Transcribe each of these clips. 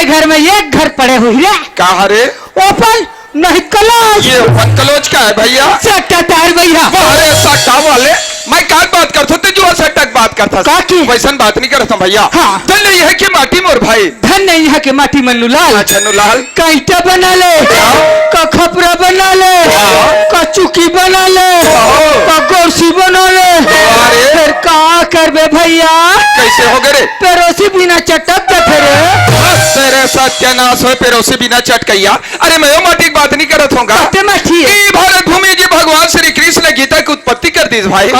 हमारे घर में एक घर पड़े हुए है। कहा रे? ओपन नहीं कलोज। ये ओपन कलोज का है भैया? सट्टा तार भैया। अरे सट्टा वाले मैं क्या बात करता हूँ, जो सट्टा बात करता वैसन बात नहीं करता भैया। हाँ। धन नहीं है कि माटी मोर भाई? धन नहीं है कि माटी मन्नू लाल। छन्नू लाल कैटा बना ले, का खपरा बना ले, का चुकी बना ले, का गोरसी बना ले। फिर का करबे भैया? कैसे हो गए? पेरोसी बिना चटक के तेरे सत्यानाश हो, पेरोसी बिना चटकैया। अरे मैं माटी की बात नहीं करत होगा। भारत भूमि जी भगवान श्री कृष्ण ने गीता की उत्पत्ति कर दी भाई।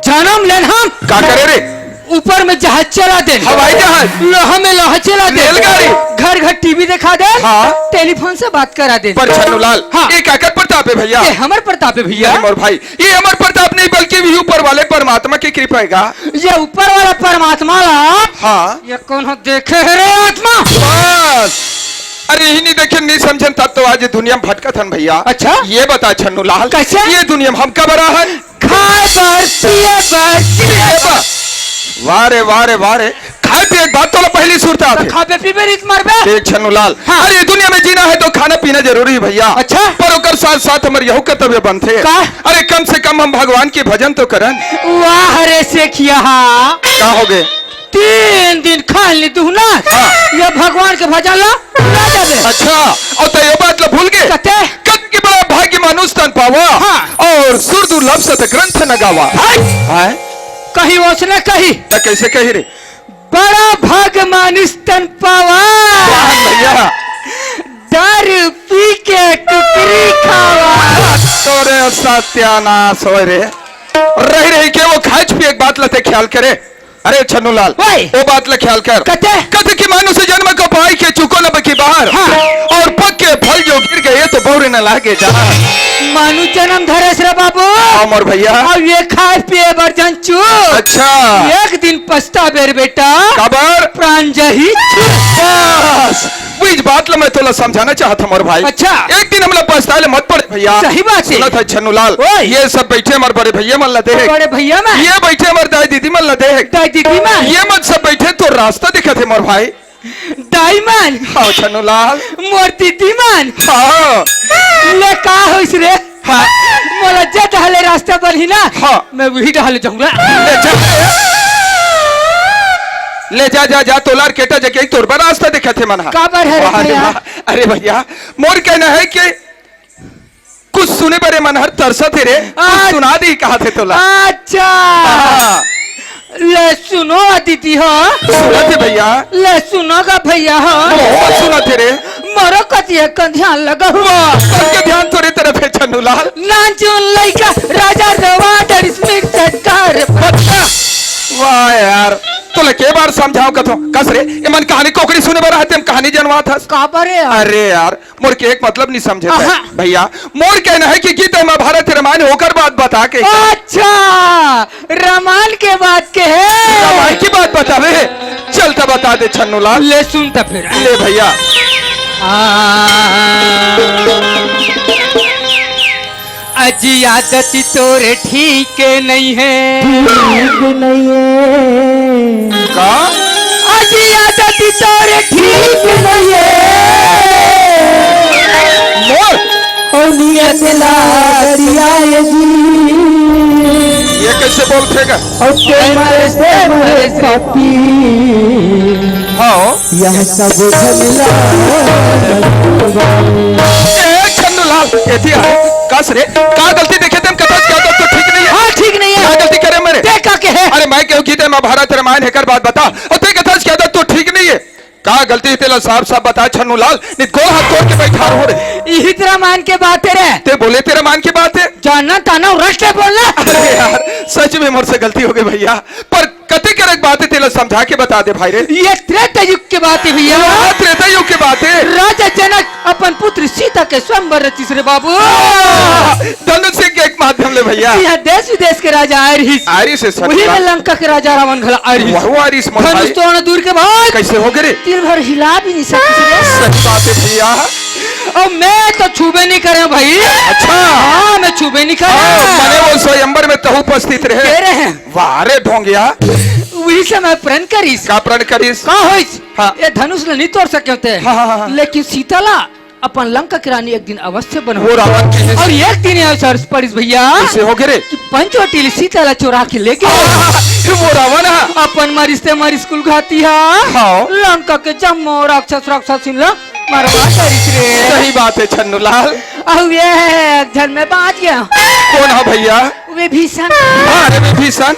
जन्म लेन हम क्या करे रे? ऊपर में जहाज चला दे, हवाई जहाज, लोहा में लोहा चला दे, रेलगाड़ी, घर घर टीवी दिखा दे, हाँ। टेलीफोन से बात करा दे। पर छन्नू लाल, हाँ। ये काकर प्रताप है भैया? ये हमार प्रताप है भैया। और भाई ये अमर प्रताप नहीं बल्कि भी ऊपर वाले परमात्मा की कृपा है। ये ऊपर वाला परमात्मा ला, हाँ। ये कौन हो देखे है रे आत्मा? बस अरे ही नहीं देखे नहीं समझन तब तो आज दुनिया में भटका था भैया। अच्छा ये बता छन्नू लाल, कैसे ये दुनिया में हम कब रहा है? खाए वारे वारे वारे खाए पिए बात तो पहली सुरता थे। खाबे पीबे रीत मारबे। देख छन्नू लाल, हाँ। अरे दुनिया में जीना है तो खाना पीना जरूरी है भैया। अच्छा। पर ओकर साथ साथ हमारे यहू कर्तव्य बनते। अरे कम से कम हम भगवान के भजन तो करन। वाह रे सेखिया क्या हो गए? 3 दिन खा ली तू ना। हाँ। ये भगवान के भजन ला ना जाबे। अच्छा और तो ये बात ला भूल गए कत के बड़ा भाग्य मानुष तन पावा। हाँ। और सुर दुर्लभ सत ग्रंथ न गावा। हाँ? कही उसने कही तो कैसे कही रे? बड़ा भाग्य मानुष तन पावा, भैया दारू पी के टुकड़ी खावा। तोरे सत्यानाश हो रे। रही रही के वो खाच भी एक बात लते ख्याल करे। अरे छन्नू लाल वो बात ला ख्याल कर। कथे कि मानुष जन्म को पाई के चुको न बकी बाहर। हाँ। और पक्के फल जो गिर गए तो बोरे न लागे जहाँ। मानु जन्म धरेश रे बाबू। अमर भैया अब ये खाए पिए बर्जन चू। अच्छा एक दिन पछतावे रे बेटा। खबर प्राण जही बस इस बात ला मैं तोला समझाना चाहता हूँ भाई। अच्छा एक दिन हमला पछताए मत पड़े भैया। सही बात है। सुना था छन्नू लाल, ये सब बैठे हमारे बड़े भैया मन ला देख। बड़े भैया में ये बैठे हमारे दाई दीदी मन ला देख। दाई दीदी में ये मत सब बैठे तो रास्ता दिखा थे मोर भाई। दाई मन हाँ छन्नू लाल मोर दीदी मन। हाँ ले का होइस रे? हाँ मोला जे टहले रास्ता पर ही ना। हाँ मैं वही टहले जाऊंगा। ले जा जा जा तोलार केटा जके तोर पर रास्ता दिखा थे मना। काबर है रे भैया? अरे भैया मोर कहना है कि कुछ सुने बड़े मन हर तरसा थे रे। कुछ सुना दी कहा थे तोला। अच्छा ले सुनो दीदी हो। सुना थे भैया? ले सुनो का भैया हो। सुना थे रे। मरो कतिया का ध्यान लगा हुआ। सबके ध्यान तोरे तरफ है छन्नू लाल। नाचुन लइका राजा रवा डर स्मित चटकार। वाह यार तोले के बार समझाओ कथो कस रे ए मन कहानी कोकड़ी सुने बर रहते हम कहानी जनवा था का बरे। अरे यार मोर के एक मतलब नहीं समझे भैया। मोर कहना है कि गीता महाभारत रामायण होकर बात बता के। अच्छा रामायण के बात के है। रामायण की बात बतावे चलता बता दे छन्नू लाल। ले सुनता फिर ले भैया। अजी आदत तोरे ठीक नहीं है। ठीक नहीं है का? अजी आदत तोरे ठीक नहीं है। मोर और नियत ला दिया जी। ये कैसे बोलते का? और मरे से मरे साथी। हाँ यह सब झमेला। छन्नू लाल एथिया कस रे का गलती देखे तुम कथा क्या तो ठीक नहीं है। हाँ ठीक नहीं है। क्या गलती करे मेरे? देखा के है। अरे मैं क्यों गीता महाभारत रामायण है कर बात बता और ते कथा क्या तो ठीक नहीं है। का गलती तेला साफ साफ बता छन्नू लाल। नहीं गोल हाथ तोड़ के बैठा हो रे। यही तेरा मान के बात है रे। ते बोले तेरा मान की बात है। जानना ताना रस्ते बोलना। अरे यार सच में मुझसे गलती हो गई भैया। पर कते करे बात है तेला समझा के बता दे भाई रे। ये त्रेता युग की बात है भैया। त्रेता युग की बात है। राजा जनक अपन पुत्र सीता के स्वयंवर रचिस रे बाबू। धनुष सिंह के एक माध्यम ले भैया। यहाँ देश विदेश के राजा आरिस। आरिस है वही में लंका के राजा रावण घला आरिस। वह आरिस धनुष तोड़ना दूर के बाद कैसे हो गए? तिल भर हिला भी नहीं सकते। सच बात है भैया। और मैं तो छुबे नहीं करे भाई। अच्छा हाँ मैं छुबे नहीं करे। मैंने वो स्वयंवर में तहु उपस्थित रहे हैं। वारे ढोंगिया। वही यही से मैं प्रण करीस का प्रण करीस का होइस हाँ। ये धनुष ले नहीं तोड़ सके होते हाँ। लेकिन सीताला अपन लंका की रानी एक दिन अवश्य बन वो रावण के और एक दिन ऐसा पड़िस भैया कैसे हो गए कि पंचवटी सीताला चुरा के ले गए वो रावण है अपन मरिस्ते मारी स्कूल घाती है हाँ। लंका के जम्मो राक्षस लो मरवा करिस रे सही बात है छन्नूलाल अब ये झल में बात गया कौन है भैया वे भीषण अरे विभीषण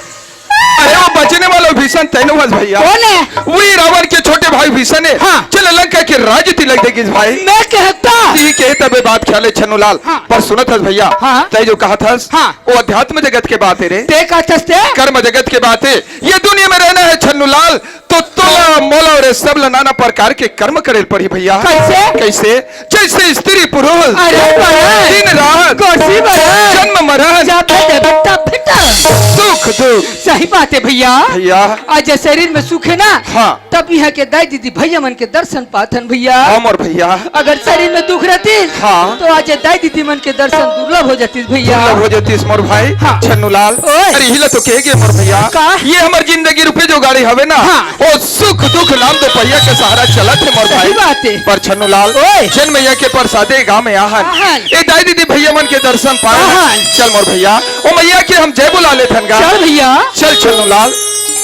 अरे वो बचने वाला भीषण तेनु भैया कौन है वही रावण के छोटे भाई भीषण है हाँ। चल लंका के राज्य तिलक देगी भाई मैं कहता ठीक है तबे बात ख्याल है छन्नूलाल हाँ। पर सुनत हस भैया हाँ। तय जो कहा था हाँ। वो अध्यात्म जगत के बात है रे ते का चस्ते कर्म जगत के बात है ये दुनिया में रहना है छन्नूलाल तो तोला मोला और सब नाना प्रकार के कर्म करे पड़ी भैया कैसे? कैसे जैसे स्त्री पुरुष अरे बड़े दिन रात कोसी बड़े जन्म मरण जब बेटा बेटा सुख दुख सही बात है भैया भैया आज शरीर में सुख है ना हाँ। तब यह के दाई दीदी भैया मन के दर्शन पाथन भैया हम और भैया अगर शरीर में दुख रहती हाँ। तो आज दाई दीदी मन के दर्शन दुर्लभ हो जाती भैया हो जाती मोर भाई हाँ। छन्नूलाल ओए। अरे हिला तो कहेगे मोर भैया का? ये हमार जिंदगी रुपए जो गाड़ी हवे ना हाँ। वो सुख दुख नाम दो पहिया के सहारा चलत है मोर सही भाई बात है पर छन्नूलाल ओए। जन मैया के प्रसादे गांव में आहन आहन। ए दाई दीदी भैया मन के दर्शन पाए आहन। चल मोर भैया ओ मैया के हम जय बुला ले थनगा चल भैया चल छन्नूलाल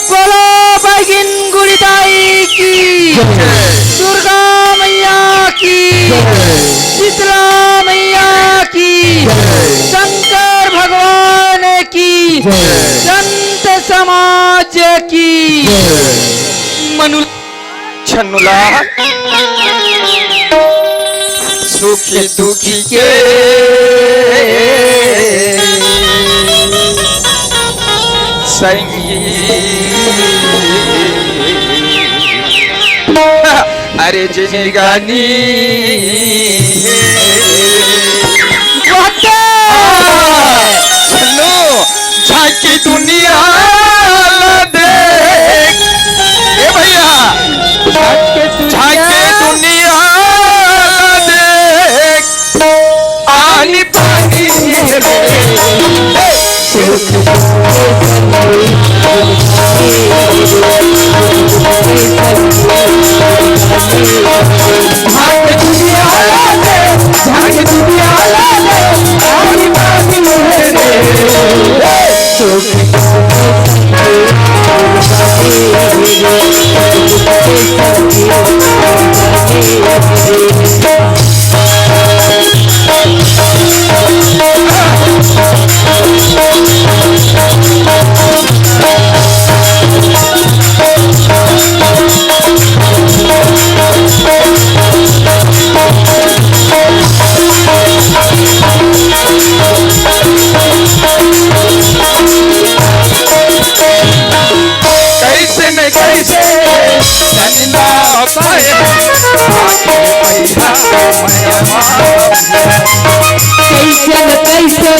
बोलो बैगिन गुड़ीदाई की दुर्गा मैया की शीतला मैया की शंकर भगवान की संत समाज की मनु छन्नूलाल सुखी दुखी के संगी अरे जिंदगानी सुनो झांकी दुनिया देख ए भैया झांकी दुनिया देख आनी पानी कैसे न कैसे चलना पाए कैसे न कैसे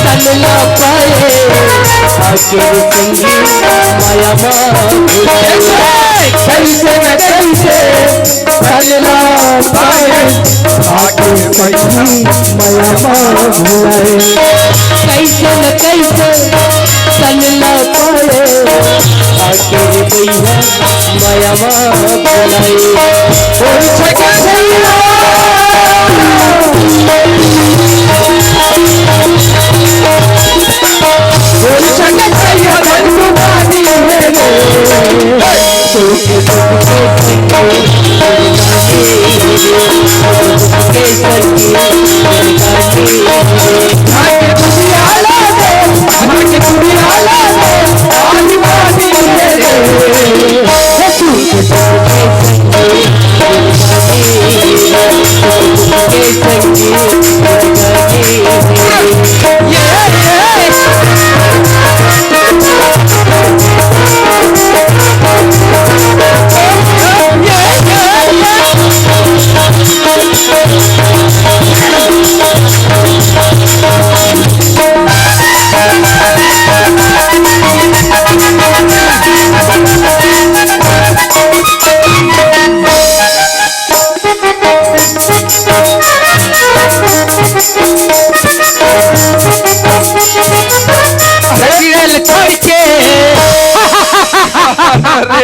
चलना पाए आके संगी माया कैसे न कैसे चलना पाए आके संगी माया भुलाए कैसे न कैसे चलना पाए आके भैया माया भुलाए और छका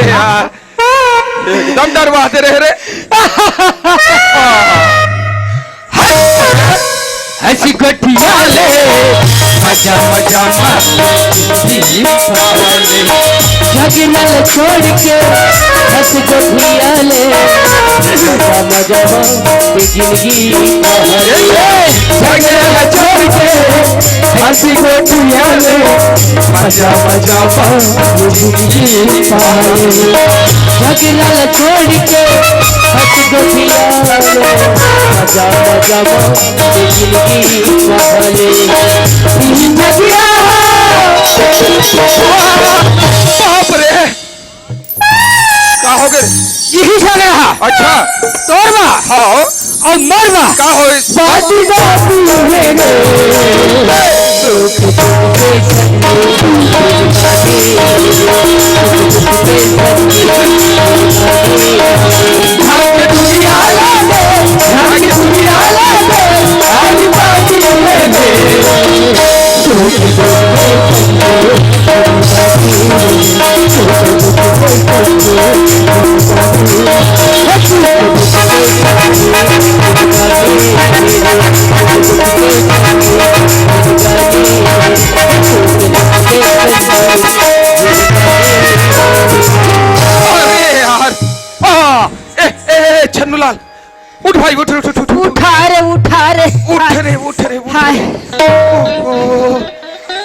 यार एकदम डरवाते रहे रे। हंसी गठिया ले मजा मजा झगनल छोड़ के हंस गठिया ले मजा मजा जिंदगी झगनल छोड़ के हंस गठिया ले मजा मजा जिंदगी झगनल छोड़ के हंस गठिया ले मजा मजा बाप रे का हो गए? यही चल रहा। अच्छा तोड़वा हाँ और मरवा का हो बाती बाती छन्नूलाल उठ भाई उठ उठ उठ उठ उठा रे उठा रे उठ रे उठ रे उठ हाय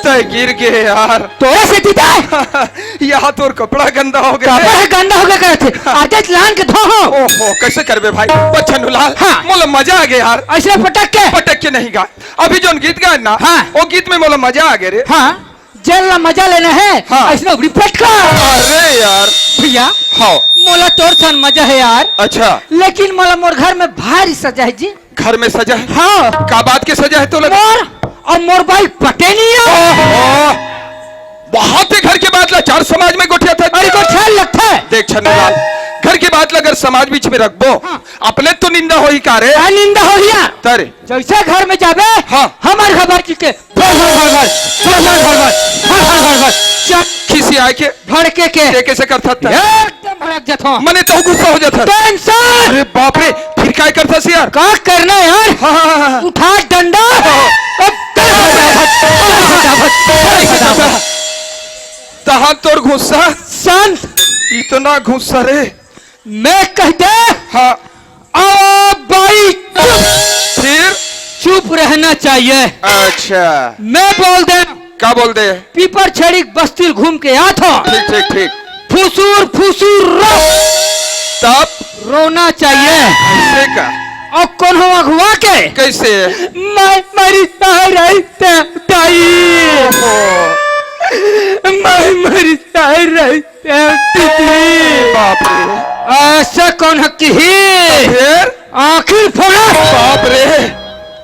तय गिर गए यार। तोरे से दीदा यहाँ तोर कपड़ा गंदा हो गया कपड़ा गंदा हो गया करते आजे लान के धो हो। ओहो कैसे करबे भाई छन्नूलाल। हाँ। मोला मजा आ गया यार। ऐसे पटक के नहीं गा अभी जो गीत गाए ना हाँ। वो गीत में मोला मजा आ गया रे। हाँ जल मजा लेना है हाँ। ऐसे रिपीट कर। अरे यार भैया हाँ मोला तोर सन मजा है यार। अच्छा लेकिन मोला मोर घर में भारी सजा है जी। घर में सजा है हाँ का बात के सजा है तो लगा मोर और मोर भाई पटे नहीं है। बहुत ही घर के बात ला चार समाज में गोठिया था। अरे को ख्याल लगता है देख छन्नूलाल घर की बात अगर समाज बीच में रखबो हाँ। अपने तो निंदा हो ही का रे। निंदा हो गया तारे जैसे घर में जाबे हाँ। हमारे घर के खिसी आए के भड़के के कैसे करता था एकदम भड़क जाता हूँ। मने तो गुस्सा हो जाता टेंशन अरे बाप रे फिर क्या करता सी यार। का करना यार हाँ। उठा डंडा तहा तोर गुस्सा शांत इतना गुस्सा रे। मैं कह दे हाँ भाई फिर चुप रहना चाहिए। अच्छा मैं बोल दे क्या बोल दे पीपर छड़ी बस्ती घूम के आ था ठीक ठीक ठीक फुसूर फुसूर रो तब रोना चाहिए ऐसे का और कौन हो अगुआ के कैसे मैं मरी रही मैं मरी रही बाप रे ऐसा कौन है कि फिर आखिर फोड़ा बाप रे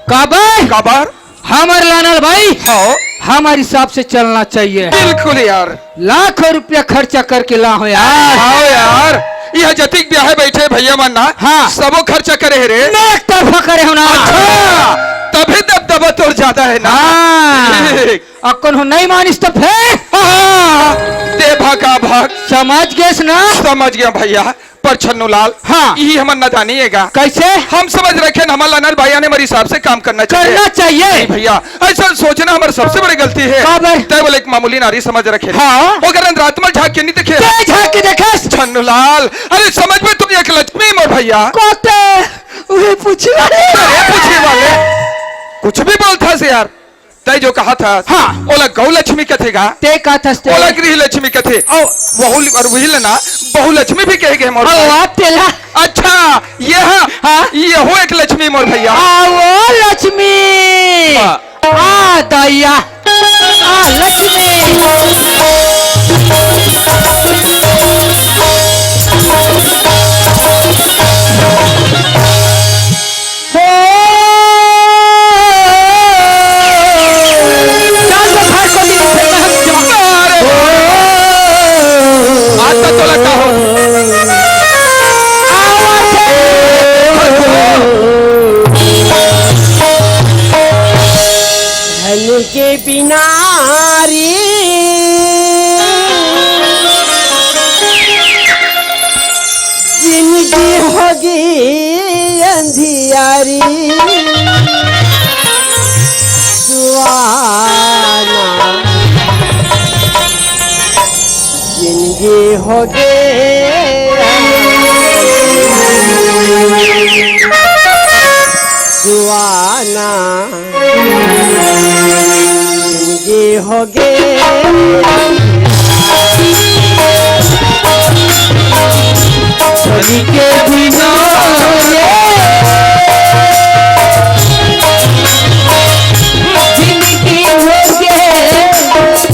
काबर काबर हमारे लानल भाई हाँ हमारे हिसाब से चलना चाहिए। बिल्कुल यार लाखों रुपया खर्चा करके ला हो यार। हाँ यार यह जतिक ब्याह बैठे भैया मन्ना हाँ। सबो खर्चा करे रे मैं एक तरफा करे हो ना। अच्छा तभी दबदबा तोर ज्यादा है ना। ठीक। और कौन हो नहीं मानिस तो फिर दे भागा भाग समझ गए ना। समझ गया भैया पर छन्नूलाल हाँ। यही हम न जानिएगा कैसे हम समझ रखे हमारा लानर भैया ने मेरे हिसाब से काम करना चाहिए नहीं भैया ऐसा सोचना हमारी सबसे बड़ी गलती है। तय बोले एक मामूली नारी समझ रखे हाँ। अगर अंतरात्मा झाँक के नहीं देखे झाँक के देखे छन्नूलाल अरे समझ में तुम एक लक्ष्मी मोर भैया पूछे वाले कुछ भी बोलता से यार तय जो कहा था हाँ। ओला गौ लक्ष्मी कथेगा ते का था ओला गृह लक्ष्मी कथे और वही लेना बहु लक्ष्मी भी कहे गए मोर तेला अच्छा ये हाँ। ये हो एक लक्ष्मी मोर भैया वो लक्ष्मी दैया लक्ष्मी के बिनारी जिंदगी होगी अंधियारी सुहाना जिंदगी होगी सुहाना जिंदगी होगी होली के दिनों जिंदगी होगी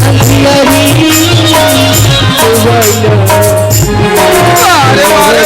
अंधियारी अरे वाह, अरे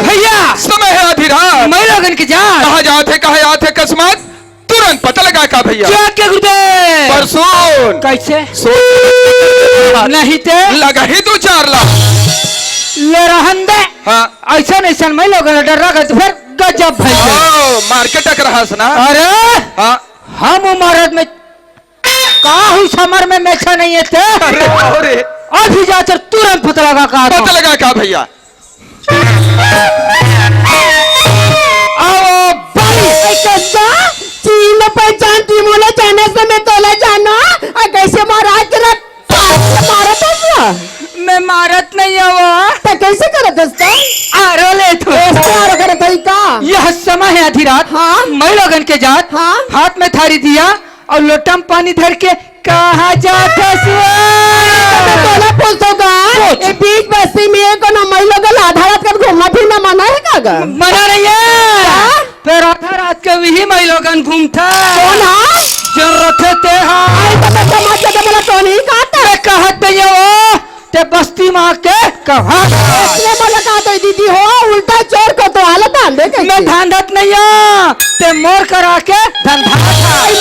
भैया समय है आधी रात। मैं लगन के जा कहाँ जाते अकस्मात तुरंत पता लगा का भैया। क्या के गुरुदेव परसों कैसे सो नहीं ते लगा ही 2-4 लाख। ले रहन दे हाँ ऐसा नहीं मैं लोग डर रहा तो फिर गजब भाई मार्केट तक रहा ना। अरे हाँ हम उमरत में काहू समर में मैचा नहीं है थे अरे अभी जाकर तुरंत पता लगा पता लगा का भैया। आओ भाई चीन पहचानती मोला जाने से मैं तोला जाना कैसे महाराज तेरा मारा था मैं मारत नहीं हूँ तो कैसे करे दोस्त आरो ले तू ऐसे करे थई का यह समय है आधी रात हाँ। मैं लगन के जात हाँ। हाथ में थारी दिया और लोटा में पानी धर के कहा जाता मैं तोला पूछो का ये बीच बस्ती में कोनो महिला का आधा रात का घूमना फिरना मना है का गा मना नहीं है फिर आधा रात के भी मैं लोगन घूमता कौन है जन रथे ते हाँ आई तो मैं समाज के बोला तो नहीं कहता मैं कहत नहीं हो ते बस्ती माँ के कहा इसने बोला कहा तो दीदी हो उल्टा चोर को तो हालत आन दे कैसे मैं धांधत नहीं हूँ ते मोर करा के धंधा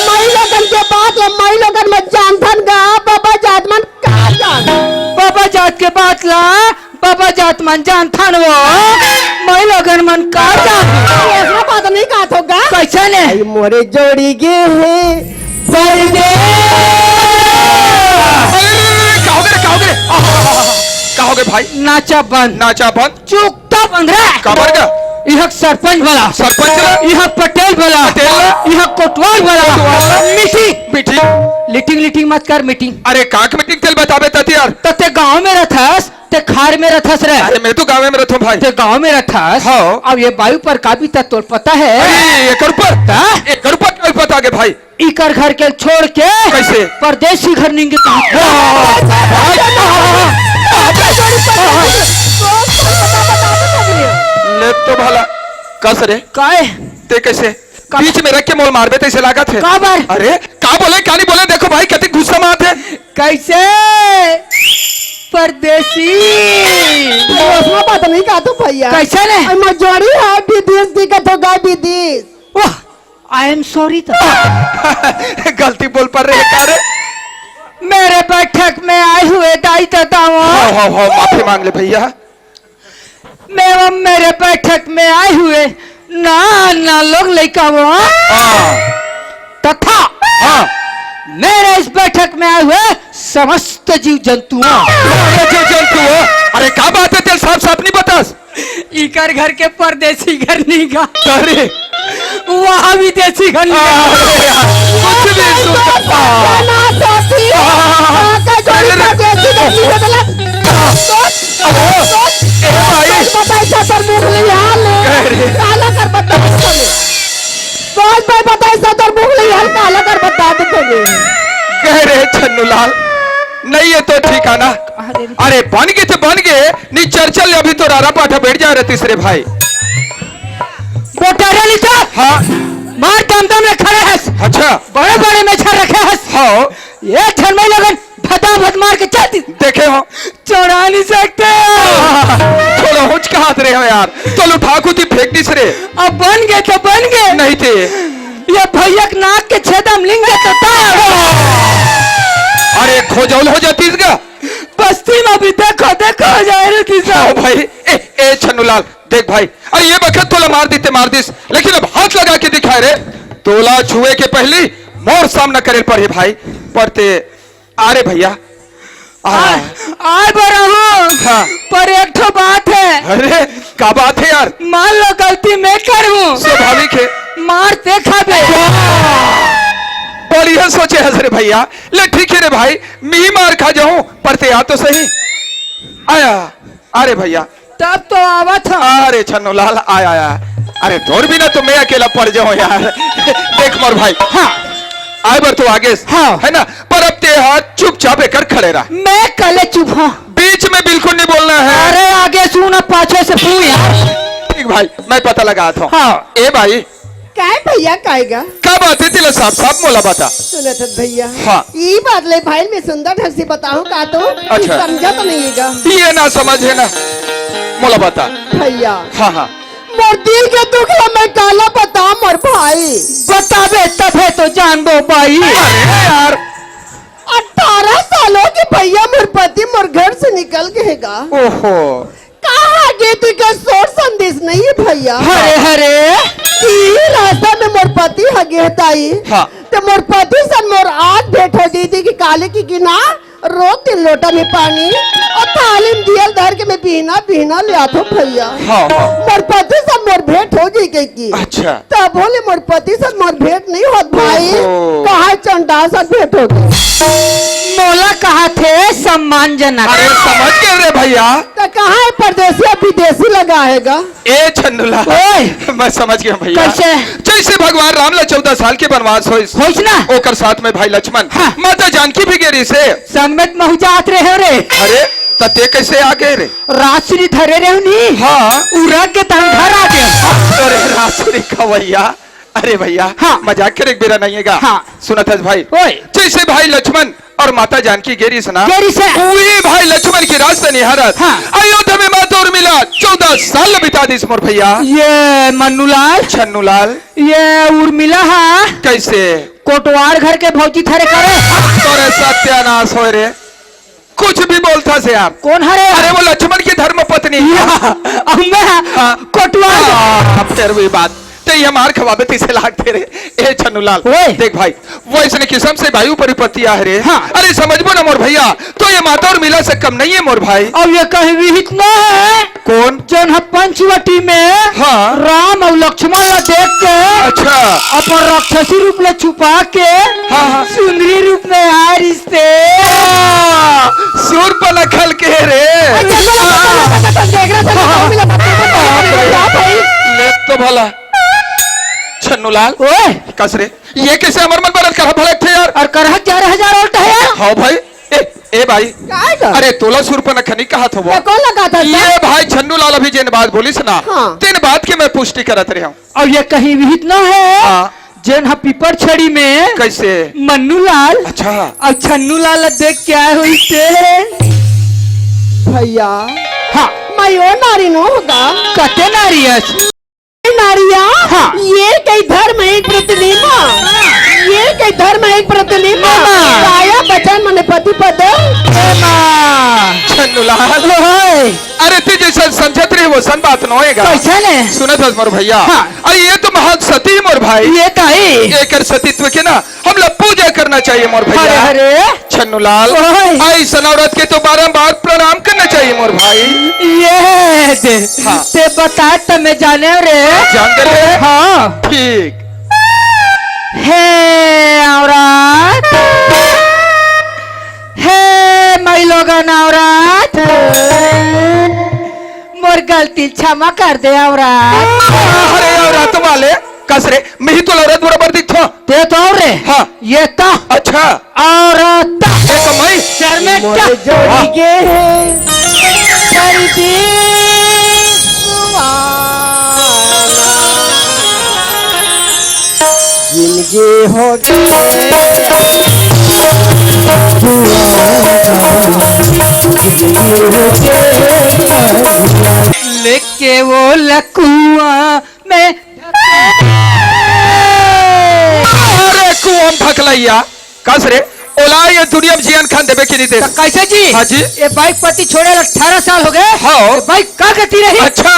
महिला के बात है महिला में जानथन गा बाबा जातमन का जान बाबा जात के बात ला बाबा जात मन जान थान वो मैं लगन मन का जान ऐसा बात नहीं कहा होगा कैसे ने आई मोरे जोड़ी गे है कहोगे भाई। नाचा बंद नाचा बंद चुकता बंद रे कबर का यह सरपंच वाला सरपंच यह पटेल वाला पटेल। यह कोटवाल वाला मीटिंग मीटिंग लीटिंग लीटिंग मत कर मीटिंग अरे काक मीटिंग तेल बताबे तती यार। ते गांव में रथस ते खार में रथस रे अरे मैं तो गाँव में रहता हूँ भाई। ते गांव में रथस हाँ। अब ये वायु पर काबी तक तो पता है अरे एक ऊपर हाँ? एक ऊपर क्या पता के भाई। इकर घर के छोड़ के कैसे? परदेसी घर निंगे ले तो भला कस रे काय ते कैसे बीच में रख के मोल मारबे तैसे लागत है। का बार अरे का बोले क्या नहीं बोले देखो भाई कितनी गुस्सा में आते। कैसे परदेसी उसमें बात नहीं कहा तो भैया कैसे ने आई मजोड़ी है विदेश दिखत होगा विदेश आई एम सॉरी तो गलती बोल पर रहे का रे। मेरे बैठक में आए हुए दाई दादाओं हाँ माफी मांग ले भैया। मैं मेरे बैठक में आए हुए ना लोग लड़का वो तथा हाँ मेरे इस बैठक में आए हुए समस्त जीव जंतुओं जो जंतु हो। अरे क्या बात है तेल साफ साफ नहीं बतास। इकर घर के परदेसी घर नहीं गा अरे वहाँ भी देसी घर नहीं गा। कुछ भी ना सोती का जोड़ी परदेसी देखी बदला बताई सतर मुख ले हाल काला कर बता सोच पे बताई सतर मुख ले हाल काला कर बता दे तुम्हें कह रहे छन्नूलाल नहीं है तो ठीक है ना। अरे बन गए तो बन गए नहीं चर्चल अभी तो रारा पाठा बैठ जा रहे तीसरे भाई। बोटारे लिखा हाँ मार दम दम में खड़े हैं अच्छा बड़े बड़े में छड़ रखे हैं हाँ ये झरमई लगन फटाफट मार के चाहती देखे हो चढ़ा नहीं सकते। थोड़ा हुच का हाथ रहे हो यार, तो उठा को थी फेंक दी रे। अब बन गए तो बन गए, नहीं थे ये भैया के नाक के छेदम लिंग तो अरे खोजौल हो जाती इसका बस्ती में भी देखो देखो हो जाए रे थी ओ भाई ए छन्नूलाल देख भाई, अरे ये बखत तोला मार दिस, लेकिन अब हाथ लगा के दिखाए रे। तोला छुए के पहली मोर सामना करे पड़े भाई, पड़ते अरे भैया आए बड़ा हूँ। हाँ। पर एक ठो बात है। अरे क्या बात है यार? मान लो गलती मैं करूँ, स्वाभाविक है, मार देखा बे। बढ़िया सोचे हजरे भैया, ले ठीक है रे भाई, मी मार खा जाऊं पड़ते आ तो सही आया। अरे भैया तब तो आवा था। अरे छन्नूलाल आया, अरे तोर भी ना तो मैं अकेला पड़ जाऊं यार। देख मोर भाई, हाँ आए बार तो आगे हाँ। है ना, पर अब ते हाथ चुपचाप कर खड़े रहा, मैं कल चुप हूँ, बीच में बिल्कुल नहीं बोलना है। अरे आगे सुना पाछे से पू यार। ठीक भाई, मैं पता लगा था। हाँ। ए भाई काय भैया कायगा क्या बात है, तिला साफ साफ मोला बता। सुनत भैया। हाँ। ये बात ले भाई मैं सुंदर ढंग से बताऊं का तो अच्छा। समझा तो नहीं है ये ना समझ है ना, मोला बता। भैया। हाँ मोर दिल के दुखला मैं काला बता मोर भाई। बताबे तब है तो जान दो भाई। अरे यार 18 सालों के भैया मोर पति मोर घर से निकल गएगा। ओहो, कहाँ गए तू का सोच संदेश नहीं है भैया। हरे हरे रास्ता में मोर पति हगे ताई। हाँ। तो मोर पति से मोर आज भेंट हो गई थी कि काले की गिना रोज 3 लोटा में पानी और तालीम दियल धर के मैं पीना ले आतो भैया। हाँ। मोर पति से मोर भेंट हो गई की। अच्छा। तब बोले मोर पति से मोर भेंट नहीं होत भाई, ओहो। कहा चंडा से भेंट हो गई। मोला कहा थे सम्मानजनक। अरे समझ गए रे भैया, तो कहा है परदेसी विदेशी लगाएगा। ए छन्नूलाल ओए। मैं समझ गया भैया। कैसे? जैसे भगवान राम ला 14 साल के वनवास होइस ना? ओकर साथ में भाई लक्ष्मण, हाँ। माता जानकी भी गेरी से। सम्मत महुजात रहे रे। अरे तते कैसे आ गए रे? रात्रि धरे रहे नी। हाँ। उरग के तन घर आ गए। अरे रासुरी खवैया, अरे भैया हाँ। मजाक करे बेरा नहीं है। हाँ। सुनत है भाई, ओए। जैसे भाई लक्ष्मण और माता जानकी गेरी सुना, गेरी से। वही भाई लक्ष्मण की रास्ता निहारत हाँ। अयोध्या में माता और मिला 14 साल बिता दी मोर भैया। ये मन्नूलाल, छन्नूलाल ये उर्मिला है कैसे कोटवार घर के भौजी थरे करे। तोरे सत्यानाश हो रे, कुछ भी बोलता से आप। कौन हरे? अरे वो लक्ष्मण की धर्म पत्नी। हाँ। कोटवार। फिर वही बात तो ये मार खवाबे तीसे लागते रे। ए छन्नूलाल ओए। देख भाई, वो ऐसे किस्म से वायु परिपत्ति आ रे। हाँ। अरे समझबो ना मोर भैया, तो ये माता और मिला से कम नहीं है मोर भाई। अब ये कहीं विहित न है कौन? जौन है पंचवटी में हाँ। राम और लक्ष्मण ला देख के अच्छा। अपन राक्षसी रूप में छुपा के हाँ। सुंदरी रूप में आए रिश्ते। सूर पर खल के रे। ले तो भला छन्नूलाल ओए कस रे, ये कैसे अमर मन बरत कर भला थे यार। और करह 11,000 और है। हाँ भाई ए भाई, अरे तोला सुर पर खनी कहा था वो। कौन लगा था? ये भाई छन्नूलाल अभी जिन बात बोली सुना, हाँ। तीन बात की मैं पुष्टि करत रहा हूँ। और ये कहीं विहित न है हाँ। जौन है पीपर छड़ी में कैसे? मन्नूलाल अच्छा। और छन्नूलाल देख क्या हुई से। भैया हाँ। मैं यो नारी नो होगा। कते नारियस नारिया। हाँ। ये कई धर्म एक प्रतिनिमा, ये कई धर्म एक प्रतिनिमा। हाँ। काया बचन मने पति पद। छन्नूलाल अरे ते जैसा समझत रहे वो सन बात न होएगा। कैसे ने? सुनत हस मोर भैया। हाँ। अरे ये तो महान सती मोर भाई। ये काहे? एकर सतीत्व के ना हम लोग पूजा करना चाहिए मोर हरे भैया। हरे छन्नूलाल ओए। आई सनौरत के तो बारंबार प्रणाम करना चाहिए मोर भाई। ये दे हाँ। ते बता तो मैं जाने रे। जान दे रे। हाँ। ठीक। हे औरत, हे मई लोगन औरत, मोर गलती क्षमा कर दे औरत। अरे औरत वाले कस रे, मैं ही तो औरत बराबर दिखता। ते तो और रे। हाँ। ये तो अच्छा। औरत ये तो मैं सर में मोरे जोड़ी के परिधि जिंदगी हो गई भैया कस रे ओला ये दुनिया में जियान खान देवे की नहीं दे तो कैसे जी? हाँ जी। ये बाइक पति छोड़े 18 साल हो गए। हाँ। ये बाइक का करती रही? अच्छा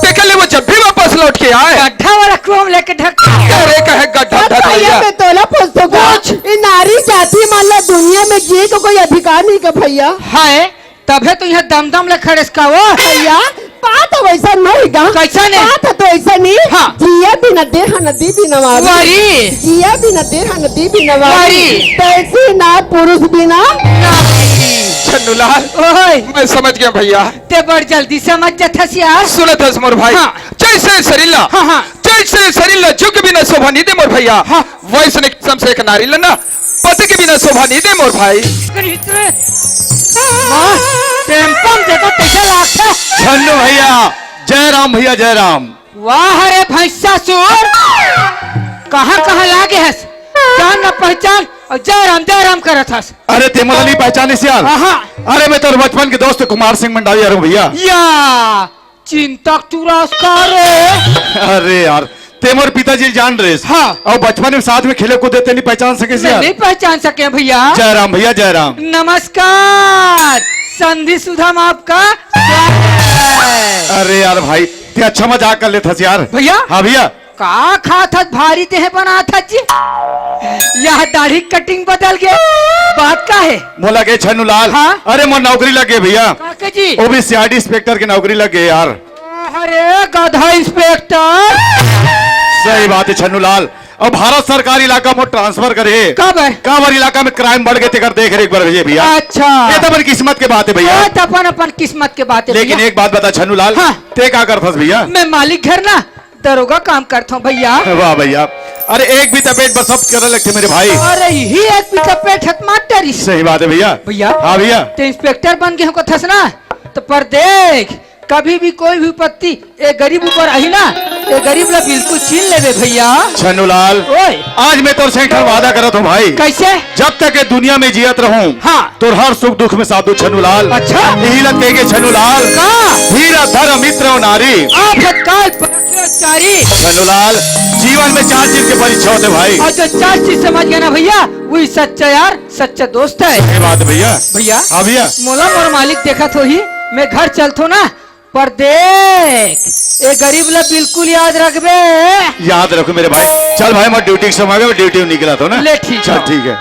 देख ले वो जब भी वापस लौट के आए गड्ढा वाला क्रोम लेके ढक। अरे कहे गड्ढा ढक भैया लिया मैं तोला पूछूंगा ये नारी जाति मान लो दुनिया में जिए को कोई अधिकार नहीं का भैया। है तबे तो यहाँ दमदम ले खड़े इसका वो। भैया बात तो वैसा नहीं गा। कैसा नहीं? बात तो ऐसा नहीं। हाँ। जिया बिना देह नदी भी नवारी। वारी। जिया बिना देह नदी भी नवारी। वारी। तैसी ना पुरुष बिना। छन्नूलाल ओए मैं समझ गया भैया ते बड़ जल्दी समझ जाता यार। सुनत हस मोर भाई हाँ। जैसे शरीला हाँ, हाँ। जैसे शरीला झुक बिना शोभा नहीं दे मोर भैया हाँ। वैसे किस्म से एक नारी लना पति के बिना शोभा नहीं दे मोर भाई माँ टेम्पो में देखो कैसा लागता है। छन्नू भैया जय राम भैया जय राम। वाह रे भैंसा सुर कहाँ लागे हस जान न पहचान और जय राम करत हस। अरे तेमल नहीं पहचाने सियाल। हाँ। अरे मैं तो बचपन के दोस्त कुमार सिंह मंडावी आ रहा हूँ भैया। या चिंतक तुरस्कार रे। अरे यार तेमर पिताजी जान रहे। हाँ। और बचपन में साथ में खेले कूदे थे नहीं पहचान सके मैं सियाल। नहीं पहचान सके भैया। जय राम भैया जय राम। नमस्कार संधि सुधा आपका अरे यार भाई ते अच्छा मजाक कर लेता यार। भैया। हाँ भैया का खा था भारी देह बना था जी। यह दाढ़ी कटिंग बदल गया बात का है? मोला के छन्नू लाल। हाँ? अरे मोर नौकरी लगे भैया। काके जी? वो भी सीआईडी इंस्पेक्टर की नौकरी लगे यार। अरे गधा इंस्पेक्टर। सही बात है छन्नू लाल। अब भारत सरकार इलाका में ट्रांसफर करे कब है? कांवर इलाका में क्राइम बढ़ गए थे कर देख रेख बार भैया। अच्छा ये तो बड़ी किस्मत की बात है भैया। ये तो अपन किस्मत के बात है लेकिन भैया। एक बात बता छन्नू लाल। हाँ। ते क्या करता भैया? मैं मालिक घर ना दरोगा काम करता हूँ भैया। वाह भैया। अरे एक भी तपेट बस सब करने लगते मेरे भाई। अरे ही एक भी चपेट हत माटर सही बात है भैया। भैया। हाँ भैया। तो इंस्पेक्टर बन गए हमको थसना तो पर देख कभी भी कोई भी विपत्ति एक गरीब ऊपर आई ना ये गरीब ला बिल्कुल छीन लेवे भैया। छन्नू लाल ओए आज मैं तोर से वादा करत हूँ भाई। कैसे? जब तक ये दुनिया में जियत रहूं हाँ। तो हर सुख दुख में साथ दू छन्नू लाल। अच्छा। यही लगते के छन्नू लाल का हीरा धर मित्र और नारी। आप काल भ्रष्टाचारी। छन्नू लाल जीवन में 4 चीज की परीक्षा होते भाई। और जो 4 चीज समझ गया ना भैया वही सच्चा यार सच्चा दोस्त है। सही बात है भैया। भैया हाँ भैया। मोला मोर मालिक देखा तो ही मैं घर चलतो ना पर देख ये गरीब ला बिल्कुल याद रखबे। याद रखो मेरे भाई। चल भाई मैं ड्यूटी के समय मैं ड्यूटी में निकला था ना। ले ठीक चल है। ठीक है।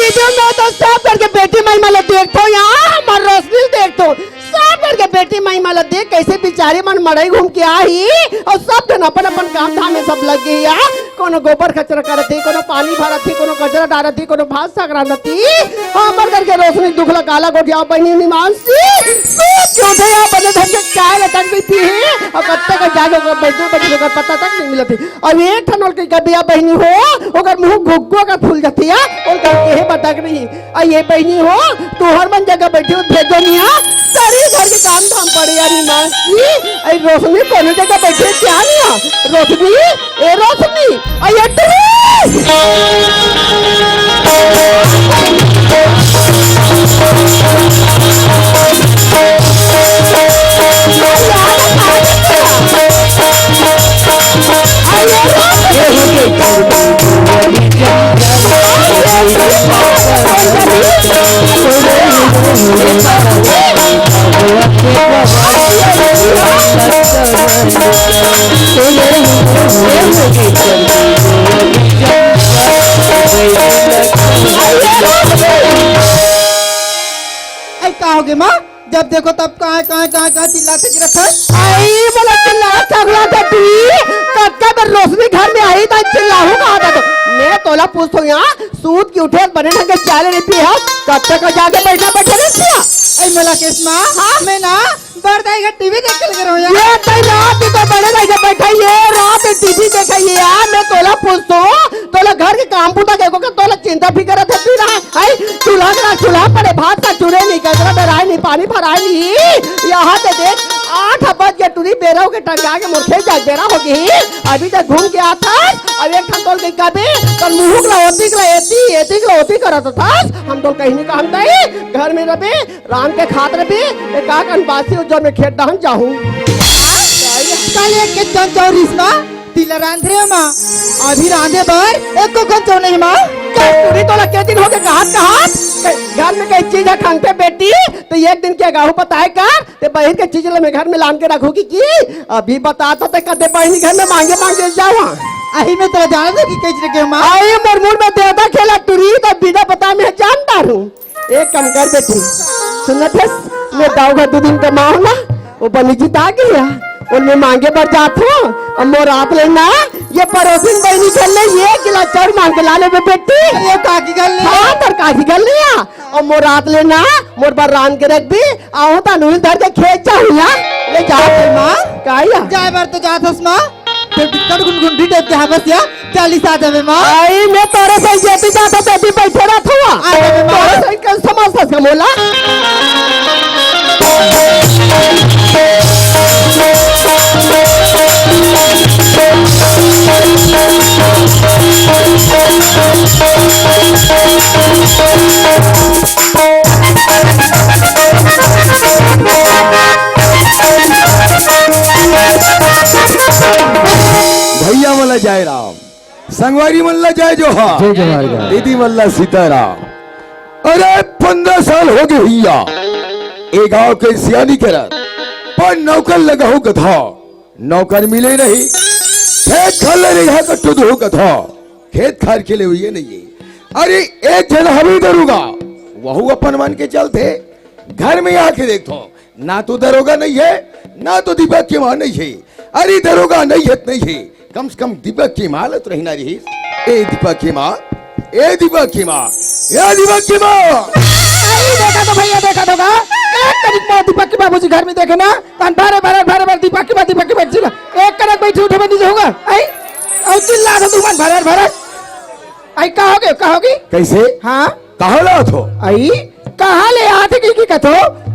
दीदी मैं तो सब करके बेटी माई माला देखता हूँ यहाँ हमार रोशनी देखता हूँ सब करके बेटी माई माला देख कैसे बेचारी मन मड़ई घूम के आई और सब जन अपन अपन काम धाम में सब लग गई यार। कोनो गोबर कचरा करत थी कोनो पानी भरत थी कोनो कचरा डालत थी कोनो भात साग रांधत थी। हमर करके रोशनी दुख ला काला गोटिया बहनी निमांसी क्यों थे यार बने धन के चाय लटक गई थी और कत्ते का जागे को बैठे बैठे को पता तक नहीं मिलत थी। और एक ठनोल की कबिया बहनी हो ओकर मुंह गुग्गो का फूल जाती है और के बता के नहीं। और ये बहनी हो तू हर मन जगह बैठी हो भेजो नहीं सारी घर के काम धाम पड़े यार निमांसी। अरे रोशनी कोनो जगह बैठे क्या नहीं रोशनी ए रोशनी अये कहोगे माँ जब देखो तब कहाँ चिल्लाते गिरता है। आई बोला चिल्ला चगला तू कब रोशनी घर में आई था चिल्लाहू कहा था तो मैं तोला पूछता हूँ यहाँ सूद की उठे बने ढंग के चाय नहीं पिया कब तक जाके बैठा बैठे नहीं पिया। आई मला केस माँ हाँ मैं ना बरदाई टीवी देख के लगे रहो ये तई रात तो बने ढंग के बैठा ये रात टीवी देखा ये यार मैं तोला पूछता हूँ तोला घर के काम पूता देखो कि तोला चिंता फिकर है तू ना आई आई चूल्हा का चूल्हा पड़े भात का चूल्हे नहीं गजरा डराए नहीं पानी भराए नहीं यहाँ से देख 8 बज के टूरी बेरा के टंगा के मुर्खे जा बेरा हो गई अभी तक घूम के आता अब एक ठन तोल के कभी तो मुंह कला होती करत था हम तो कहीं नहीं काम दई घर में रबे राम के खात रबे एक अनबासी उज्जर में खेत दहन जाऊं कल एक के जन चौरीस माँ तिला रांधरे माँ अभी रांधे बर एक को कौन चौने माँ पूरी तो लगे दिन हो गए कहात घर में कई चीज है खांग पे बेटी तो एक दिन क्या गाहू बताए कर ते बहन के चीज मैं घर में लान के रखूंगी की अभी बता तो ते कदे बहन घर में मांगे जावा अही में तो जान दे कि कैसे के माँ आई मुरमुर में देवता खेला टूरी तो बिना पता मैं जानता हूँ एक कम कर बेटी सुनत है मैं दाऊ का 2 दिन कमाऊँ ना वो बनी जीता गया उनमें मांगे पर जात हूँ और मोर आप लेना ये पड़ोसी बहनी कर ले ये गिला चाउर मांग के लाले में बेटी ये काकी गल ले हाँ तर काफी कर लिया और मोर रात लेना मोर पर रान के रख भी आओ तानूल धर के खेत जाऊँ ले जा माँ काया जाए बार तो जात हस माँ तो टिकट गुंडी टाइप के हवस या 40 आ जावे माँ आई मैं तोरे से जेती जाता बेटी बैठे रहत हुआ तोरे से कल समझ सके मोला भैया मल्ला जय राम संगवारी मल्ला जय जोहार दीदी मल्ला सीताराम अरे 15 साल हो गए भैया ए गांव के सियानी करत पर नौकर लगाओ गधा नौकर मिले नहीं खेत खाल रेहा कट्टू दो गधा खेत खार के लिए हुई नहीं है अरे एक जन हमें दरूगा वहू अपन मान के चलते घर में आके देखो ना तो दरोगा नहीं है ना तो दीपक की मां नहीं है अरे दरोगा नहीं है कम से कम दीपक की मां तो रहना रही ए दीपक की मां ए दीपक की मां ए दीपक की मां देखा तो भैया देखा तो एक कनिक में दीपक के बाबूजी घर में देखे ना तन भारे दीपक के बैठ चिल्ला एक कनक बैठी उठे बनी होगा आई और चिल्ला तो तू मन भरे आई कहोगे कैसे हाँ कहाँ ला थो आई कहाँ ले आते की कथो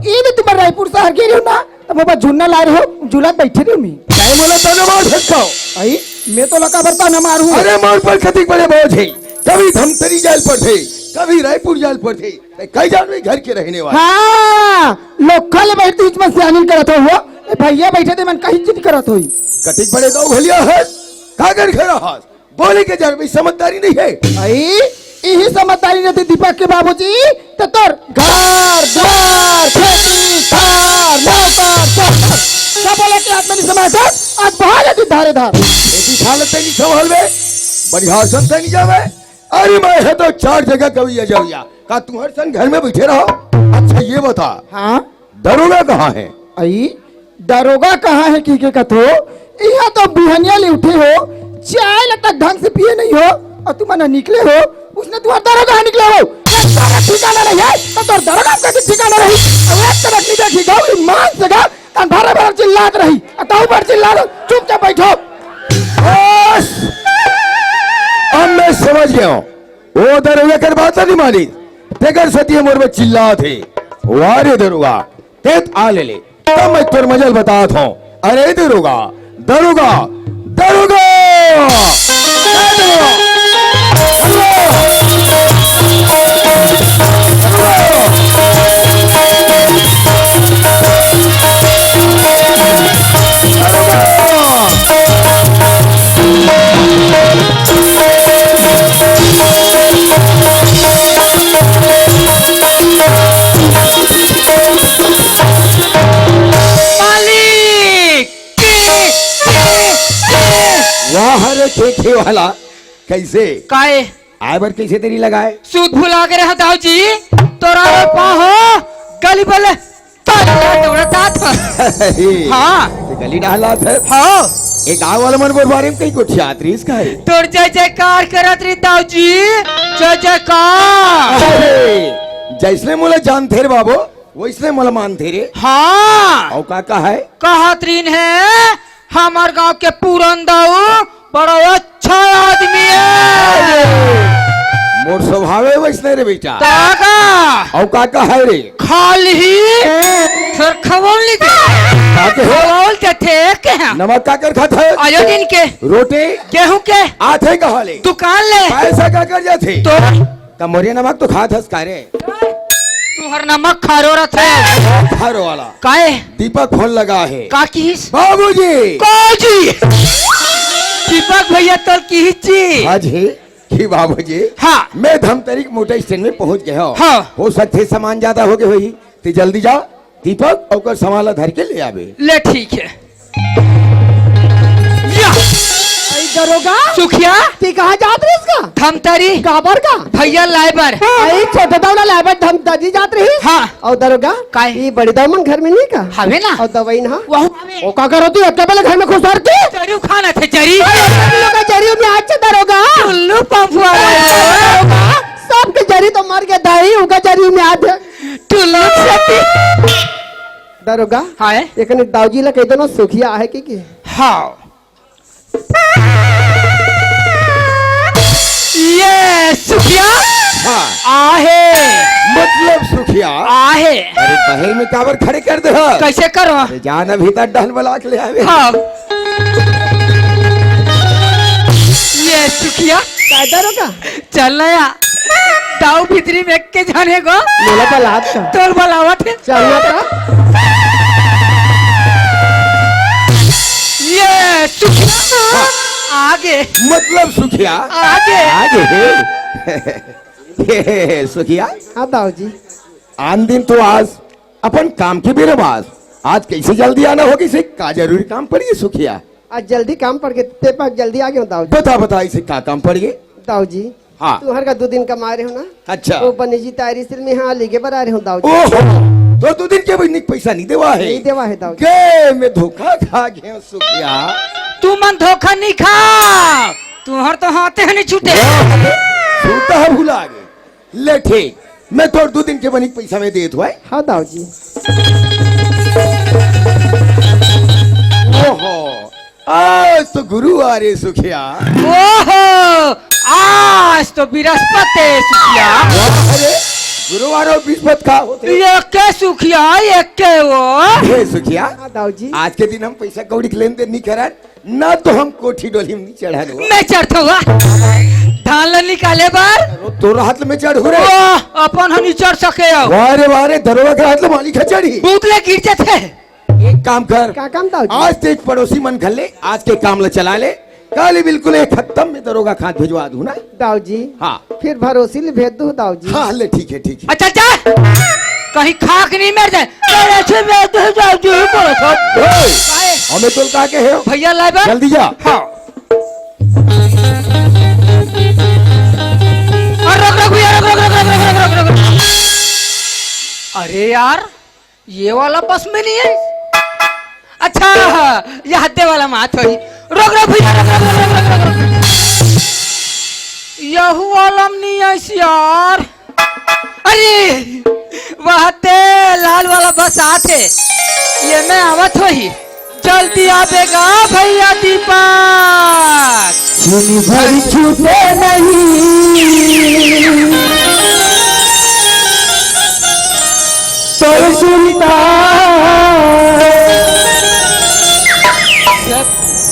ई में तुम रायपुर शहर के रहो ना तो बाबा झुन्ना ला रहे हो झूला बैठे रहो मी काय मला तो न मार सकता आई मैं तो लका बरता न मारू अरे मार पर कतिक बड़े बोझ है कभी धमतरी जेल पर थे कभी रायपुर जेल पर थे कई जान में घर के रहने वाले हाँ लोखा ले बैठ बीच में सियानी करत हो भैया बैठे थे मन कहीं चीज करत होई कतिक बड़े दो भलिया है कागर घेरा हाथ बोले के जर में समझदारी नहीं है आई यही समझदारी रहती दीपक के बाबूजी तो तोर घर द्वार खेती खार नौकर सब बोले के आदमी नहीं समाज आज बहुत है धारे धार ऐसी हालत नहीं संभाल में बढ़िया सन नहीं जावे अरे मैं है तो 4 जगह कभी आ जाऊया का तुम हर सन घर में बैठे रहो अच्छा ये बता हाँ दरोगा कहाँ है आई दरोगा कहाँ है की के कथो यहाँ तो बिहनिया ले उठे हो चाय लगता ढंग से पिए नहीं हो और तुम ना निकले हो उसने तुम्हारा दरोगा निकले हो ठिकाना नहीं है तो तोर दरोगा का ठिकाना रही अब एक तरफ नहीं देखी गाँव मान से गा तन भरे चिल्लात रही अताऊ पर चिल्ला लो चुपचाप बैठो बस अब मैं समझ गया हूँ वो दरोगा कर बात नहीं मानी तेगर सती मोर में चिल्ला थे वारे दरोगा तेत आ ले तब मैं तुर मजल बताता हूँ अरे दरोगा दरोगा दरोगा खेखे वाला कैसे काए आए बार कैसे तेरी लगाए सूद भुला के रहता हूँ जी तोरा रे पाहो गली बले हाँ गली ना हालात है हाँ एक गाँव वाला मन बोल बारे में कहीं कुछ यात्री इसका है तोर जय जयकार करत रे ताऊ जी जय जयकार जैसने मोला जानते रे बाबू वैसने मोला मानते रे हाँ और काका है कहतरीन है हमार गांव के पूरन दाऊ बड़ा अच्छा आदमी है मोर स्वभाव है वैसने रे बेटा। ताका औ काका है रे खाली फिर खबोल ली काके हो खबोल थे के नमक काकर खाता है आयोडीन के रोटी गेहूं के आथे कहले दुकान ले पैसा का कर जाथे तो त मोरे नमक तो खात हस कारे तुहर नमक खारो रथ है खारो वाला काहे दीपक फोन लगा है काकीस बाबूजी काजी दीपक भैया तो कीची आज है कि बाबूजी हाँ मैं धमतरी मोटर स्टैंड में पहुंच गया हूं हाँ। हो सकते सामान ज्यादा हो गए होई तो जल्दी जा दीपक और सामान धर के ले आवे ले ठीक है या आई दरोगा सुखिया ती कहाँ जात रही इसका धमतरी काबर का भैया लाइबर आई छोटे दावला लाइबर धम दजी जात रही हाँ और दरोगा काहे? ये बड़ी दामन घर में नहीं का हवे ना और दवाई ना वहु ओ का करो तू एक पहले घर में खुश रहती जरू खाना थे जरी लोग का जरी में आज से दरोगा उल्लू पंपुआ सबके जरी तो मर गए दाई उनका जरी में आज टुल्लू छती दरोगा हाँ एक ने दाऊजी ला कह देना सुखिया है की हाँ ये सुखिया हाँ आहे मतलब सुखिया आहे अरे बहर में काबर खड़े कर दे कैसे करो जाना भीतर डहल बला के ले आवे हाँ ये सुखिया काय दरोगा चल नया दाऊ भीतरी में के जाने को मेला पर लात का तोर बलावट है चलना था ये सुखिया आगे मतलब सुखिया आगे आगे हे सुखिया हाँ दाऊजी आन दिन तो आज अपन काम के बेरे बाद आज कैसे जल्दी आना होगी से का जरूरी काम पड़ी है सुखिया आज जल्दी काम पड़ गए ते पास जल्दी आ गए हो दाऊजी बता बता इसे का काम पड़ गए दाऊजी हाँ तू हर का 2 दिन कमा रहे हो ना अच्छा वो बनीजी तारी सिर में हाँ लिखे पर आ रहे हो दाऊजी ओहो तो 2 दिन के भी पैसा नहीं देवा है नहीं देवा है दाऊजी के मैं धोखा खा गया हूँ सुखिया तू मन धोखा नहीं खा तुहर तो हाथे नहीं छूटे छूटा है भूला गए ले ठीक मैं तो 2 दिन के बनी पैसा में दे हुआ है हाँ दाऊजी ओहो आज तो गुरु आ रे सुखिया ओहो आज तो बृहस्पति है सुखिया अरे गुरुवार और बिस्पत का होते ये के सुखिया ये के वो हे सुखिया हाँ दाऊजी आज के दिन हम पैसा कौड़ी के लेन देन नहीं करा ना तो हम कोठी डोली में नहीं चढ़ा मैं चढ़ता हुआ धान ला निकाले बार तोरा हाथ में चढ़ हो रे ओ अपन हम नहीं चढ़ सके हो वारे वारे दरवा के हाथ में मालिक है चढ़ी बूतले गिर जाते एक काम कर क्या काम दाऊजी आज तेज पड़ोसी मन कर ले आज के काम ला चला ले कल ही बिल्कुल एक खत्म में दरोगा खात भिजवा दूं ना दाऊजी हाँ फिर भरोसी ले भेज दो दाऊजी हाँ ले ठीक है ठीक है अच्छा जा कहीं खाक नहीं मर जाए मेरे से मैं तो जाऊँ जो बोलो सब ओए, हमें तो कहा के है भैया लाइबर जल्दी जा हाँ और रुक भैया रुक अरे यार ये वाला बस में नहीं है अच्छा ये हद्दे वाला माथ हुई रुक भैया रुक यहू वाला नहीं है यार अरे वह ते लाल वाला बस आते ये मैं आवत हुई जल्दी आवेगा भैया दीपक चीनी भरी छूटे नहीं तो सुनता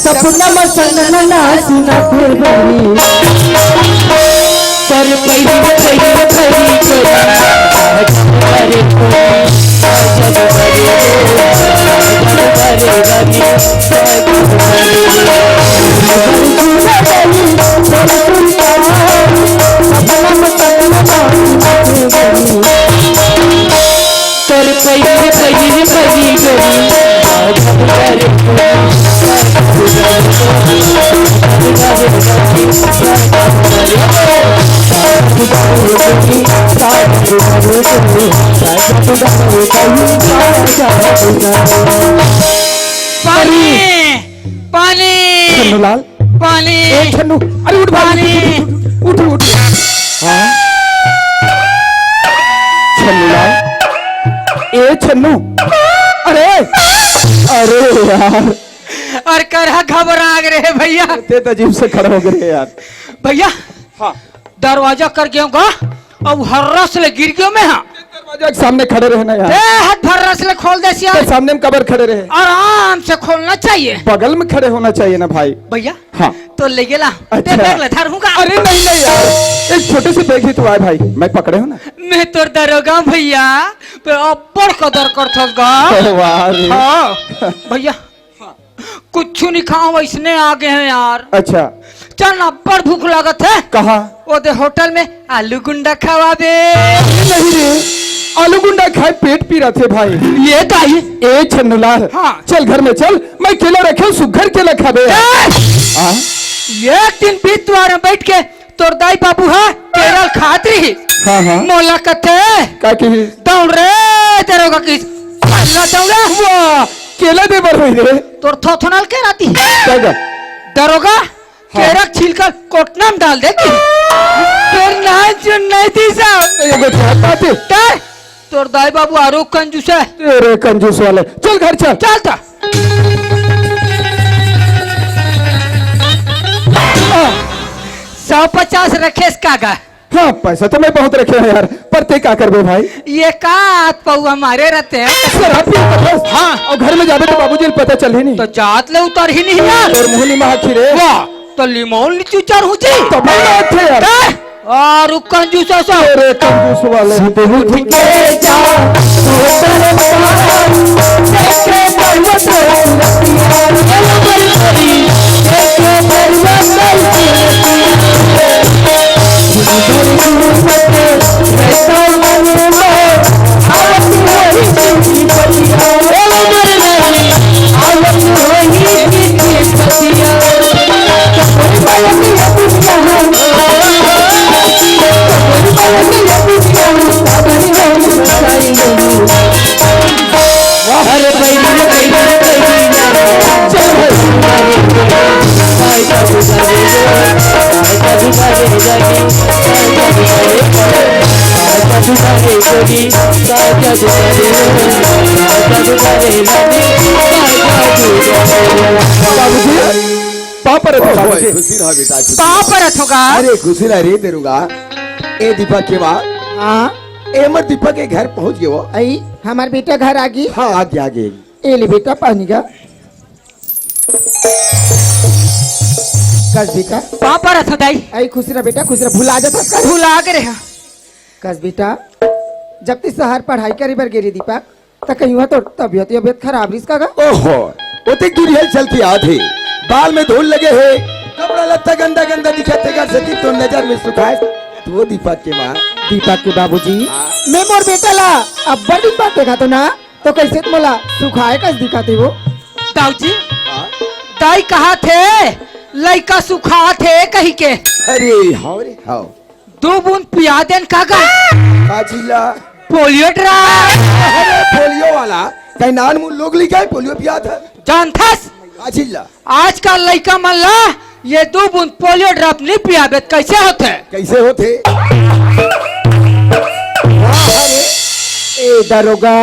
सपना मसना ना सुना फिर बनी कर पानी पानी छन्नूलाल पानी छन्नू अरे उठ पानी उठ उठ हाँ छन्नूलाल ए छन्नू अरे अरे यार और करहा घबरा गए भैया ते तो अजीब से खड़े हो गए यार भैया हाँ दरवाजा कर गया अब हर्रा से गिर गयो मैं। हाँ दरवाजा के सामने खड़े रहना यार। हाथ भर्रा से खोल दे सिया। तो सामने में कबर खड़े रहे। आराम से खोलना चाहिए। बगल में खड़े होना चाहिए ना भाई। भैया हाँ तो ले गेला। अच्छा। बैग ले धरूंगा। अरे नहीं नहीं यार, एक छोटे से बैग ही तो आए भाई, मैं पकड़े हो ना। मैं तो दरोगा भैया पे अब्बड़ कदर करथस गा। वाह रे। हाँ भैया कुछ नहीं खाओ वैसने आगे हैं यार। अच्छा चल ना बड़ भूख लागत है। कहा? वो दे होटल में आलू गुंडा खवा दे। नहीं रे, आलू गुंडा खाए पेट पी रहे थे भाई। ये ताई ए छन्नूलाल, हाँ। चल घर में चल, मैं केला रखे सुघर केला खाबे। हाँ? एक दिन बीत द्वार बैठ के तोर दाई बाबू है केरल खाती। हाँ हाँ। मोला कथे का की दौड़ रे दरोगा की अल्लाह दौड़ा। वाह, केला दे बर होई रे। तोर थोथनल के राती क्या दरोगा केरक छीलकर कोटना में डाल देगी। फिर ना चुन नहीं थी साहब। एगो चाहता थे काय तोर दाई बाबू आरो कंजूस है। तेरे कंजूस वाले, चल घर चल। चलता 150 रखे इसका का। हाँ पैसा तो मैं बहुत रखे हैं यार, पर ते क्या करबे भाई? ये का हाथ पाऊ हमारे रहते हैं। शराब पी के बस। हाँ। और घर में जाबे तो बाबूजी को पता चल ही नहीं। तो जात ले उतर ही नहीं यार। और मुहली महा खिरे। वाह तो लिमोन नीचे उचार हो जी। तो मैं बात है यार। और कंजूस ऐसा तेरे कंजूस वाले बहुत के जा पापर खुशी रहा बेटा, खुशी रहा। पाप रथ होगा। अरे खुशी रहा रे तेरुगा। ए दीपक के बाद हाँ ए मत दीपक के घर पहुंच गए वो। आई हमार बेटा घर आ गई। हाँ आगे आगे। ए ले बेटा पानी का कस बेटा। पाप रथ दाई आई खुश रह बेटा, खुश रह। भुला जाता का भूला के रहे। कस बेटा, जब ती शहर पढ़ाई करे बर गेरी दीपक तो कहीं हुआ तो तबियत खराब रिस्का का। ओहो वो तो गिरियल चलती आधे, बाल में धूल लगे है, कपड़ा लत्ता गंदा गंदा दिखते कर सकी तो नजर में सुखाए तो वो दीपक के माँ। दीपक के बाबूजी मैं मोर बेटा ला अब बड़ी बात देखा तो ना तो कैसे मोला सुखाए कस दिखाते वो। दाऊ जी दाई कहा थे लड़का सुखा थे कहीं के। अरे हाउ रे हाउ 2 बूंद पिया देन कागा काचिला पोलियो ड्राप। अरे पोलियो वाला कहीं नान मुन लोग लिखा है पोलियो पिया था जानथस काचिला। आज का लड़का मन ला ये 2 बूंद पोलियो ड्रॉप नहीं पियाबे कैसे होते। कैसे होते? ए दरोगा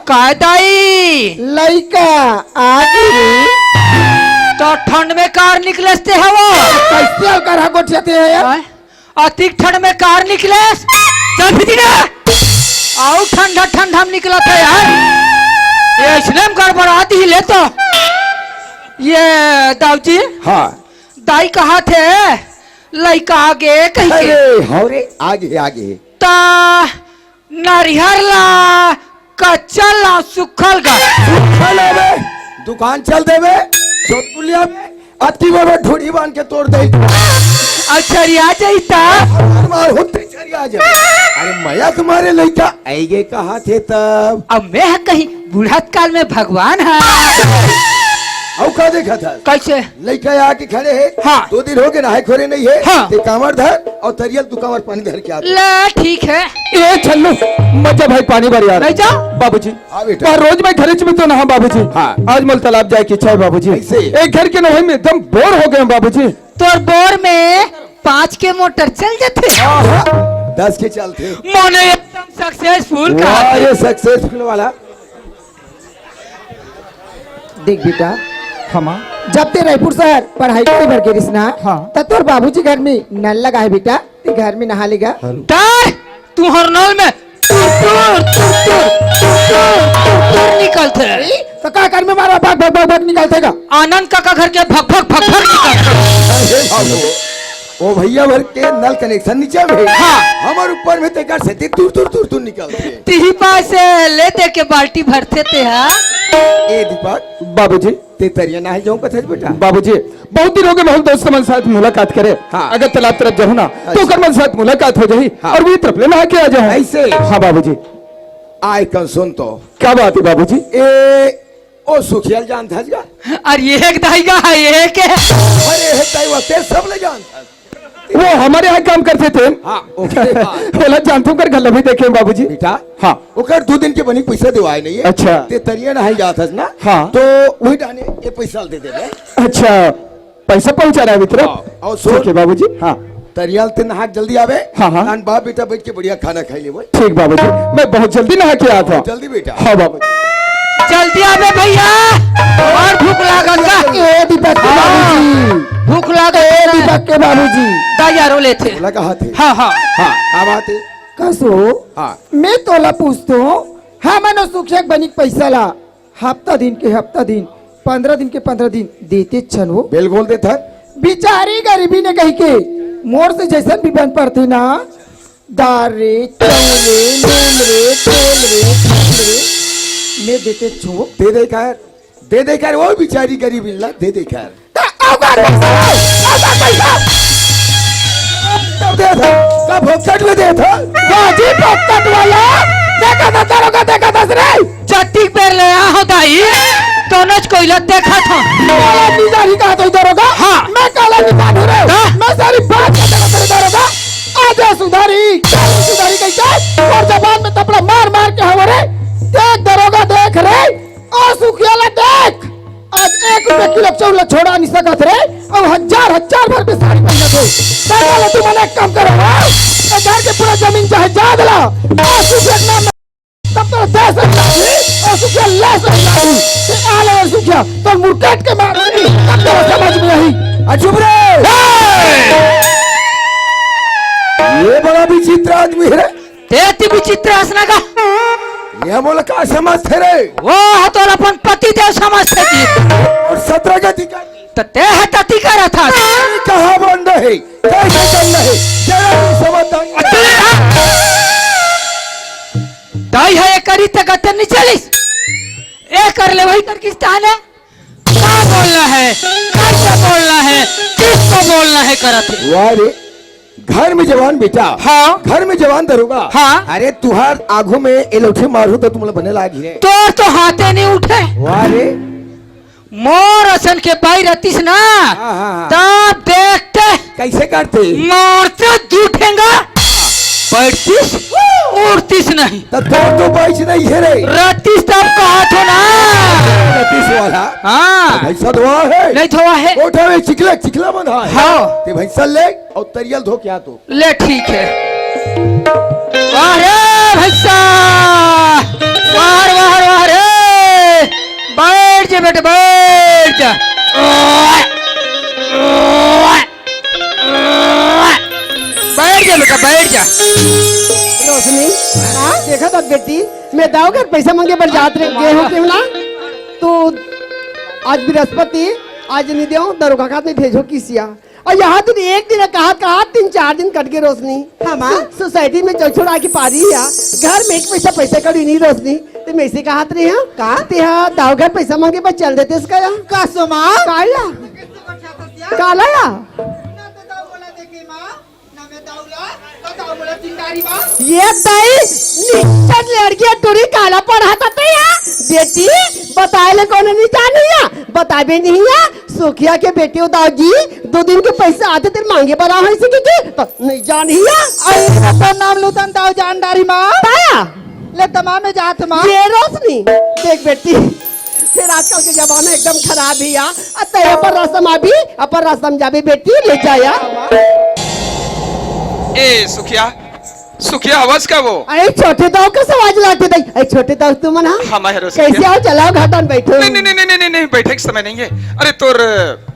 कायदाई लइका आगे रे तो ठंड में कार निकलते है वो। कैसे कर गोठियाते हैं यार। अतिक ठंड में कार निकले चल भी ना आओ ठंडा ठंडा हम निकला था यार। ये इसने गड़बड़ाती ही ले तो ये दाऊ जी हाँ दाई कहा थे लड़का आगे कहीं के अरे हाउ रे आगे आगे। ता नारियर ला कच्चा ला सुखल गा चल बे दुकान चल दे बे सोतपुलिया में अति में ठोड़ी बांध के तोड़ दे। अचरिया जाइता मार होते चरिया जा। अरे मैया तुम्हारे लड़का आएगे कहा थे तब। अब मैं कहीं बुढ़ात काल में भगवान है। औ का देखा था कैसे लड़का आके खड़े है। हाँ। 2 दिन हो गए नहाए खोरे नहीं है। हाँ। ते कांवर धर और तरियल तू कांवर पानी धर के आ। ले ठीक है ए छल्लू मजा भाई पानी भर यार। नहीं जाओ बाबूजी हाँ बेटा। पर रोज मैं घरे में तो नहा बाबूजी। हाँ। आज मल तालाब जाए की इच्छा है बाबूजी। कैसे? एक घर के नहाई में एकदम बोर हो गए बाबूजी। तोर बोर में 5 के मोटर चल जाते 10 के चलते। मोने एकदम सक्सेसफुल वाह का। ये सक्सेसफुल वाला। देख बेटा हमा जब ते रायपुर शहर पढ़ाई करे बर गेरिस ना हाँ। तो तोर बाबूजी घर में नल लगा है बेटा ते घर में नहा लेगा तार तू हरनौल में तुर निकलते तो का कर में मारा भाग भाग भाग भाग निकलते का आनंद काका घर के भग भग भग भग निकलते अरे बाबू, ओ भैया भर के नल कनेक्शन नीचे में हाँ। हमारे ऊपर में ते कर से दूर दूर दूर दूर निकलते तिही पास से ले दे के बाल्टी भरते थे हाँ ए दीपक बाबूजी ते तरिया ना जाऊं कथच बेटा बाबूजी बहुत दिन हो गए बहुत दोस्तों मन साथ मुलाकात करे हाँ। अगर तालाब तरफ जाऊँ ना तो कर मन साथ मुलाकात हो जाही हाँ। और वही तरफ ले नहा के आ जाऊँ ऐसे? हाँ बाबूजी आय कन सुन तो क्या बात है बाबूजी ए ओ सुखियल जान था जा और ये एक दाईगा है ये के अरे हे ताई वते सब ले जान था वो हमारे यहाँ काम करते थे हां ओके बोला जानते हो कर गल भी देखे बाबूजी बेटा हाँ ओकर 2 दिन के बनी पैसा दिवाए नहीं है अच्छा। ते तरिया ना जात है ना हाँ। तो वही डाने ये पैसा दे दे अच्छा पैसा पहुंचा रहा है मित्र हाँ, और सुन। ठीक है बाबूजी हाँ तरियाल ते नहा जल्दी आवे हाँ, हाँ। नान बाप बेटा बैठ के बढ़िया खाना खाई ले भाई ठीक बाबूजी मैं बहुत जल्दी नहा के आया था जल्दी बेटा हाँ बाबूजी जल्दी आवे भैया और भूख लागल का ए दीपक के बाबूजी भूख लागल दीपक के बाबूजी दायारो लेते बोला कहा थे हाँ हाँ हाँ क्या बात है कसो हाँ मैं तोला पूछतो हाँ मनो सुखियक बनिक पैसा ला हफ्ता दिन 15 दिन के 15 दिन देते छनो बिल्कुल दे था बिचारी गरीबी ने कही के मोर से जैसन भी बन पड़ते ना दाल रे चौले नून रे तेल रे खंड रे मैं देते छो दे दे कर वो बेचारी गरीब इल्ला दे दे कर दे था का भोक्कट में दे था बाजी पक्कट वाला देखा था दरोगा देखा था रे चट्टी पैर ले आ हो दाई दोनों कोयला देखा था काला निजारी कहा तो दरोगा हाँ। मैं काला निजान हूँ रे हाँ। मैं सारी बात करता तेरे दरोगा आजा सुधारी कैसे और जबान में तपड़ा मार मार के हमारे देख दरोगा देख रे और सुखियाला देख आज 1 रुपए किलो चौला छोड़ा नहीं सकत रे अब हजार भर में साड़ी पहने थे साला तू मने कम करो घर के पूरा जमीन जायदाद ला और सुखिया नाम तब तो देश और सुखिया लेस ते आले और सुखिया तो मुर्केट के मार तब तो समझ में आई चुप रे ये बड़ा विचित्र आदमी है तेती विचित्र हंसना का ये बोला का समझते रे वो हतोल अपन पति देव समझते जी और 17 का अधिकारी तो ते है तती करा था कहाँ बंद है कैसे करना है जरा भी समझदार दाई है करी तक अतर नहीं चलिस ए कर ले वही किर्गिस्तान है क्या बोलना है कैसे बोलना है किसको बोलना है करत वारे घर में जवान बेटा हाँ। घर में जवान दरोगा हाँ। अरे तुहार आगू में एलोठे मारू तो तुमला बने लागी रे तोर तो हाथे नहीं उठे वारे मोर असन के पाई रतीस ना हाँ। तब देखते कैसे करते मारते दूठेगा बैठतीस उड़तीस नहीं तब तो बैच नहीं है रे रतीस तब कहा तो ना रतीश वाला हाँ भैंसा धोआ है नहीं धोआ है ओठा में चिखला बंधा है हाँ। ते भैंसा ले और तरियल धो क्या तो ले ठीक है वाह रे भैसा वाह रे बैठ जा बेटे बैठ जा बैठ जा बेटा बैठ जा रोशनी हाँ देखा था बेटी मैं दाव कर पैसा मांगे पर जात रे गए हो क्यों ना तो आज बृहस्पति आज नहीं दे दरोगा का नहीं भेजो किसिया और यहाँ तो एक दिन कहा 3-4 दिन कट गए रोशनी हाँ सोसाइटी में चौछोड़ा की पारी है घर में एक पैसा कड़ी नहीं रोशनी तो मैं इसे कहा थे कहा दाव घर पैसा मांगे पर चल देते इसका यहाँ का सोमा काला या ये ताई निश्चित लड़कियां टूरी काला पढ़ा था बेटी बताए ले कौन नहीं जानी है बताबे नहीं है सुखिया के बेटे उदाव जी 2 दिन के पैसे आते तेरे मांगे बना है इसी के तो नहीं जानी है अरे नाम लूतन दाव जानदारी माँ ताया ले तमाम में जात माँ ये रोशनी देख बेटी फिर आजकल के जमाना एकदम खराब ही है अतः पर रस्म अभी अपर रस्म जाबे बेटी ले जाया ए सुखिया आवाज का वो अरे छोटे दाव का सवाज लाते दई अरे छोटे दाव तुम ना हाँ मैं कैसे आओ चलाओ घाटन बैठो नहीं बैठे के समय नहीं है अरे तोर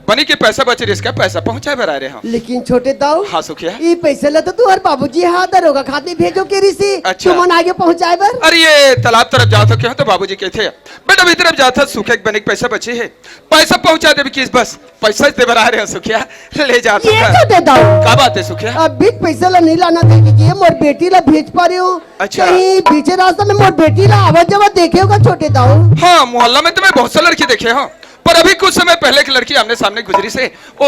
बनी के पैसा बचे इसका पैसा पहुंचाए बर आ रहे हम। लेकिन छोटे दाऊ हाँ सुखिया। ये पैसे ला तो तू और बाबूजी हाथ दरोगा खाते भेजो के रिसी अच्छा। तुमन आगे पहुंचाए बर। अरे ये तालाब तरफ जाओ तो क्यों तो बाबूजी कहते हैं बेटा भी तरफ जाता सूखे बने के पैसा बचे है पैसा पहुंचा दे किस बस पैसा दे बर आ रहे हैं सुखिया ले जा ये छोटे दाऊ क्या बात है सुखिया। अब भी पैसा ला नहीं लाना दे कि मोर बेटी ला भेज पा रही हूँ। अच्छा। कहीं पीछे रास्ते में मोर बेटी ला आवाज जवाब देखे होगा छोटे दाऊ। हाँ मोहल्ला में तो मैं बहुत सा लड़की देखे हूँ पर अभी कुछ समय पहले की लड़की आमने सामने गुजरी से ओ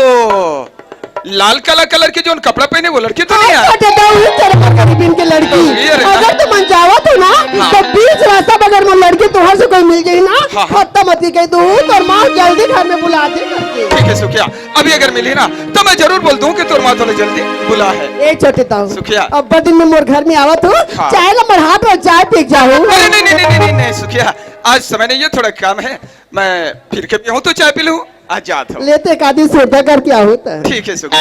लाल काला कलर की जो कपड़ा पहने वो लड़की तो नहीं है। छोटे दाऊ ये तेरे पर गरीबीन की लड़की ये रे ना। अगर तू मन जावा तो ना हाँ। तो बीच रास्ता बगैर वो लड़की तुहर से कोई मिल जाई ना हाँ। खत्म मत कह दू और माँ जल्दी घर में बुला दे करके। ठीक है सुखिया अभी अगर मिली ना तो मैं जरूर बोल दूं कि तोर माँ थोड़ी जल्दी बुला है। ए छोटे दाऊ सुखिया। अब दिन में मोर घर में आवत हो हाँ। चाय ला मर हाथ और चाय पी जाऊँ। अरे नहीं नहीं नहीं नहीं नहीं सुखिया आज समय नहीं है थोड़ा काम है मैं फिर के भी हूँ तो चाय पी लूँ आज जाता हूँ। लेते एक आदमी सोचा कर क्या होता है। ठीक है सुखिया।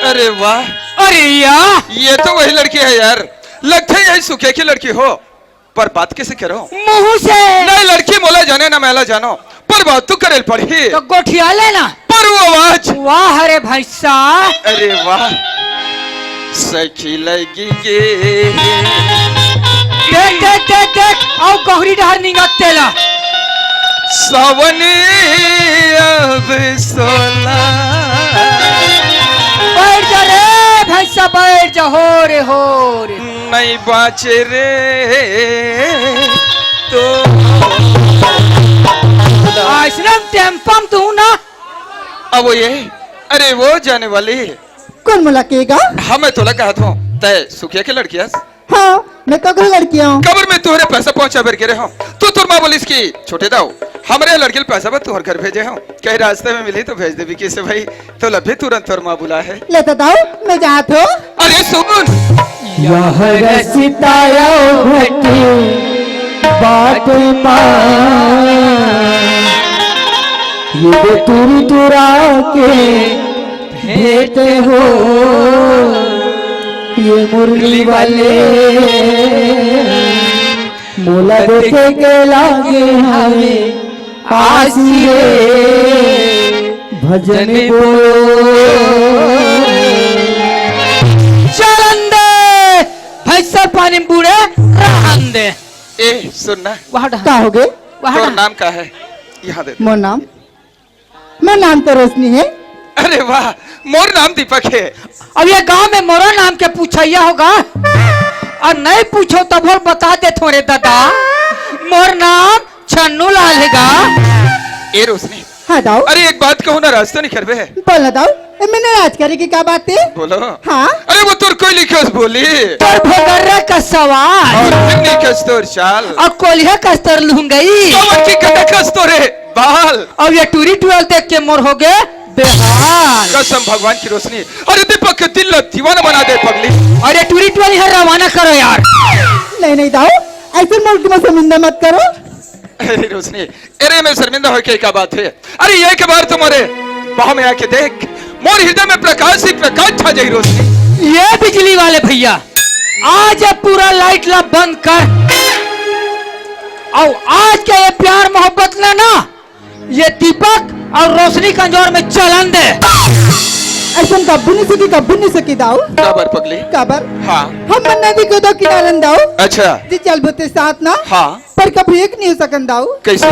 अरे वाह अरे यार ये तो वही लड़की है यार लगता है यही सुखे की लड़की हो पर बात कैसे करो मुंह से नहीं लड़की मोला जाने ना मेला जानो पर बात तो करे पड़ी तो गोठिया लेना। पर वो आवाज वाह अरे भाई साहब अरे वाह सखी लगी गे देख देख देख देख आओ गहरी डहर निगत तेला सावनी अब सोला बैठ जा रे भाई साहब बैठ जा हो रे नहीं बाचे रे तो आश्रम टेम्पम तू ना अब वो ये अरे वो जाने वाली कौन मुलाकेगा? हाँ मैं तोला कहा था तय सुखिया की लड़की है हाँ मैं कब लड़की हूँ। कबर में तुहरे पैसा पहुंचा बर गिरे हो तू तुर माँ बोलिस की छोटे दाओ हमारे लड़के पैसा बस तुहर घर भेजे हो कहीं रास्ते में मिली तो भेज दे भी से भाई तो लभे तुरंत तुर माँ बुला है लेता दाऊ मैं जात हो। अरे सुन बात ये तुरी तुरा के भेते हो ये मुरली वाले मोला देखे के लागे हमें आसिए भजन बोलो चलन दे भाई सब पानी में बूढ़े रहन दे। ए सुनना वहाँ क्या हो गए? तोर नाम का है यहाँ दे मोर नाम मेरा नाम तो रोशनी है। अरे वाह मोर नाम दीपक है। अब ये गांव में मोरा नाम के पूछैया होगा और नहीं पूछो तब और बता दे थोड़े दादा मोर नाम छन्नू लाल हैगा। ए रोशनी हाँ दाऊ अरे एक बात कहूँ ना रास्ता नहीं करवे है बोलना दाऊ मैंने आज करे की क्या बात है? बोलो हाँ अरे वो तुर कोई लिखे उस बोली तोर भोगर्रा का सवाल और फिर लिखे तोर चाल और कोलिया कस्तर लूंगई कमर की कटकस तोरे बाल और ये टूरी टूअल देख के मोर हो गए बेहाल। कसम भगवान की रोशनी अरे दीपक के दिल ला दीवाना बना दे पगली। और ये टूरी टूअल यहाँ रवाना करो यार। नहीं नहीं दाऊ ऐसे मुल्क में शर्मिंदा मत करो। अरे रोशनी अरे मैं शर्मिंदा हो के क्या बात है अरे ये के बार तुम्हारे बाह में आके देख मोर हृदय में प्रकाश ही प्रकाश छा जाई रोशनी। ये बिजली वाले भैया आज ये पूरा लाइट ला बंद कर और आज के ये प्यार मोहब्बत ना ना ये दीपक और रोशनी कंजोर में चलन दे। ऐसा कब्बू नहीं सकी दाऊ काबर पगली काबर हाँ हम मन्ना भी को दो किनारन दाऊ अच्छा जी चल बोते साथ ना हाँ पर कभी एक नहीं हो सकन दाऊ। कैसे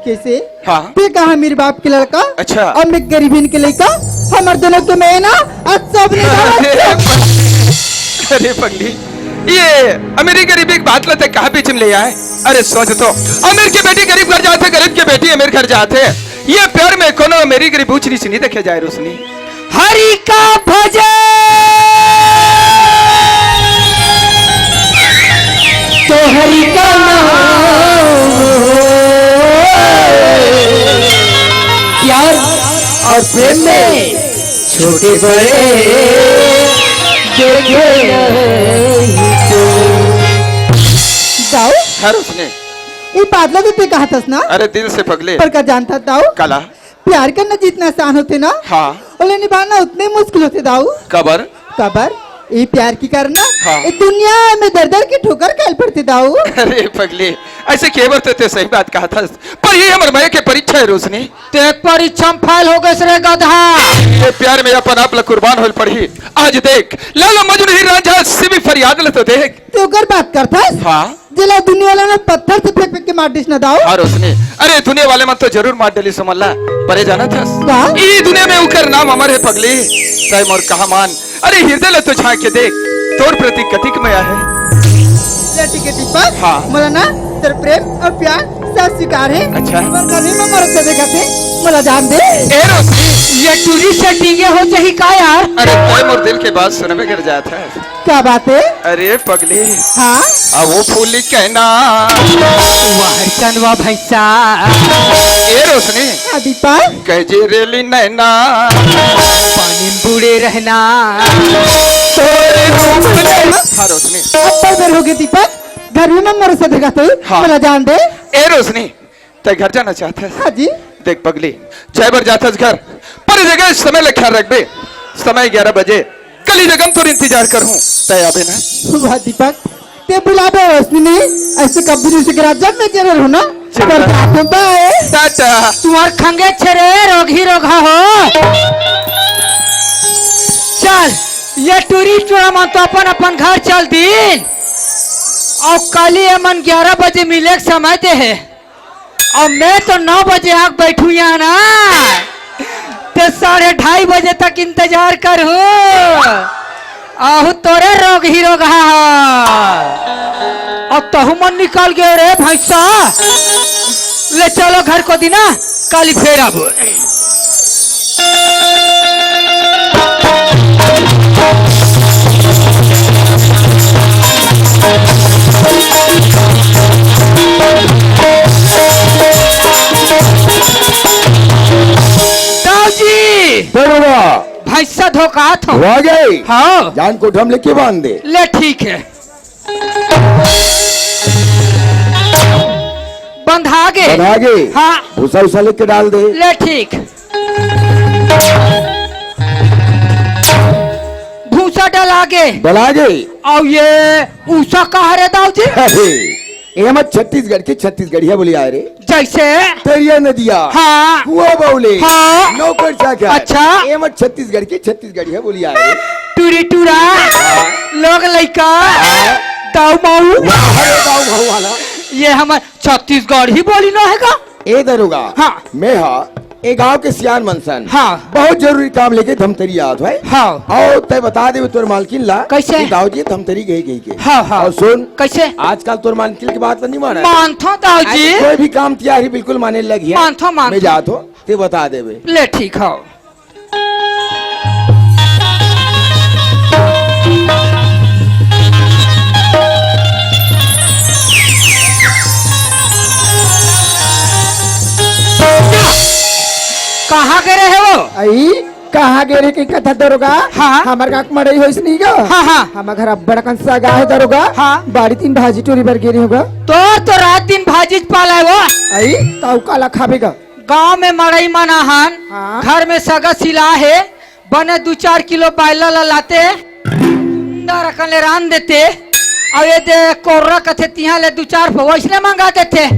कैसे? हाँ ते कहा मेरे बाप के लड़का अच्छा और मैं गरीबीन के लड़का हमारे दोनों के मैं ना सब ने अरे पगली ये अमीरी गरीबी की बात लेते कहाँ बीच में ले आए। अरे सोच तो अमीर की बेटी गरीब घर जाते गरीब की बेटी अमीर घर जाते ये प्यार में कोनो अमीरी गरीब ऊंच नीच नहीं देखे जाए रोशनी। हरि का भजन तो हरि का प्यार और प्रेम में छोटे बड़े दाऊ हाँ रोशनी ये बादला भी पे कहा था ना अरे दिल से पगले पर का जानता दाऊ काला प्यार करना जितना आसान होते ना, हाँ। उन्हें निभाना उतने मुश्किल होते दाऊ। कबर कबर ये प्यार की करना, हाँ। ये दुनिया में दर दर की ठोकर कैल पड़ती दाऊ। अरे पगली, ऐसे केवल तो सही बात कहा था, पर ये हमर माया के परीक्षा है रोशनी। ते परीक्षा में फेल हो गए रे गधा। ये प्यार में अपन आप कुर्बान होल पड़ी। आज देख लाला मजनू ही राजा से भी फरियाद ले तो देख। तो कर बात करता है? हाँ जिला दुनिया वाला ने पत्थर से फेंक फेंक के मार दिस ना दाऊ। हाँ रोशनी, अरे दुनिया वाले मत तो जरूर मार डली समल्ला, परे जाना था का? ये दुनिया में उकर नाम अमर है पगली, तय मोर कहा मान। अरे हृदय ले तो झांक के देख, तोर प्रति कतिक में है। ठीक है दीपक, हाँ। मला ना तेरे प्रेम और प्यार सब स्वीकार है। अच्छा। पर कभी मैं मर से देखा थे, मला जान दे। ए रोशनी, ये टूरी सेटिंग हो चाहिए का यार। अरे तय मोर दिल के बात सुनबे कर जाता है। क्या बात है? अरे पगली, हाँ अब वो फूल कहना वाह चंदवा भैंसा। ए रोशनी, हाँ, दीपक कहे रेली नैना पानी में बूढ़े रहना। तोरे रूप में। हाँ रोशनी, अब बेर हो गए दीपक, घर में मैं मर से देखा थे, हाँ। मला जान दे। ए रोशनी, तय घर जाना चाहता है? हाँ जी। देख पगली, जय बर जाता घर, पर जगह समय ले ख्याल रख बे। समय 11 बजे, कल ही जगह तो इंतजार कर हूँ, तय आबे ना। वाह दीपक, ते बुलावे रोशनी ने ऐसे कब्बी से करा जब मैं जरूर हूँ ना। चल। पर बात बाय। टाटा। तुम्हार खंगे छेरे रोगी रोगा हो। चल ये टूरी चूड़ा मन तो अपन अपन घर चल दिन, और कल ही मन 11 बजे मिले के समय दे है, और मैं तो 9 बजे आग बैठू यहाँ ना, ते 2:30 बजे तक इंतजार कर हूँ। आहू तोरे रोग ही रोग अब तहु मन निकल गए रे भैंसा। ले चलो घर को दिना, कल फिर अब। भैंसा धोखा था। हो गई। हाँ जान को ढम लेके बांध दे। ले ठीक है, बंधा गे। बना गई। हाँ भूसा उसा लेके डाल दे। ले ठीक। भूसा डला गे। बना गई। और ये ऊसा कहा रे दाऊ जी? ये मत छत्तीसगढ़ की छत्तीसगढ़िया बोली आ रे। जैसे तेरिया नदिया। हाँ कुआ बौले। हाँ। नौकर चाकर। अच्छा। ये मत छत्तीसगढ़ की छत्तीसगढ़िया बोली आ रे। टूरी टूरा लोग लइका दाऊ माऊ। अरे गाँव भाव वाला। ये हमार छत्तीसगढ़ ही बोली ना है का? ए दरोगा। हाँ। मैं हाँ ए गांव के सियान मनसन। हाँ। बहुत जरूरी काम लेके धमतरी आत है। हाँ। और तय बता दे तोर मालकिन ला। कैसे? कि दाऊ जी धमतरी गई गई के। हाँ हाँ। और सुन कैसे? आजकल तोर मालकिन की बात नहीं माना। मानथो दाऊ जी। कोई भी काम तैयारी बिल्कुल माने लगी है। मानथो मानथो। मैं जात हो ते बता देवे। ले ठीक हो। कहाँ गए रहे हो? आई कहाँ गेरे की कथा दरोगा? हाँ। हमार गाँव के मड़ई होइस नहीं गा? हाँ हाँ। हमार घर अब बड़ा कंसा गा है दरोगा। हाँ। बाड़ी 3 भाजी टोरी भर गेरे होगा। तो रात दिन भाजी पाला है वो। आई ताऊ काला खाबेगा। गांव में मड़ई मनाहन। हाँ। घर में सगा सिला है, बने 2-4 किलो बायला लाते, रखन ले रान देते, और ये दे कोर्रा कथे तिहा ले 2-4 वैसने मंगा देते।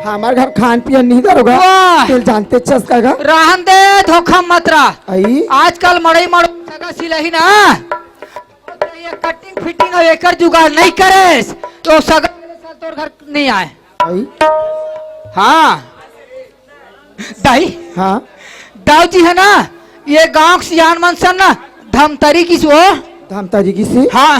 हमार घर खान पियन नहीं दरोगा। वाह। तेल जानते चस्का गा। रहन दे धोखा मत रहा। आई आजकल मड़ई मड़ सगा सिला ही ना, तो ये कटिंग फिटिंग और एकर जुगाड़ नहीं करे तो सगा तोर घर नहीं आए। आई हाँ दाई। हाँ दाऊ जी है ना, ये गांव के सियान मनसन ना धमतरी किस वो। धामता जी की सी। हाँ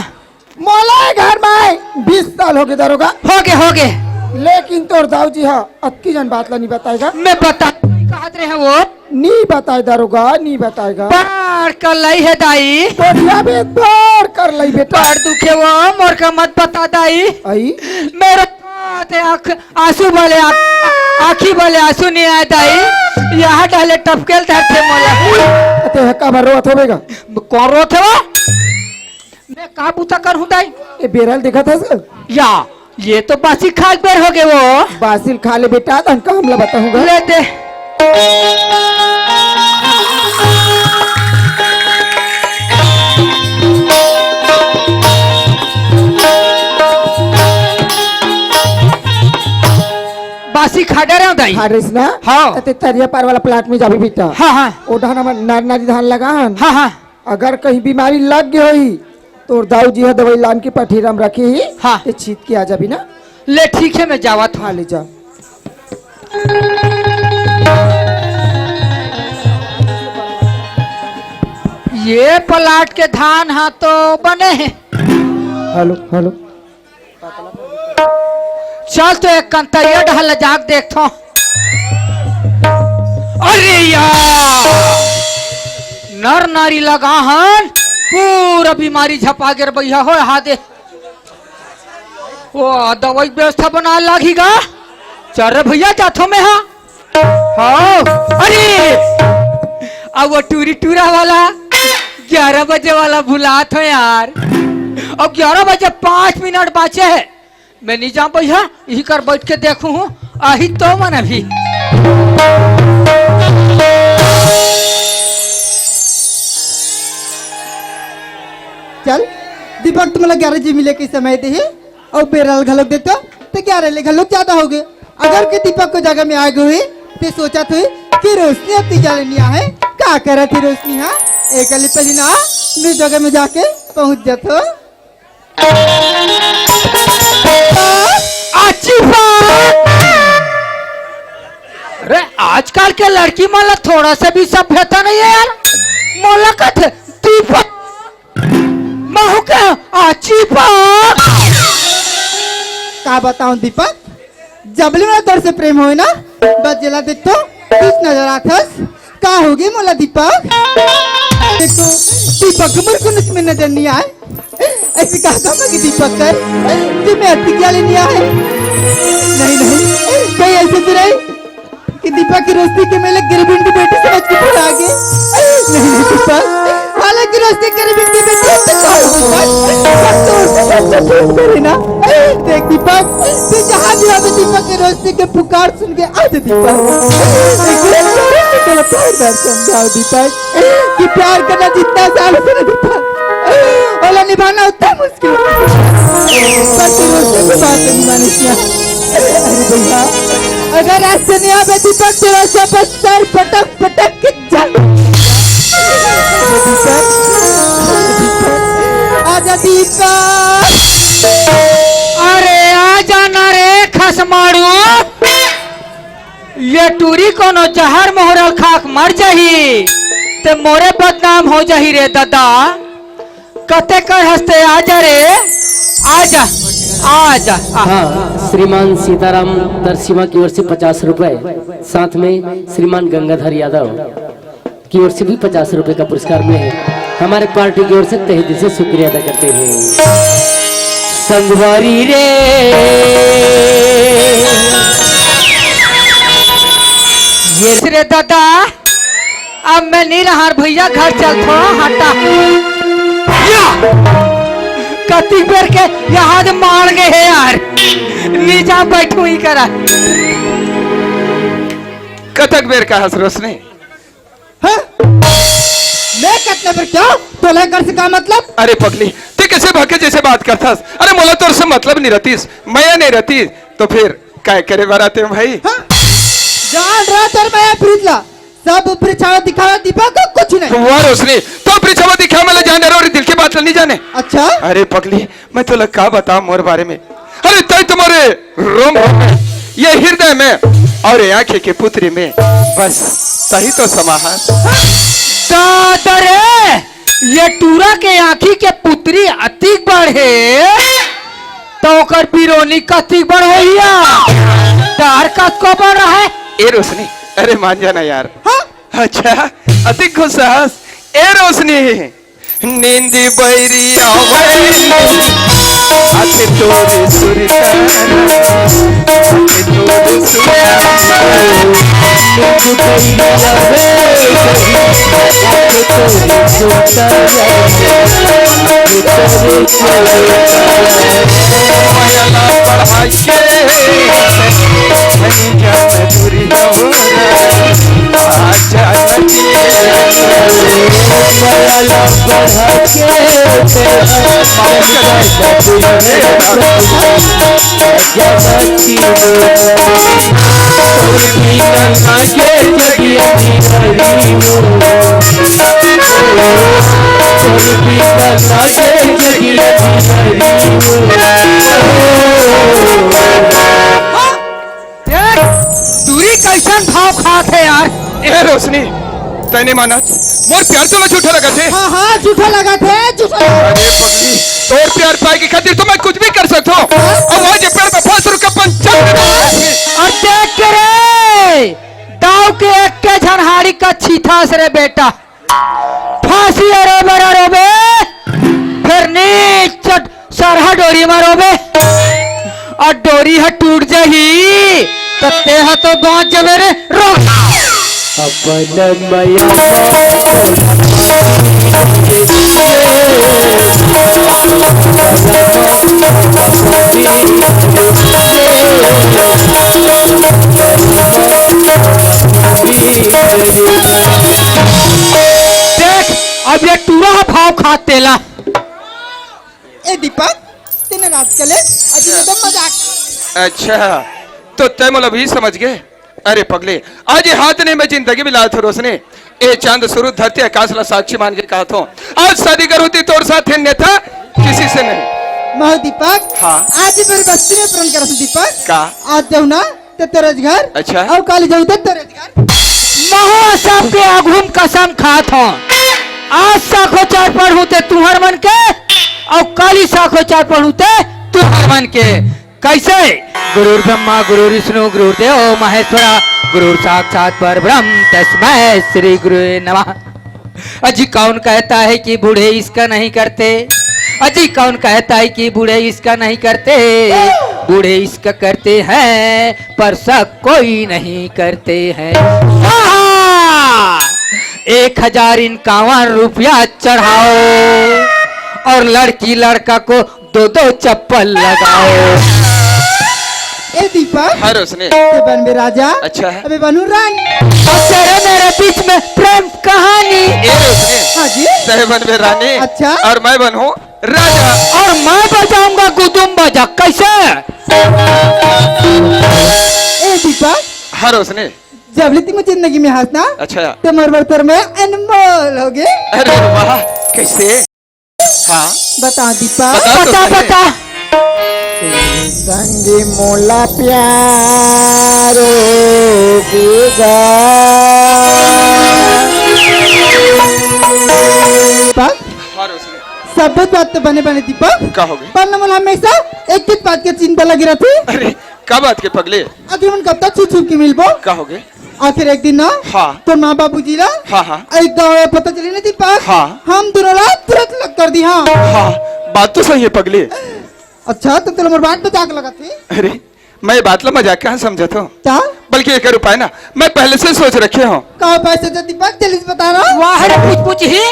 मोला घर में 20 साल हो गए दरोगा। हो गए लेकिन तोर दाऊ जी हाँ अक्की जन बात ला नहीं बताएगा। मैं बता कहत रहे हैं वो नहीं बताए दरोगा, नहीं बताएगा। बाढ़ कर लाई है दाई। कोठिया भी बार कर लई बेटा। बाढ़ दुखे वो मोर का मत बता दाई। आई मेरे आँख आंसू बोले आँखी बोले आंसू नहीं आए दाई। यहाँ डाले टपकेल धरते मोला। ते हक्का भर रोत होवेगा। कौन रो थे वो? मैं कहा पूछा कर हूँ दाई। ये बेरल देखा था सर? या ये तो बासी खाल बेर हो गए वो। बासिल खा ले बेटा, तन का हमला बताऊंगा। ले दे। खड़े रहो दाई हाँ रहीस ना हाँ। ते तरिया पार वाला प्लाट में जाबी बेटा हाँ हाँ ओ धान हमर नारी धान लगा हन हाँ हाँ अगर कहीं बीमारी लग गई होई तो दाऊ जी है दवाई लान के पठीराम रखी ही हाँ। ते छीत के आ जाबी ना ले ठीक है मैं जावा था हाँ ले जा ये प्लाट के धान हाँ तो बने हैं हेलो हेलो चल तो एक कंतरिया ढल जाग देखो अरे यार नर नारी लगा हन पूरा बीमारी झपा गिर भैया हो हादे वो दवाई व्यवस्था बना लागेगा चल रे भैया जाथो में हाँ अरे अब वो टूरी टूरा वाला 11 बजे वाला भुलात हो यार अब 11 बजे 5 मिनट बचे है मैं नहीं जा भैया यही कर बैठ के देखू हूँ आही तो मन अभी चल दीपक तुम्हाला 11 जी मिले के समय दे और बेरल घलोक देतो तो 11 ले घलोक ज्यादा हो गए अगर के दीपक को जगह में आ गई ते सोचा थे कि रोशनी अब जाने नहीं है का करा थी रोशनी हाँ एक अली पहली ना मैं जगह में जाके पहुंच जातो अच्छी बात अरे आजकल के लड़की माला थोड़ा सा भी सभ्यता नहीं है यार मोला कथ दीपक महू का अच्छी बात का बताऊं दीपक जबली मेरा दर से प्रेम हो ना बस जला दे तो कुछ नजर आथस का होगी मोला दीपक देखो दीपक मुझ को नच में नजर नहीं आए ऐसे कहा था कि दीपक कर कि मैं अति क्या लेने आए नहीं नहीं कहीं ऐसे तो नहीं कि दीपक की रोशनी के मेले गरीबिन की बेटी समझ के फिर आगे नहीं नहीं दीपक हालांकि रोशनी गरीबिन की बेटी है तो करे ना देख दीपक तू जहाँ भी आवे दीपक की रोशनी के पुकार सुन के आ जा दीपक तेरा प्यार समझाओ दीपक कि प्यार करना जितना आसान है ना दीपक ओला निभाना उतना मुश्किल है पर तू रोशनी की बात नहीं मानी अरे भैया अगर ऐसे नहीं आवे दीपक तेरा सब सर पटक पटक के जल आजा दीपक अरे आ जाना रे खसमारू ये टूरी कोनो जहर मोहरल खाक मर जाही ते मोरे बदनाम हो जाही रे दादा कते कर हंसते आजा रे आजा आजा हाँ श्रीमान सीताराम दरसिमा की ओर से 50 रुपए साथ में श्रीमान गंगाधर यादव की ओर से भी 50 रुपए का पुरस्कार में है हमारे पार्टी की ओर से तहे दिल से शुक्रिया अदा करते हैं संगवारी रे ये रे दादा अब मैं नहीं रहा भैया घर चल थोड़ा हटा कति बेर के यहाँ मार गए है यार नीचा बैठू ही करा कथक बेर का हंस रोशनी मैं कितने पर क्या तो लेकर से का मतलब अरे पगली तू कैसे भागे जैसे बात करतास अरे मोला तो से मतलब नहीं रहतीस मैं नहीं रहती तो फिर काय करे बराते हैं भाई जान रहा तर मैं प्रीतला सब ऊपर छावा दिखावा दीपक को कुछ नहीं हुआ रोशनी तो परीक्षा दिखा मैं जाने और दिल की बात नहीं जाने अच्छा अरे पगली मैं तो का बताऊं मोर बारे में अरे तय तुम्हारे रोम में ये हृदय में और ये आंखें के पुत्री में बस सही तो समाहार दादरे ये टूरा के आंखी के पुत्री अतिक बढ़े तो कर बिरोनी कतिक बढ़ होइया तार कत को बढ़ रहा है ए रोशनी अरे मान जाना यार अच्छा अतिक खुशहास ए रोशनी नींदी बैरी आते तोरे सुरतारा आते तोरे सुरतारा के धनी जन दूरी हो आजा दूरी कैसन भाव खात है यार। ए रोशनी तैने माना मोर प्यार तो मैं झूठा लगा थे। हाँ हाँ झूठा लगा थे झूठा अरे पगली तोर प्यार पाए की खातिर तो मैं कुछ भी कर सकता हूँ। अब वहाँ जे पेड़ पे फांस रुका पंचायत और देख के रे दाव के एक के झनहारी का छीथा से रे बेटा फांसी अरे बड़ा रोबे फिर नीचे सरहा डोरी मारोबे और डोरी है टूट जाही तो तेहा तो बाँच जावे रे रोक अपन मया देख अब ये टूरा भाव खाते ला। ए दीपक तेने रात के ले अजी एकदम मजाक। अच्छा तो तय मोल अभी समझ गए। अरे पगले आज ये हाथ नहीं मैं जिंदगी में लाया था रोशनी ए चांद सूरज धरती आकाश ला साक्षी मान के कहा था आज शादी कर होती तोर साथ था किसी से नहीं। महो दीपक हाँ। आज ही मेरी बस्ती में प्रण कर दीपक का आज जाऊ ना तो तेरे घर अच्छा। और कल जाऊ तो तेरे घर महो सब के आघूम कसम खात हो आज साखो चार पढ़ूते तुहर मन के और काली साखो चार पढ़ूते तुहर मन के कैसे गुरुर ब्रह्मा गुरुर विष्णु गुरुदेव महेश्वरा गुरुर साक्षात परब्रह्म तस्मै श्री गुरु नमः। अजी कौन कहता है कि बूढ़े इसका नहीं करते। अजी कौन कहता है कि बूढ़े इसका नहीं करते। बूढ़े इसका करते हैं पर सब कोई नहीं करते हैं। 1000 51 रुपया चढ़ाओ और लड़की लड़का को 2 चप्पल लगाओ। ए दीपक हाँ रोशनी ते बन में राजा अच्छा है। अबे बनू रानी। और तेरे मेरे बीच में प्रेम कहानी ए रोशनी हाँ जी तय बन में रानी अच्छा। और मैं बनूं राजा। और मैं बजाऊंगा गुदुम बजा कैसे। ए दीपक हाँ रोशनी जब तुम जिंदगी में हंसना अच्छा तो मरबर में अनमोल हो गए। अरे वाह कैसे हाँ बता दीपक बता तो बता सही। बता संगी मोला प्यारो बेगा दीपक हाँ रोशनी सब बात तो बने बने दीपक क्या हो गई। पर मुझे हमेशा एक एक बात की चिंता लगी रहती। अरे क्या बात के पगले आखिर मन कब तक छुप छुप के मिलबो। क्या हो गए। आखिर एक दिन ना हाँ। तो माँ बाबू जी ला हाँ हाँ एक गाँव में पता चली ना दीपक हाँ। हम दोनों रात तुरंत लग कर दी। हाँ हाँ बात तो सही है पगले। अच्छा तो तेरे बात पे जाग लगा थी अरे मैं बात ला मजाक कहाँ समझा था क्या बल्कि एक उपाय ना मैं पहले से सोच रखे हूँ। कहाँ पैसे जो दीपक जल्दी से बता रहा। वाह रे पूछ पूछ ही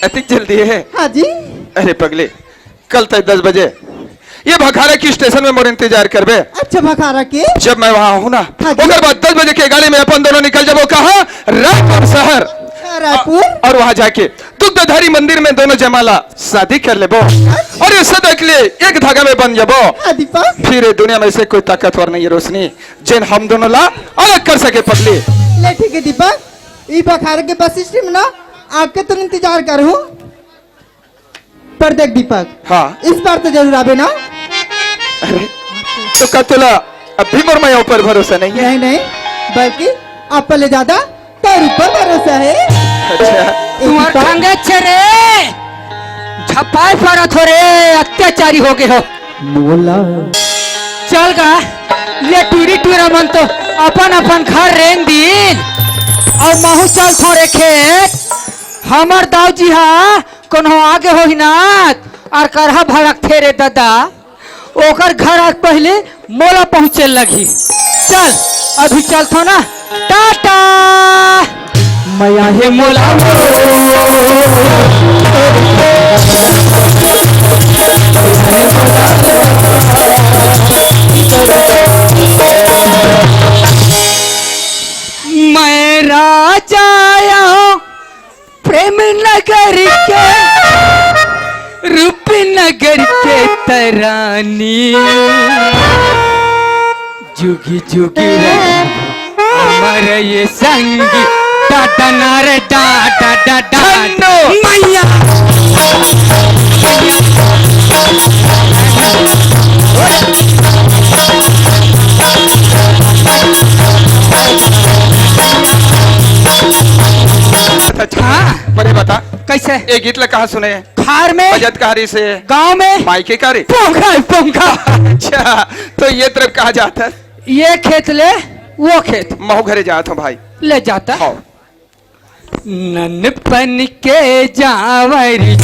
अतिक जल्दी है। हाँ जी अरे पगले कल तक 10 बजे ये भखारा की स्टेशन में मोर इंतजार करबे। अच्छा भखारा के जब मैं वहाँ हूँ ना हाँ जी। उसके बाद 10 बजे के गाड़ी में अपन दोनों निकल जाबो कहाँ रायपुर शहर रायपुर और वहाँ जाके दुग्धधारी मंदिर में दोनों जमाला शादी कर लेबो और ये सदा के लिए एक धागा में बन जाबो। हाँ दीपक फिर ये दुनिया में से कोई ताकतवर नहीं है रोशनी जिन हम दोनों ला अलग कर सके पगली। ले ठीक है दीपक ये भखारा के बस स्टैंड में ना आपके तो इंतजार कर हूँ पर देख दीपक हाँ इस बार तो जरूर आवे ना। अरे तो का तुला अभी मोर मैं ऊपर भरोसा नहीं है। नहीं नहीं बल्कि आप पहले ज्यादा तेरे ऊपर भरोसा है। अच्छा ए तुम्हार दीपक, खंगे छे रे झपाए पड़ा थो रे अत्याचारी हो गए हो। बोला चल गा ये टूरी टूरा मन तो अपन अपन घर रेंग दिन और महू चल थोड़े खेत हमर दाऊ जी हा कोनो आगे हो ही ना और करहा भड़क थे रे दादा ओकर घर आज पहले मोला पहुँचे लगी। चल अभी चल थो ना टाटा मैया हे मोला रानी जुगी जुगी अमर ये संगी डाटा नारे डाटा डाटा मैया हाँ बड़े बता कैसे ये गीत ला कहाँ सुने खार में बजत कहारी से गांव में मायके का रे पोंखा पोंखा अच्छा तो ये तरफ कहाँ जाता है ये खेत ले वो खेत महू घरे जाता हूँ भाई ले जाता हाँ ननपन के जावरी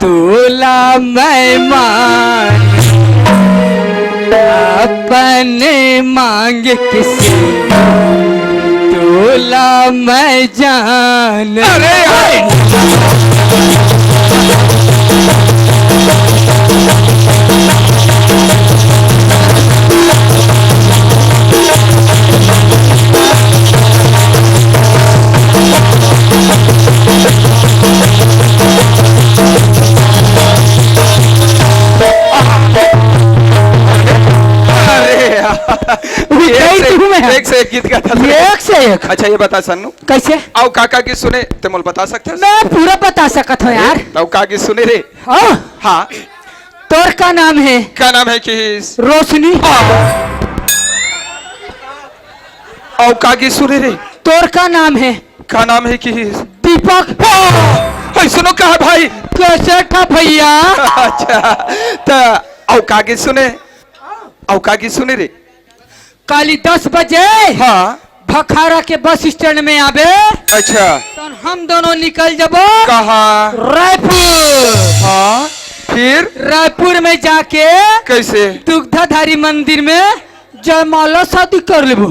तोला मैं मान अपने मांग किसी तोला मैं जान अरे एक से एक गीत गाता था। एक से एक अच्छा ये बता सन्नू कैसे आओ काका की सुने ते मोल बता सकते हैं मैं पूरा बता सकत हूँ यार आओ का की सुने रे हाँ हाँ तोर का नाम है क्या नाम है कि रोशनी आओ का की सुने रे तोर का नाम है क्या नाम है कि दीपक सुनो कहा भाई कैसे था भैया अच्छा तो आओ का की सुने आओ का की सुने रे काली 10 बजे हाँ भखारा के बस स्टैंड में आवे अच्छा तो हम दोनों निकल जबो कहा रायपुर हाँ फिर रायपुर में जाके कैसे दुग्धाधारी मंदिर में जयमाला शादी कर लेबो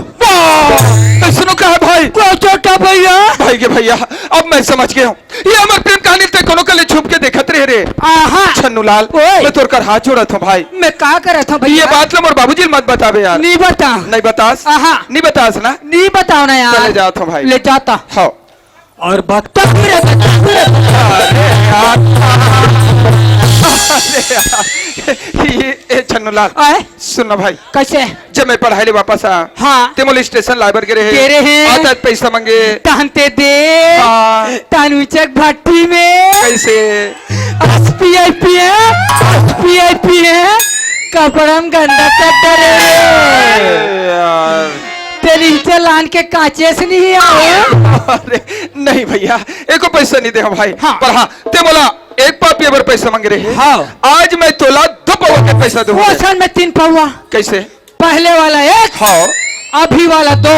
सुनो कहा भाई छोटा भैया भाई के भैया अब मैं समझ गया हूँ ये अमर प्रेम कहानी ते कोनो कले छुप के देखत रहे रे आहा छन्नू लाल ओए। मैं तोर कर हाथ जोड़त हूँ भाई मैं क्या कर रहा था भैया ये बात लो मोर बाबूजी मत बतावे यार नहीं बता नहीं बतास आहा नहीं बतास ना नहीं बताओ ना यार चले जाता हूँ भाई ले जाता हाँ और बता फिर ये छन्नू लाल आए सुनो भाई कैसे जब मैं पढ़ाई ले वापस आ हाँ तेमोल स्टेशन लाइबर गिरे गिरे हैं। आता पैसा मांगे तानते दे हाँ। तानुचक भट्टी में कैसे SPIP है कपड़म गंदा कट्टर यार तेरी चलान के कांचे से नहीं आओ अरे नहीं भैया एको पैसा नहीं दे हम भाई हाँ। पर हाँ ते बोला एक पापी अगर पैसा मांग रहे हैं हाँ। आज मैं तोला 2 पौवा के पैसा दूंगा वो सन में 3 पौवा कैसे पहले वाला 1 हाँ अभी वाला 2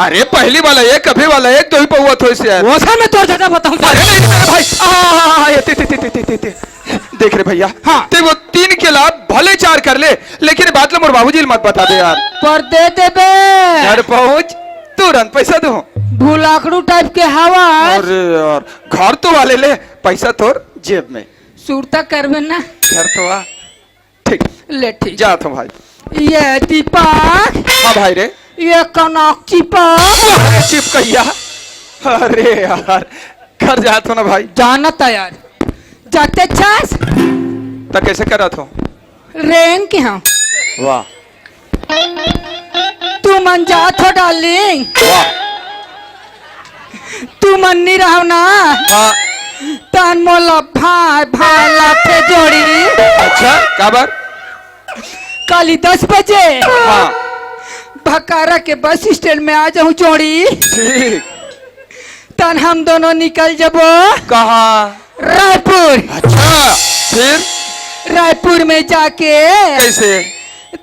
अरे पहली वाला 1 अभी वाला 1 2 ही पौवा थो इसे यार वो सन में तो ज्यादा बताऊं अरे नहीं मेरे भाई ये ते देख रहे भैया हाँ। ते वो 3 के लाभ भले 4 कर ले लेकिन बात लो मोर बाबूजी मत बता दे यार पर दे देबे घर पहुंच तुरंत पैसा दो भूलाकड़ू टाइप के हवा अरे यार घर तो वाले ले पैसा तोर जेब में सुरता करबे ना घर तो आ ठीक ले ठीक जा तो भाई ये दीपक हाँ भाई रे ये कनक चिपक चिपकैया अरे यार घर जा तो ना भाई जाना यार जाते छास तो कैसे करा तो रेंग के हाँ वाह तू मन जात हो डार्लिंग वाह तू मन नहीं रहो ना हाँ तन मोला भाई भाई लाथे जोड़ी अच्छा काबर काली 10 बजे हाँ भकारा के बस स्टैंड में आ जाऊं चोड़ी ठीक तन हम दोनों निकल जबो कहा रायपुर अच्छा फिर रायपुर में जाके कैसे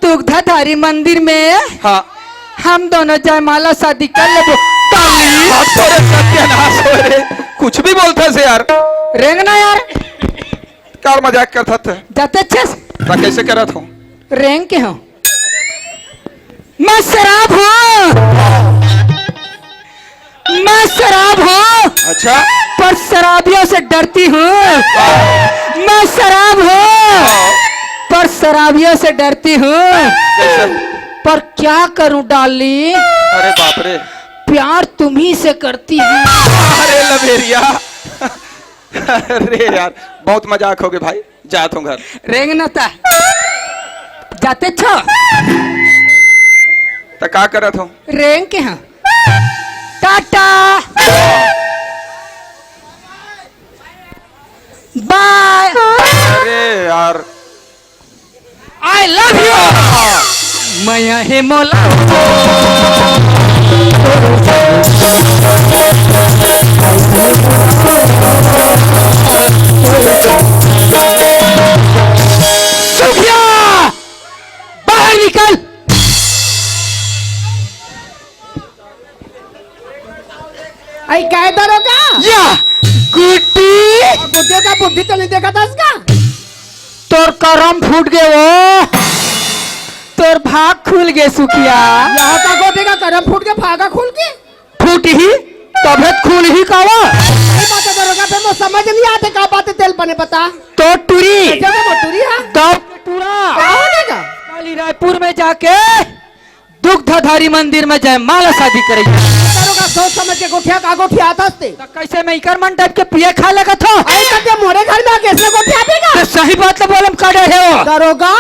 दुग्धाधारी मंदिर में हाँ हम दोनों जयमाला शादी कर लेबो हाथ तोरे सत्यानाश हो रे कुछ भी बोलता से यार रेंगना यार कार मजाक करता था जाते छस तो कैसे करा था रेंग के हो मैं शराब हूँ मैं शराब हूँ अच्छा पर शराबियों से डरती हूँ मैं शराब हूँ पर शराबियों से डरती हूँ कैसे पर क्या करूँ डाली अरे बाप रे प्यार तुम्ही से करती हूँ अरे लवेरिया अरे यार बहुत मजाक हो गए भाई, जात हूँ घर। रेंग नता जाते छो तो का करत हूँ? रेंग के हाँ टाटा बाय। अरे यार आई लव यू। मैं यही मोला सुखिया बाहर निकल। आई काय दरोगा या गुड्डी बुद्धे का बुद्धि तो नहीं देखा था इसका। तोर करम फूट गए वो, तोर भाग खुल गए सुखिया। यहाँ का गोटे का करम फूट के भागा खुल के फूट ही तबियत खुल ही कावा। ये बात दरोगा फिर वो समझ नहीं आते का बात तेल बने पता तो टूरी जब वो टूरी है दब टूरा क्या हो जाएगा। काली रायपुर में जाके दुग्धधारी मंदिर में जय माला शादी करेगी। दरोगा सोच समझ के गोठिया का गोठिया आता थे। तो कैसे मैं इकर मन टाइप के पिए खा लगा था। आई कते मोरे घर में आके इसने गोठिया पीगा। तो सही बात तो बोलम काढ़े है वो। दरोगा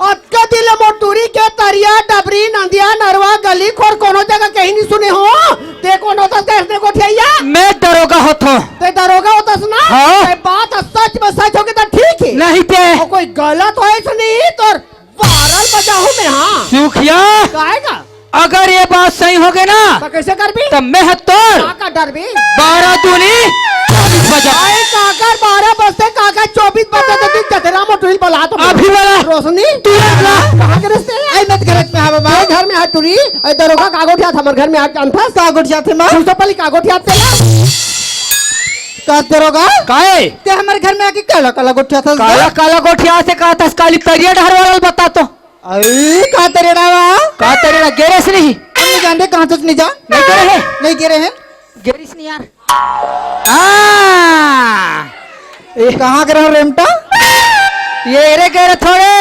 अक्का दिल मोटूरी के तरिया डबरी नंदिया नरवा गली खोर कोनो जगह कहीं नहीं सुने हो। ते कौन होता है इसने गोठिया? मैं दरोगा होता ते दरोगा होता ना। हाँ। ते बात सच में सच होगी तो ठीक है। नहीं ते और कोई गलत हो सुनी तो 12 बजा हूँ मैं। हाँ सुखिया काहेगा अगर ये बात सही हो गई ना तो कैसे कर भी तो मैं तोड़ काका डर भी 12 दूनी 24 बजा। आए काका 12 बजते काका 24 बजते तो तू जतरा मोटूरी बोला तो अभी वाला रोशनी तुरंत ला। कहाँ के रिश्ते हैं? आई मत गरज में बाबा मैं घर में हाथ टूरी आई दरोगा कागोठिया था हमारे घर में हाथ अंथा कागोठिया थे मां तो पहले कागोठिया थे का दरोगा काहे ते हमारे घर में आके काला काला गोठिया था काला काला गोठिया से कहा था काली तरिया ढहर वाला बता तो आई का तेरेड़ा वा का तेरे गेरे से नहीं हम नहीं जानते कहां तक नहीं जा नहीं गिरे है नहीं गिरे हैं गेरिस नहीं यार कहां गिरा रेमटा ये रे गेरे थोड़े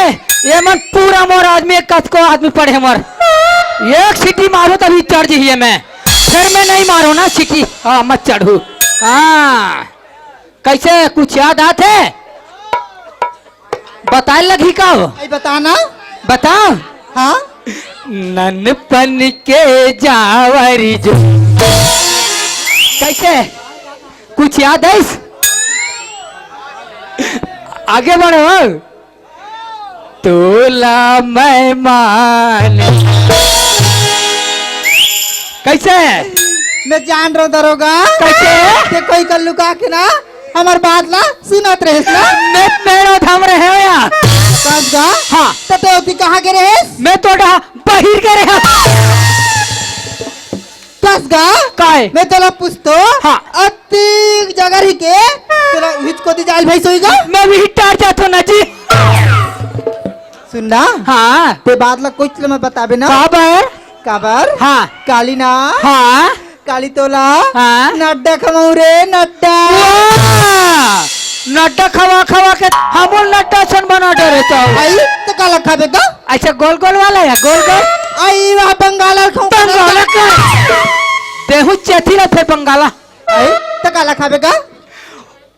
ये मन पूरा मोर आदमी एक कच को आदमी पड़े मोर एक सीटी मारो तभी चढ़ जी है मैं फिर मैं नहीं मारो ना सीटी। हाँ मत चढ़ू। हाँ कैसे कुछ याद आते बता लगी का हो आई बताना बताओ। हाँ ननपन के जावरी जो कैसे कुछ याद है इस? आगे बढ़ो। तोला मैं मान कैसे मैं जान रहा हूँ दरोगा कैसे ते कोई कर लुका के ना हमार बात ला सुनत रहे ना मैं मेरो थम रहे हो या कसगा हाँ तो तोती कहाँ के रहे मैं तो बहिर के रहे कसगा काय मैं तोला पूछतो हाँ। अति जगह ही के तोला हिचको दी जाल भाई सोईगा मैं भी हिटार जाता ना जी। सुनना हाँ ते बात ला कुछ मैं बताबे ना काबर काबर हाँ काली ना हाँ काली तोला हाँ नड्डा खमाऊ रे नड्डा वाह! नड्डा खवा खवा के हमूल नड्डा सन बना डरे चाहो। आई तो काला खाबे का अच्छा गोल गोल वाला है गोल गोल आई वहाँ बंगाला खाऊ बंगाला का देहू चेथी रथे बंगाला आई तो काला खाबे का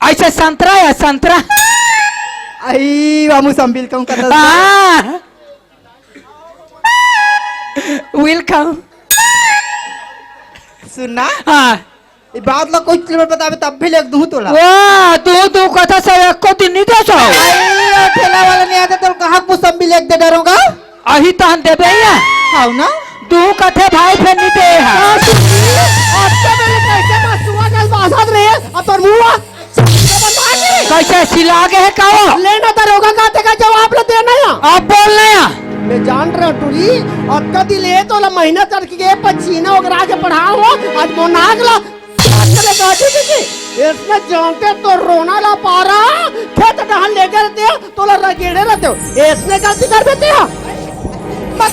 ऐसा संतरा है संतरा। आई वहाँ मुसम्बिल खाऊ कर हाँ वेलकम। सुनना हाँ ये बात ला कुछ मैं बताबे तब भी लिख दूँ तोला वाह तू कथा से एक को दिन नहीं दे सो आई ठेला वाला नहीं आता तो कहाँ मुसम्बी लिख दे डरूंगा अही तो हम देबे या हाउ ना दू कथे भाई फिर नहीं दे है अच्छा मेरे कैसे मसुआ का बासात रहे अब तो मुआ कैसे सिला के है काओ लेना दरोगा का का जवाब ले देना या आप बोलना या मैं जान रहा टूरी अब कदी ले तो ला महीना चढ़ के पछीना ओकरा के पढ़ाओ आज मोनाग ला चले गाड़ी की इसमें जानते तो रोना ला पारा खेत डहन लेकर रहते तो ला रगेड़े रहते हो इसने गलती कर देते हो मत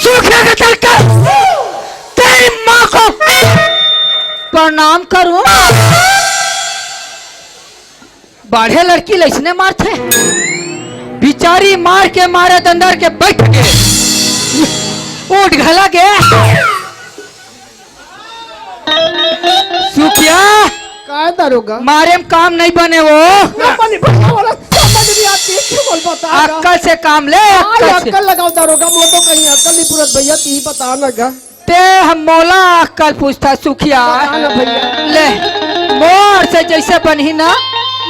सूखे के चलकर तेरी माँ को प्रणाम करूं। बढ़े लड़की लैसने मारते बिचारी मार के मारे अंदर के बैठ गए उठ घला के सुखिया काय दारोगा मारे में काम नहीं बने वो ना बनी भैया वाला समझ नहीं आती क्यों बोल बता अक्कल से काम ले अक्कल से अक्कल लगाओ दारोगा वो तो कहीं अक्कल नहीं पूरत भैया ती बता ना गा ते हम मोला अक्कल पूछता सुखिया बता ना भैया ले मोर से जैसे बनी ना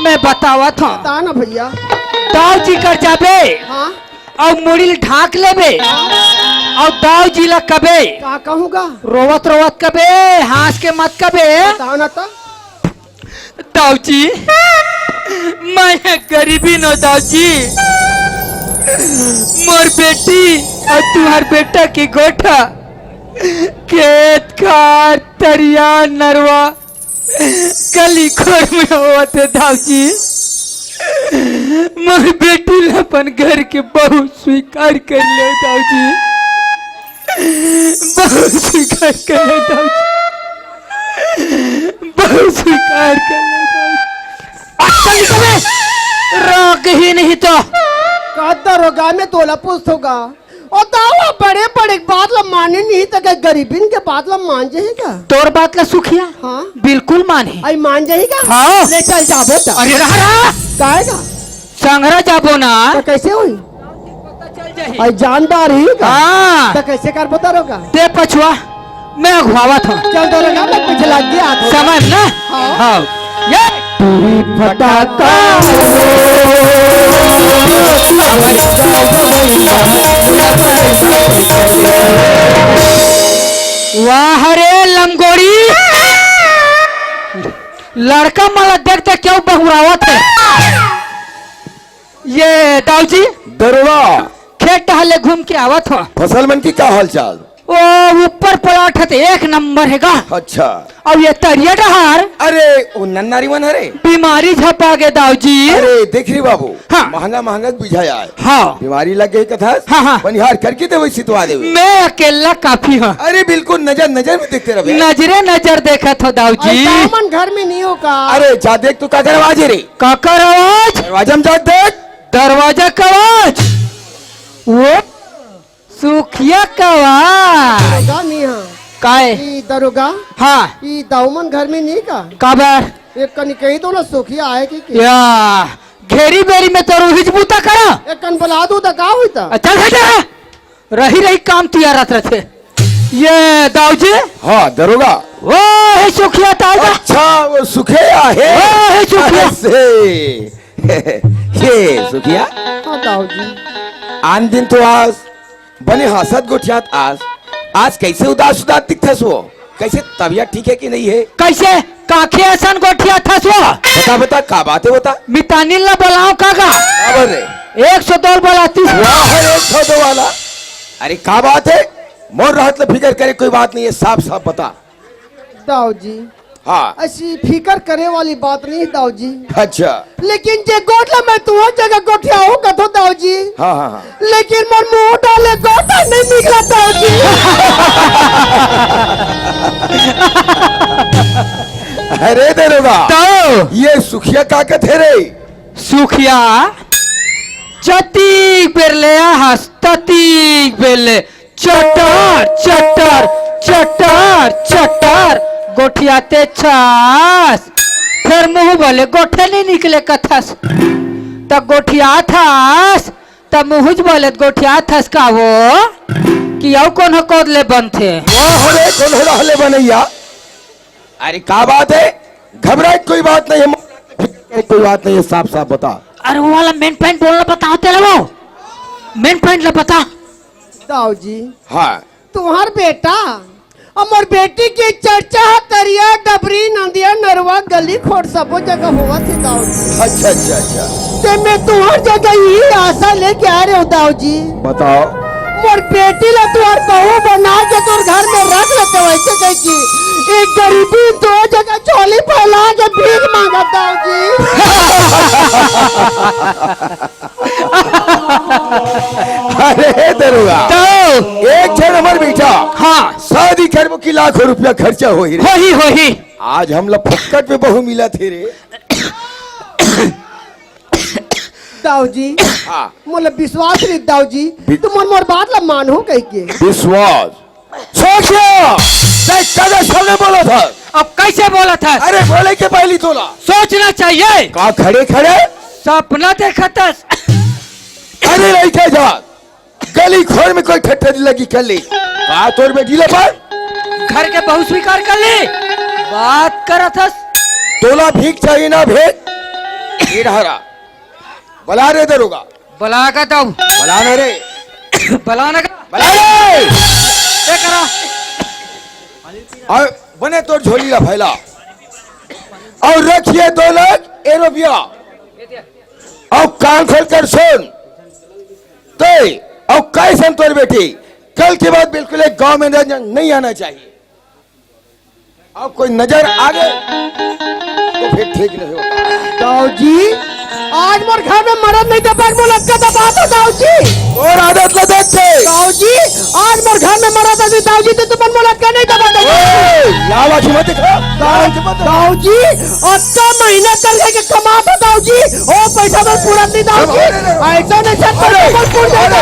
मैं बतावत हूँ बता ना भैया दाव जी कर जाबे हाँ और मुड़ी ढाक लेबे और दाव जी ला कबे का कहूँगा रोवत रोवत कबे हंस के मत कबे बता ना तो दाव जी मैं गरीबी नो दाव जी मोर बेटी और तुम्हार बेटा की गोठा खेत खार तरिया नरवा गली खोर में होते दाव जी मोर बेटी ला अपन घर के बहुत स्वीकार कर ले दाव जी बहुत स्वीकार कर ले दाव जी बहुत स्वीकार कर ले दाव जी अक्कल निकले रोक ही नहीं तो का दारोगा में तोला पूछ होगा और दावा बड़े बड़े बात ला माने नहीं तो क्या गरीबीन के बात ला मान जाएगा तोर बात ला सुखिया हाँ बिल्कुल माने आई मान जाएगा हाँ। ले चल जाबो ता अरे रहा काहेगा संगरा जाबो ना तो कैसे हुई चल जाही आई जानदार ही का हाँ तो कैसे कर बता रोगा ते पछुआ मैं अघवावा था चल दारोगा मैं कुछ लग गया हाथ में। समझ ना हाँ। हाँ ये फटाका वाह रे लंगोड़ी लड़का मला देखते क्यों बहुरावत है ये दाऊ जी दरोगा खेत टहले घूम के आवत हो फसल मन की क्या हाल चाल ओ ऊपर पलाट है एक नंबर हैगा अच्छा अब ये तरिया डहार अरे वो नन्नारी मन अरे बीमारी झपा गे दाऊ जी अरे देख रही बाबू हाँ। महंगा महंगा बुझाया है हाँ बीमारी लग गई कथा हाँ, हाँ। बनिहार करके दे वही सितवा देवे मैं अकेला काफी हूँ अरे बिल्कुल नजर नजर में देखते रहे नजरे नजर देखा था दाऊ आई जी दामन घर में नहीं होगा अरे जा देख तू का दरवाजे रे काकर आवाज दरवाजा में जा देख दरवाजा का आवाज वो सुखिया का आवाज दारोगा नहीं हाँ काए ई दारोगा हाँ ई दामन घर में नहीं का काबर एक कनी कही तो ना सुखिया आए की या घेरी बेरी में तो रोहित बूता करा एक कन बुला दू तो का हुई था चल हटा रही रही काम तैयार रहे ये दाऊ जी हाँ दरोगा वो है सुखिया ताजा अच्छा वो सुखे आहे ओ, हे सुखिया। से ये सुखिया हाँ दाऊ जी आन दिन तो आज बने हसत गोठियात आज कैसे उदास उदास दिखथस वो कैसे तबीयत ठीक है कि नहीं है कैसे काखे ऐसन गोठिया था सो बता बता का बात है बता मितानिल ना बुलाओ काका बराबर है 102 बुलाती वाह है 102 वाला अरे का बात है मोर रहत ल फिकर करे कोई बात नहीं है साफ साफ बता दाऊ जी हाँ ऐसी फिकर करे वाली बात नहीं दाऊ जी अच्छा लेकिन जे गोठला मैं तू जगह गोठिया हो कथो दाऊ जी हाँ हाँ हाँ लेकिन मोर मुंह डाले गोठा नहीं निकला दाऊ जी अरे दरोगा तो ये सुखिया का कथे रे सुखिया चतीक बेरले हस ततीक बेरले चटर चटर चटर चटर गोठिया ते छास फिर मुंह बोले गोठे नहीं निकले कथस तब गोठिया थास तब मुंह बोले गोठिया थस का वो कि औ कौन कोदले बनते वाह रे कौन हो रहले बनैया अरे का बात है घबराए कोई बात नहीं है कोई बात नहीं है साफ साफ बता अरे वो वाला मेन पॉइंट बोलना बताओ तेरे वो मेन पॉइंट ला बता दाऊ जी हाँ तुम्हार बेटा और बेटी की चर्चा तरिया डबरी नंदिया नरवा गली खोट सबो जगह हुआ थी दाऊ जी अच्छा अच्छा अच्छा ते मैं तुम्हार जगह ही आशा लेके आ रहे हो दाऊ जी बताओ मोर बेटी ला तुम्हार बहू बना के तुर घर में रख लेते वैसे कह की एक गरीबी दो जगह चोली फैला के भीख मांगा दाऊ जी अरे दरोगा तो एक क्षण हमार बेटा हाँ शादी करबो की लाखों रुपया खर्चा हो रे हो ही आज हम लोग फक्कट पे बहु मिला थे रे दाऊ जी हाँ मोला विश्वास नहीं दाऊ जी तुम मोर बात ला मानो कह के विश्वास सोचिए कदा सामने बोला था। अब कैसे बोला था? अरे बोले के पहली तोला सोचना चाहिए। कहा खड़े खड़े सपना देखा था। अरे नहीं क्या जा गली खोर में कोई ठट्ठा लगी कर ली कहा तोर बेटी ले पर घर के बहू स्वीकार कर ली। बात करा था। तोला भीख चाहिए ना भेद ये हरा बला रे दरोगा बुला का दाऊ बलाने रे बुलाना का बला रे क्या करा? और बने तो झोली ला फैला और रखिए 2 लाख ए रुपया और कान खोल कर सुन तो और कैसे तोर बेटी कल के बाद बिल्कुल एक गांव में नहीं आना चाहिए और कोई नजर आ गए तो फिर ठीक नहीं होगा। दाऊ जी आज मोर घर में मरद नहीं दबा बोला का दबा दो दाऊ जी और आदत ल देखते दाऊ जी आज मोर घर में मरद नहीं दाऊ जी तो तुम बोला का नहीं दबा दो लावा की मत दिखा दाऊ जी अच्छा महीना कर के कमा दो दाऊ जी ओ पैसा में पूरा नहीं दाऊ जी ऐसा नहीं सब पर पूर जाएगा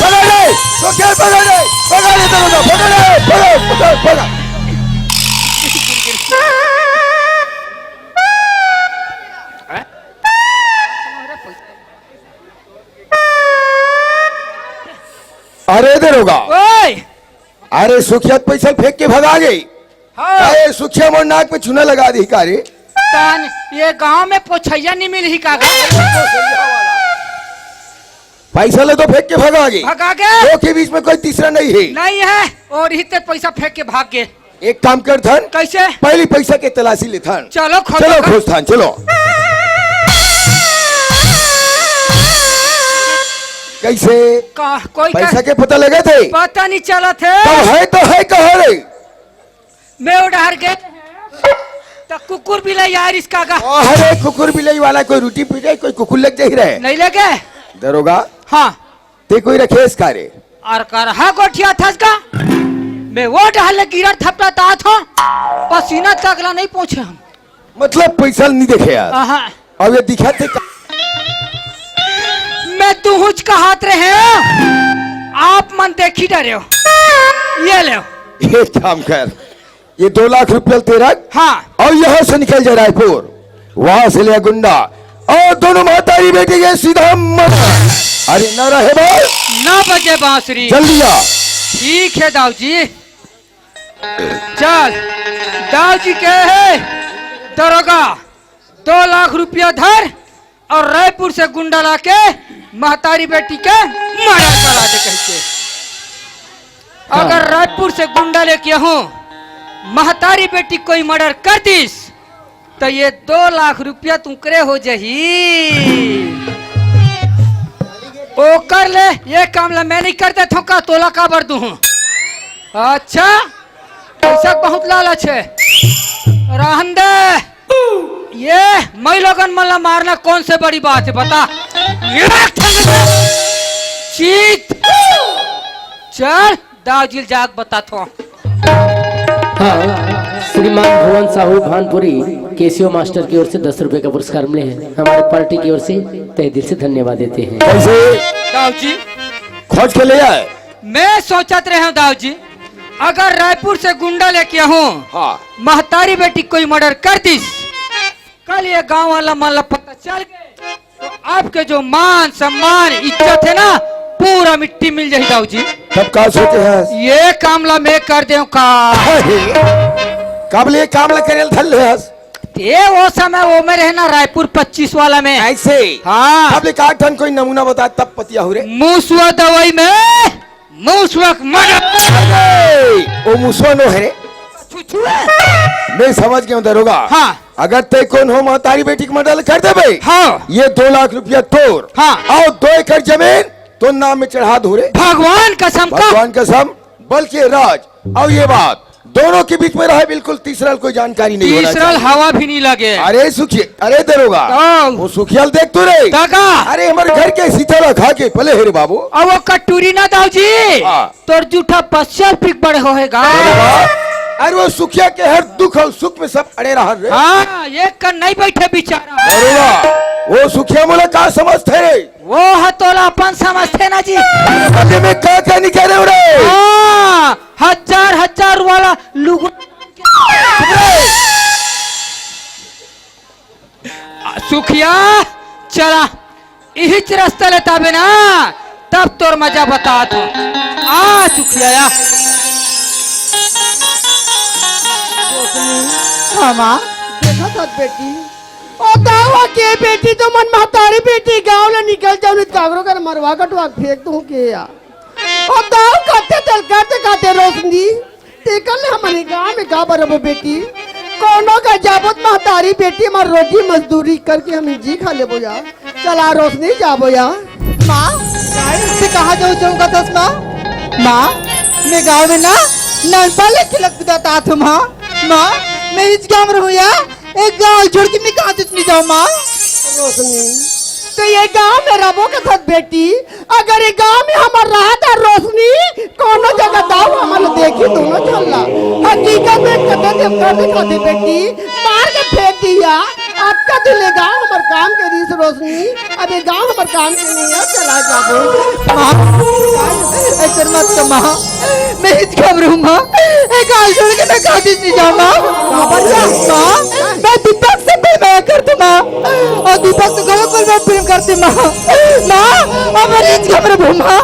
पकड़ ले तो क्या पकड़ ले पकड़ अरे दरोगा ओए अरे सुखिया पैसा फेंक के भगा गई। हाँ। अरे सुखिया मोर नाक में चूना लगा दी कारे तान ये गांव में पोछैया नहीं मिल ही का पैसा ले तो फेंक के भगा गई। भगा के दो के बीच में कोई तीसरा नहीं है। नहीं है और ही पैसा फेंक के भाग गए। एक काम कर थन कैसे? पहली पैसा के तलाशी ले थन चलो चलो खोज थन चलो कैसे कोई पैसा के पता लगे थे पता नहीं चला थे तो है कहा रे मैं उड़ार गए तो कुकुर भी ले यार इसका का अरे कुकुर बिलाई वाला कोई रोटी पी जाए कोई कुकुर लग जाही रहे नहीं लगे दरोगा हाँ ते कोई रखे इस कारे और करहा गोठिया था इसका मैं वो डहले गिरा थपड़ा दांत हो पसीना तकला नहीं पहुंचे हम मतलब पैसा नहीं देखे यार आहा अब ये दिखाते मैं तू हुच का हाथ रहे आप मन देखी डरे हो ये ले ये काम कर ये 2 लाख रुपया तेरा हाँ और यहाँ से निकल जा रायपुर वहां से लिया गुंडा और दोनों मातारी बेटी के सीधा मर अरे न रहे बोल 9 बजे बांसुरी जल्दी आ ठीक है दाऊ जी चल दाऊ जी के है दरोगा 2 लाख रुपया धर और रायपुर से गुंडा लाके महतारी बेटी के मर्डर करा दे कहते। अगर रायपुर से गुंडा लेके हूँ महतारी बेटी कोई मर्डर कर दीस तो ये 2 लाख रुपया तुम करे हो जही ओ कर ले ये काम ला मैं नहीं करते थो का तोला का बर दू अच्छा पैसा बहुत लालच है रहन दे ये मैं लोगन मला मारना कौन से बड़ी बात है बता चीत चल दावजिल जाग बता थो हाँ श्रीमान भुवन साहू भानपुरी केसीओ मास्टर की ओर से 10 रुपए का पुरस्कार मिले हैं हमारे पार्टी की ओर से तहे दिल से धन्यवाद देते हैं। कैसे दाऊ जी खोज के ले आए मैं सोचत रहे हूँ दाऊ जी अगर रायपुर से गुंडा लेके हूँ हाँ महतारी बेटी कोई मर्डर कर दीस कल ये गांव वाला माला पता चल गए तो आपके जो मान सम्मान इज्जत है ना पूरा मिट्टी मिल जाए दाऊ जी। तब का सोचे हैं ये कामला मैं कर दे का काबले काम ला करेल थल हस ते वो समय वो में रहना रायपुर 25 वाला में ऐसे हाँ काबले का ठन कोई नमूना बता तब पतिया हो रे मूसवा दवाई में मूसवा ओ मुसवा नो है रे मैं समझ गया दरोगा हाँ अगर ते कौन हो महतारी बेटी को मर्डर कर दे भाई हाँ ये 2 लाख रुपया तोड़ हाँ और 2 एकड़ जमीन तो नाम में चढ़ा दो रे भगवान कसम का भगवान कसम बल्कि राज और ये बात दोनों के बीच में रहे बिल्कुल तीसरा कोई जानकारी नहीं होना तीसरा चाहिए। हवा भी नहीं लगे अरे सुखी अरे दरोगा वो सुखियाल देख तू रे काका अरे हमारे घर के सीतारा खा के पले है रे बाबू अब वो कटूरी ना दाऊ जी हाँ। तोर जूठा 50 पिक बड़े होएगा अरे वो सुखिया के हर दुख और सुख में सब अड़े रहा रे। हाँ एक कर नहीं बैठे बेचारा। अरे वाह, वो सुखिया मोला का समझते रे? वो हतोला अपन समझते ना जी। अरे में क्या निकले रे? हाँ, हजार वाला लुग सुखिया चला यही रास्ता लेता बे ना, तब तोर मजा बता दो। आ सुखिया हाँ माँ देखा था बेटी ओ दावा के बेटी तो मन महतारी बेटी गांव ले निकल जाओ नहीं कागरों कर मरवा कटवा फेंक दूं के या ओ दाव खाते तल खाते रोशनी टेकल ले हमारे गांव में का बरबो बेटी कोनो का जाबत महतारी बेटी हमार रोटी मजदूरी करके हम जी खा ले बोया चला रोशनी जाबो या माँ से कहाँ जाऊँ जाऊँगा दस माँ मैं गाँव में ना नलपाले खिलक बिताता था माँ मैं इस गाँव में रहूँ या एक गाँव छोड़ के मैं कहाँ से जाऊँ माँ। रोशनी तो ये गांव में रबो के साथ बेटी अगर ये गांव में हमार रहा था रोशनी कोनो जगह दाव हमारे देखी दोनों चलना हकीकत में कदे बेटी मार के फेंक दिया आपका दिल है गांव हमारे काम के रीस रोशनी अब ये गांव हमारे काम के नहीं है चला जाबो माँ ऐसा मत कर माँ मैं इस खबर हूँ माँ एक गाँव छोड़ के मैं कहाँ से जाऊँ माँ मैं दीपक से प्रेम करती माँ और दीपक तो गलत पर मैं प्रेम करती माँ और मैं इस खबर हूँ माँ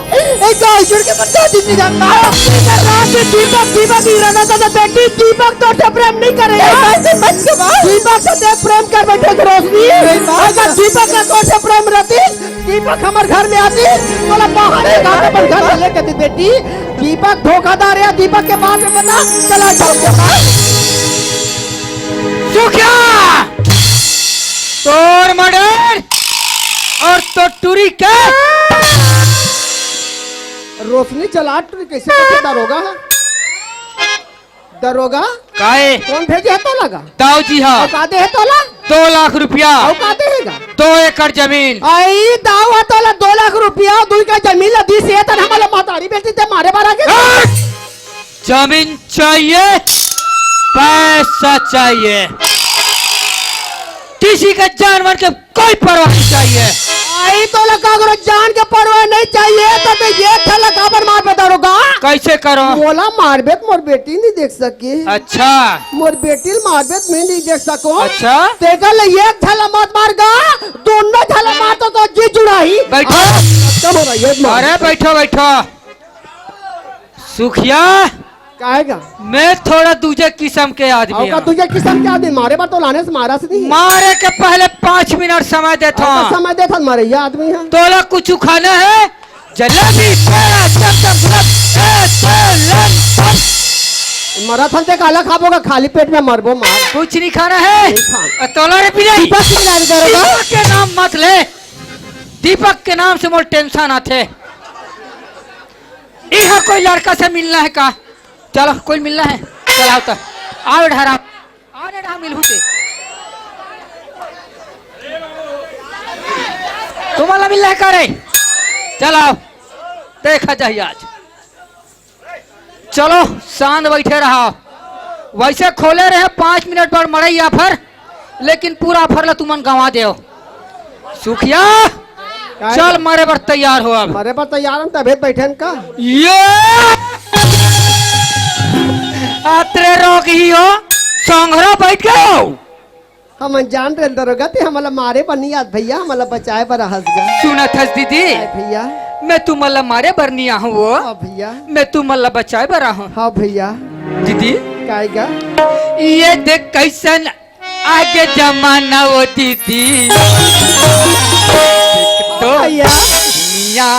एक गाँव छोड़ के मैं कहाँ से जाऊँ माँ दीपक इरादा था बेटी दीपक तो प्रेम नहीं करेगा दीपक से प्रेम कर बैठे रोशनी अगर दीपक का तो प्रेम रहती दीपक हमारे घर में आती बोला बाहर घर में लेके बेटी दीपक धोखादार है दीपक के बाद में बता चला जाओ सुखिया तोर मर्डर और तो टूरी के रोशनी चला टूरी कैसे करके दरोगा काहे कौन भेजे है तोला का दाऊ जी हाँ औकाते है तोला 2 लाख रुपया औकाते हैगा 2 एकड़ जमीन आई दाव है तोला 2 लाख रुपया दुई का जमीन लदी से तन हमारे मातारी बेटी ते मारे बारा के जमीन चाहिए पैसा चाहिए किसी का जानवर के कोई परवाह नहीं चाहिए आई तोला कागरो जान के परवाह नहीं चाहिए तो ये थला काबर मार पे दरोगा कैसे करो बोला मारबेत मोर बेटी नहीं देख सकी अच्छा मोर बेटी मारबेत मैं नहीं देख सको अच्छा तेगल एक थला मत मारगा दोनों थला मार तो जी जुड़ाई बैठो कब हो रहा है अरे बैठो सुखिया काहेगा मैं थोड़ा दूसरे किस्म के आदमी औका हूँ तुझे किसम के आदमी मारे बार तो लाने से मारा से नहीं मारे के पहले 5 मिनट समय देता औका हूँ समय देखा मारे ये आदमी है तोला कुछ खाना है जलेबी पेड़ा चमचम गुलाब मरा था ते काला खाबोगा खाली पेट में मरबो मार कुछ नहीं खाना है नहीं खाना। तोला रे पिले दीपक की मिला दे दरोगा दीपक के नाम मत ले दीपक के नाम से मोर टेंशन आते यहाँ कोई लड़का से मिलना है का चलो कोई मिलना है चलाओ तो आओ ढारा मिल हुते तुम्हारा मिलना है का रे चलाओ देखा जाइए आज चलो शांत बैठे रहा वैसे खोले रहे 5 मिनट बाद मरे या फिर लेकिन पूरा फरला तुमन गंवा दे सुखिया चल मरे पर तैयार हो अब मरे पर तैयार हम तबे बैठे का ये आत्रे रोग ही हो संघरा बैठ गए हो हम जान रहे दरोगा ते हमारा मारे पर नहीं याद भैया हमारा बचाए पर हंस गया सुना थस दीदी भैया मैं तू मल्ला मारे बरनिया हूँ वो हाँ भैया मैं तू मल्ला बचाए बरा हूँ हाँ भैया दीदी काहेगा ये देख कैसन आगे जमाना वो दीदी तो भैया मियाँ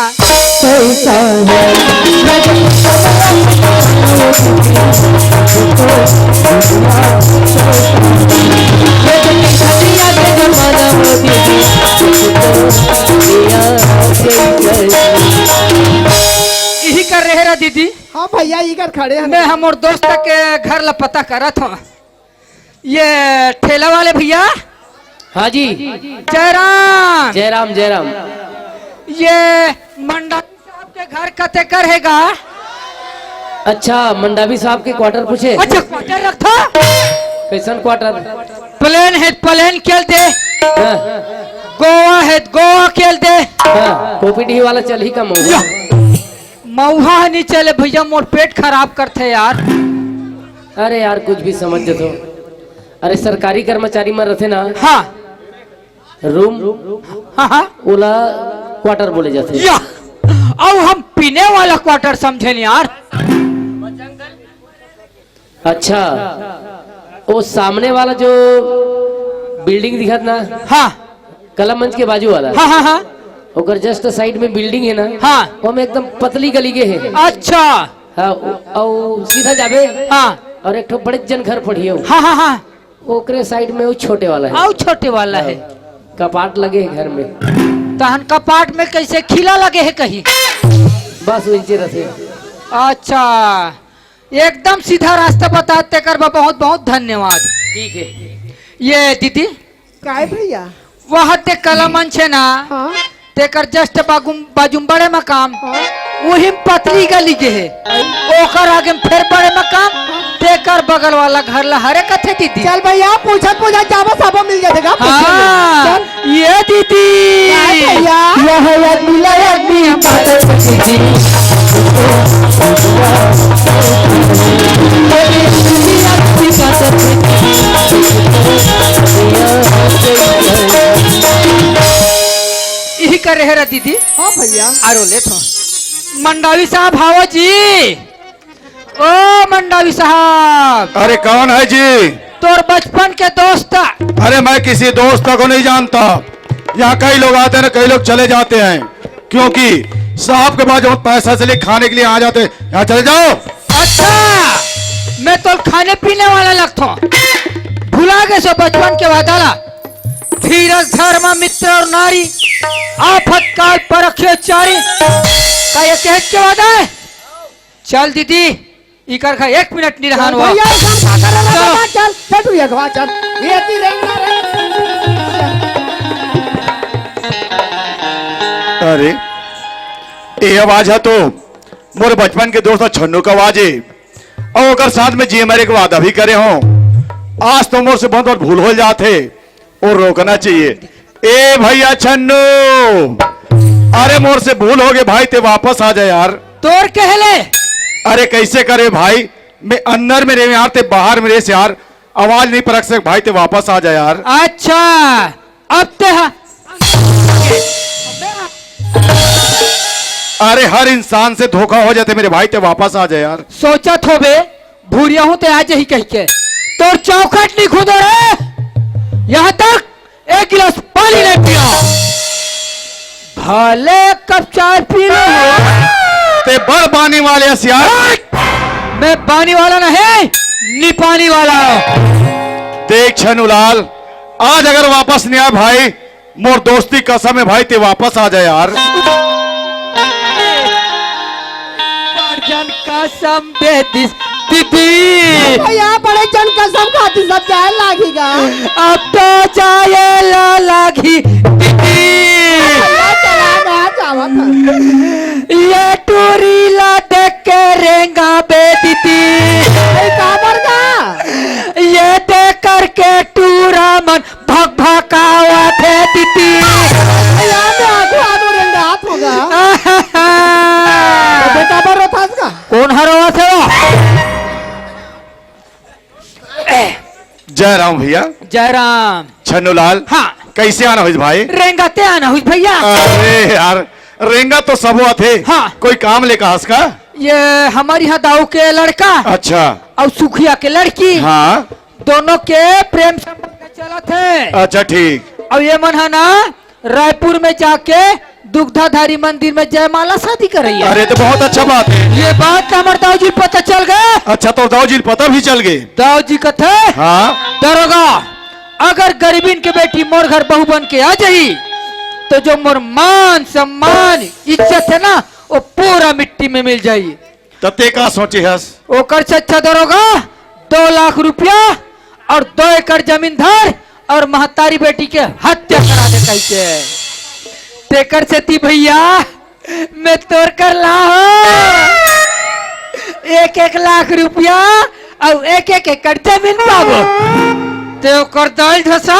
यही कर रहे रा दीदी हाँ भैया इधर खड़े हैं मैं हम और दोस्त के घर ला पता करा था ये ठेला वाले भैया हाँ जी जयराम जयराम ये मंडावी साहब के घर कते कर हैगा अच्छा मंडावी साहब के क्वार्टर पूछे अच्छा क्वार्टर कैसन क्वार्टर? प्लेन है प्लेन खेल दे, हाँ, गोवा है गोवा खेल दे। हाँ, कोपीडी वाला चल ही कम होगा। मऊहा नहीं चले भैया, मोर पेट खराब करते यार। अरे यार कुछ भी समझ दो। अरे सरकारी कर्मचारी में रहते ना, हाँ रूम हाँ हाँ ओला क्वार्टर बोले जाते। या अब हम पीने वाला क्वार्टर समझे नहीं यार। अच्छा, वो सामने वाला जो बिल्डिंग दिखत ना, हाँ कला मंच के बाजू वाला, हाँ हाँ हाँ ओकर जस्ट साइड में बिल्डिंग है ना, हाँ वो में एकदम पतली गली के है। अच्छा हाँ, और सीधा जाबे, हाँ और एक ठो बड़े जन घर पढ़ियो, हाँ हाँ हाँ ओकरे साइड में वो छोटे वाला है, आओ छोटे वाला है। कपाट लगे है घर में, तहन कपाट में कैसे खिला लगे है कहीं? बस नीचे रहते। अच्छा एकदम सीधा रास्ता बताते कर बा, बहुत बहुत धन्यवाद। ठीक है। ये दीदी काय भैया? वहाँ ते कला मंच है ना, हाँ तेकर जस्ट बाजू बड़े मकाम, हाँ वही पतली गली के है, ओकर आगे में फिर बड़े मकाम, तेकर बगल वाला घर ला हरे कथे दीदी। चल भैया, पूछा पूछा जाबो सबो मिल जाएगा। हाँ ये दीदी काय भैया? यह आदमी यही कर रहे दीदी। हाँ भैया। आरो ले तो मंडावी साहब हाओ जी। ओ मंडावी साहब, अरे कौन है जी? तोर बचपन के दोस्त। अरे मैं किसी दोस्त को नहीं जानता। यहाँ कई लोग आते हैं, कई लोग चले जाते हैं, क्योंकि साहब के पास जो पैसा से लिए खाने के लिए आ जाते, यहाँ चले जाओ। अच्छा मैं तो खाने पीने वाला लगता हूँ, भुला गए सो बचपन के वादाला। धीरज धर्म मित्र और नारी, आफत काल परखे चारी, का ये कह के वादा है। चल दीदी इकर खा 1 मिनट निरहान हुआ। भैया काम खा कर रहा चलो। है, चल चल भैया घवा चल। ये ती रहेगा रे। अरे ये आवाज है तो मोरे बचपन के दोस्त छन्नू का आवाज है, और अगर साथ में जी मेरे को वादा भी करे हो। आज तो मोर से बहुत बार भूल हो जाते और रोकना चाहिए। ए भैया छन्नू, अरे मोर से भूल हो गए भाई, ते वापस आ जा यार। तोर कहले अरे कैसे करे भाई, मैं अंदर में रहे यार, ते बाहर में रहे से यार, आवाज नहीं परख सक भाई, ते वापस आ जा यार। अच्छा अब ते अरे हर इंसान से धोखा हो जाते मेरे भाई, ते वापस आ जा यार। सोचत हो बे भूरिया हूं ते आज ही कह के तोर चौखट नहीं खुदो रे। यहाँ तक 1 गिलास पानी नहीं पिया, भले कप चाय पी लो। ते बड़ पानी वाले यार। मैं पानी वाला नहीं, निपानी वाला हूं। देख छनुलाल, आज अगर वापस नहीं आया भाई, मोर दोस्ती कसम है भाई, ते वापस आ जा यार। जन कसम दे दिस दीदी, भैया बड़े जन कसम खाती सब जाए लागेगा। अब तो जाए ला लागी दीदी। भैया चला ना जावा था। ये टूरी ला देख के रेंगा बे दीदी, ए काबर का? ये देख करके टूरा मन भग भगावा थे दीदी। भैया मैं आगू आगू रेंगा हाथ होगा। बेटा बरो था इसका। कौन हरवा थे वो? जय राम भैया। जयराम। छन्नूलाल, हाँ कैसे आना हुई भाई? रेंगाते आना हुई भैया। अरे यार, रेंगा तो सब हुआ थे। हाँ। कोई काम लेकर हंस का? ये हमारे यहाँ दाऊ के लड़का अच्छा। और सुखिया के लड़की, हाँ दोनों के प्रेम संबंध में चला थे। अच्छा ठीक। और ये मन है ना रायपुर में जाके दुग्धाधारी मंदिर में जयमाला शादी कर रही है। अरे तो बहुत अच्छा बात है। ये बात हमारे दाऊ जी पता चल गए। अच्छा तो दाऊ जी पता भी चल गए? दाऊ जी का थे हाँ। दरोगा, अगर गरीबीन के बेटी मोर घर बहू बन के आ जाई तो जो मोर मान सम्मान इज्जत है ना वो पूरा मिट्टी में मिल जाई। तते का सोचे हस? ओकर से अच्छा दरोगा 2 लाख रुपया और 2 एकड़ जमीन धर और महतारी बेटी के हत्या करा दे कह के। तेकर से थी भैया मैं तोड़ कर ला 1-1 लाख रुपया और एक एक एकड़ जमीन पाबो ते ओकर दाल धसा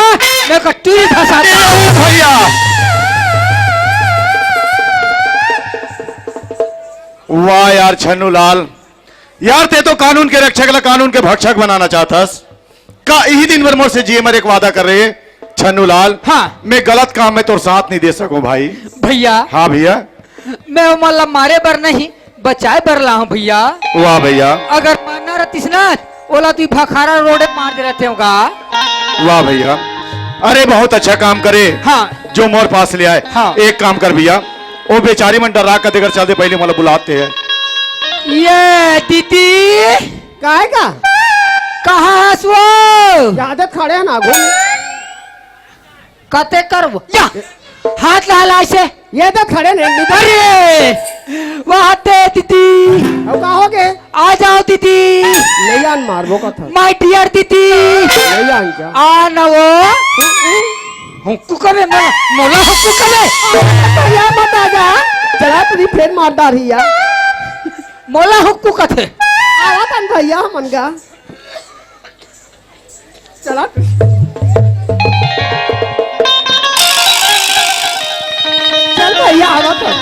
मैं कटूरी धसा भैया वाह यार छन्नू लाल, यार ते तो कानून के रक्षक ला कानून के भक्षक बनाना चाहतस का। यही दिन भर मोर से जी मर एक वादा कर रहे छन्नू लाल। हाँ। मैं गलत काम में तो साथ नहीं दे सकूं भाई। भैया हाँ भैया। मैं मतलब मारे बर नहीं बचाए बर ला हूँ भैया। वाह भैया। अगर मारना रहतीस ना ओला तू भखारा रोडे मार दे रहते होगा। वाह भैया, अरे बहुत अच्छा काम करे। हाँ। जो मोर पास ले आए। हाँ। एक काम कर भैया, वो बेचारी मन डरा कर देकर चलते पहले मतलब बुलाते हैं। ये दीदी काहे का कहाँ है वो? ज्यादा खड़े हैं ना घूम। कते करबो या हाथ ला से ये तो खड़े नहीं। अरे वहाँ ते दीदी अब का हो गए? आ जाओ दीदी। ले जान मारबो का था। माय डियर दीदी ले जान क्या? आ ना वो हुक्कू कबे मोला हुक्कू कबे या बता जा। चला तुझी फिर मार डाली या। मोला हुक्कू कथे आवा तन भैया मन का। चला चल भैया आवा तन।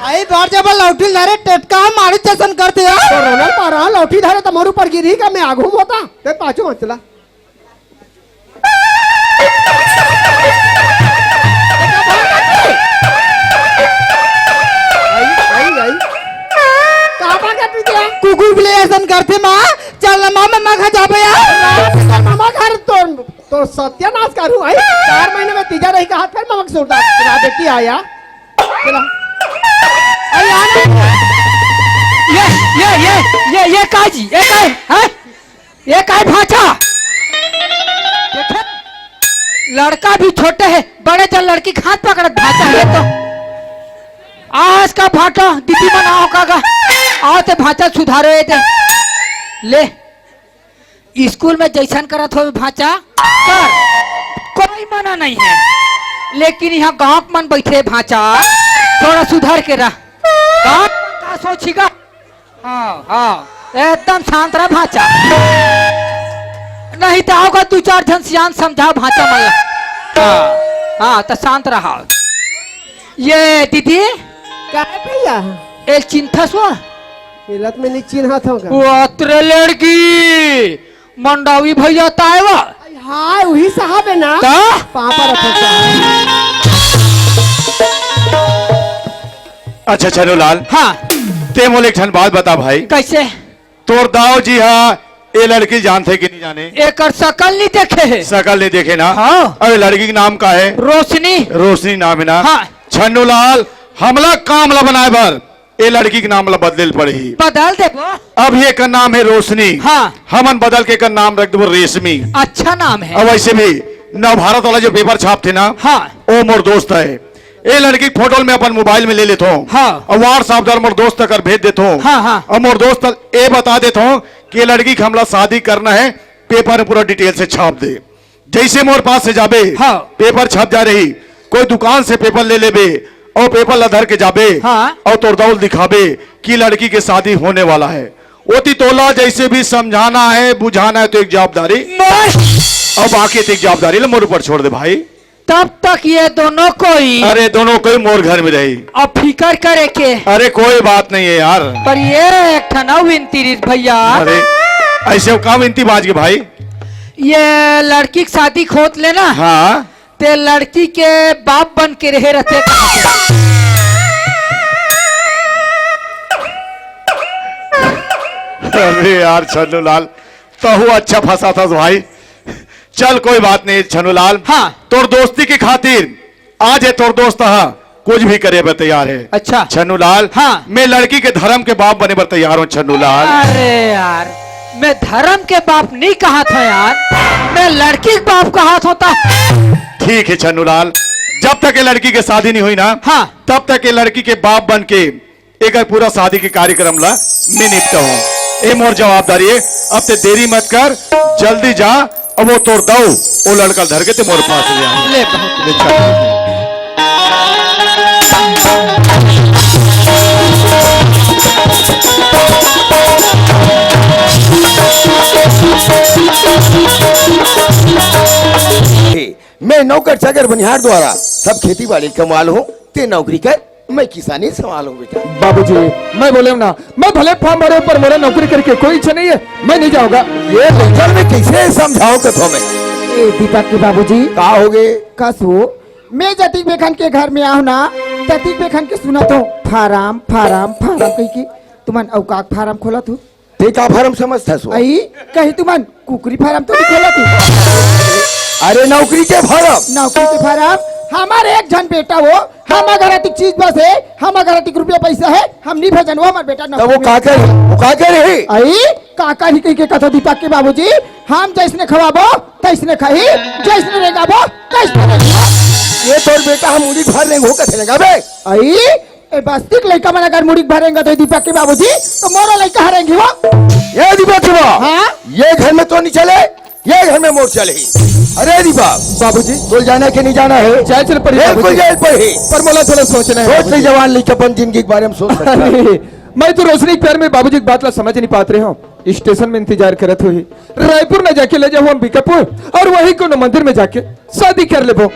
आई बार जब लौटी धरे टेटका मारी चसन करते हैं। तो रोनल पारा लौटी धरे तमारू पर गिरी का मैं आगू होता ते पाछू मत चला। कुकुर भी ऐसा करते माँ। चल मामा माँ खा जाबे यार। मामा घर तो सत्यानाश करूं भाई। 4 महीने में तीजा रही का हाथ फिर मामा के सूटा तेरा बेटी आया। चला अरे आना। ये काजी ये काय है ये काय भाचा देखे लड़का भी छोटे है बड़े चल लड़की के हाथ पकड़त भाचा है तो आज का भाटा दीदी बनाओ कागा आओ ते भाचा सुधारे दे ले स्कूल में जैसन करत हो भाचा कर कोई मना नहीं है लेकिन यहाँ गांव मन बैठे भाचा थोड़ा सुधार के रह गांव का सोचेगा। हाँ हाँ एकदम शांत रह भाचा नहीं तो होगा 2-4 जन सियान समझाओ भाचा मला। हाँ हाँ तो शांत रहा। ये दीदी काहे भैया एक चिंता सो हिलत में नहीं चिन्हत होगा। वो अत्र लड़की मंडावी भैया ताएवा हाँ वही साहब है ना। का पापा रखो साहब। अच्छा छन्नू लाल, हाँ ते मोले एक ठन बात बता भाई। कैसे तोर दाओ जी हाँ ये लड़की जानते कि नहीं जाने? एक शकल नहीं देखे है। शकल नहीं देखे ना? हाँ। अरे लड़की का नाम का है? रोशनी। रोशनी नाम है ना? हाँ। छन्नू लाल हमला काम ला बनाए बर ये लड़की के नाम ला बदले पड़ी। बदल दे वो। अब ये का नाम है रोशनी। हाँ। हमन बदल के का नाम रख दो रेशमी। अच्छा नाम है। अब वैसे भी नवभारत वाला जो पेपर छापते ना, हाँ। वो मोर दोस्त है। ये लड़की फोटो में अपन मोबाइल में ले लेता हूँ। हाँ। और व्हाट्सएप द्वारा मोर दोस्त तक भेज देता हूँ। हाँ, हाँ। और मोर दोस्त ये बता देता हूँ कि ये लड़की के हमला शादी करना है, पेपर में पूरा डिटेल से छाप दे। जैसे मोर पास से जाबे, हाँ। पेपर छप जा रही, कोई दुकान से पेपर ले लेबे और पेपर ला धर के जाबे। हाँ। और तोर दौल दिखाबे कि लड़की के शादी होने वाला है। ओती तोला जैसे भी समझाना है बुझाना है तो एक जवाबदारी और बाकी एक जवाबदारी मोर ऊपर छोड़ दे भाई। तब तक ये दोनों कोई अरे दोनों कोई मोर घर में रही। अब फिकर करे के अरे कोई बात नहीं है यार। पर ये एक ठना विनती भैया। अरे ऐसे काम विनती बाज के भाई। ये लड़की की शादी खोद लेना। हाँ। ते लड़की के बाप बन के रहे रहते। अरे यार छन्नू लाल तो अच्छा फंसा था भाई। चल कोई बात नहीं छन्नू लाल। हाँ। तोर दोस्ती की खातिर आज है तोर दोस्त हाँ कुछ भी करे पर तैयार है। अच्छा छन्नू लाल। हाँ। मैं लड़की के धर्म के बाप बने पर तैयार हूँ छन्नू लाल। अरे यार मैं धर्म के बाप नहीं कहा था यार, मैं लड़की के बाप कहा होता। ठीक है छन्नू लाल, जब तक ये लड़की की शादी नहीं हुई ना, हाँ। तब तक ये लड़की के बाप बन के एक पूरा शादी के कार्यक्रम ला मैं निपटा हूँ। ये मोर जवाबदारी है। अब ते देरी मत कर, जल्दी जा और वो तोड़ दो वो लड़का धर के ते मोर पास ले आ। ले बहुत ले चल। मैं नौकर चाकर बनिहार द्वारा सब खेती बाड़ी कमाल हूँ, ते नौकरी कर, मैं किसानी संभालूं बेटा। बाबूजी मैं बोले ना, मैं भले फॉर्म भरे पर मेरा नौकरी करके कोई इच्छा नहीं है, मैं नहीं जाऊंगा। ये लेकर मैं कैसे समझाऊं कथों में? ए दीपक के बाबूजी का हो गए? कसो मैं जतीक बेखन के घर में आऊँ ना, जतीक बेखन के सुना तो फाराम फाराम फाराम कही की तुमन अवकाक फाराम खोला तू ते का फार्म समझता सो? आई कही तुमन कुकरी फाराम तो नहीं खोला तू? अरे नौकरी के फार्म? नौकरी के फाराम हमारे एक जन बेटा वो, हम अगर चीज बस है, हम अगर रुपया पैसा है, हम नहीं भेजन वो हमारे बेटा तब वो का करे? वो का करे? आई काका ही कही के कथा दीपक के बाबूजी, हम जैसने खवाबो तैसने खाही, जैसने रेगाबो तैसने रेगा। ये तोर बेटा हम मुड़ी भर लेंगे, हो कैसे लेगा बे? आई ए बस्तिक लड़का मन अगर मुड़ी भरेंगे तो दीपक के बाबूजी तो मोरा लड़का हरेंगे वो। ये दीपक के बा, हाँ? ये घर में तो नहीं चले, ये घर में मोर चले। अरे दीपक बाबूजी तो जाना कि नहीं जाना है? जाए चल पड़ी बिल्कुल जाए पड़ी, पर मोला थोड़ा सोचना है। सोच ले जवान लेके अपन जिंदगी के बारे में सोच सकता है। अरे, मैं तो रोशनी के प्यार में बाबूजी की बात ला समझ नहीं पाते रहे हूँ। स्टेशन में इंतजार करत हुई, रायपुर न जाके ले जाऊँ हम बीकापुर और वही कोनो मंदिर में जाके शादी कर ले। वो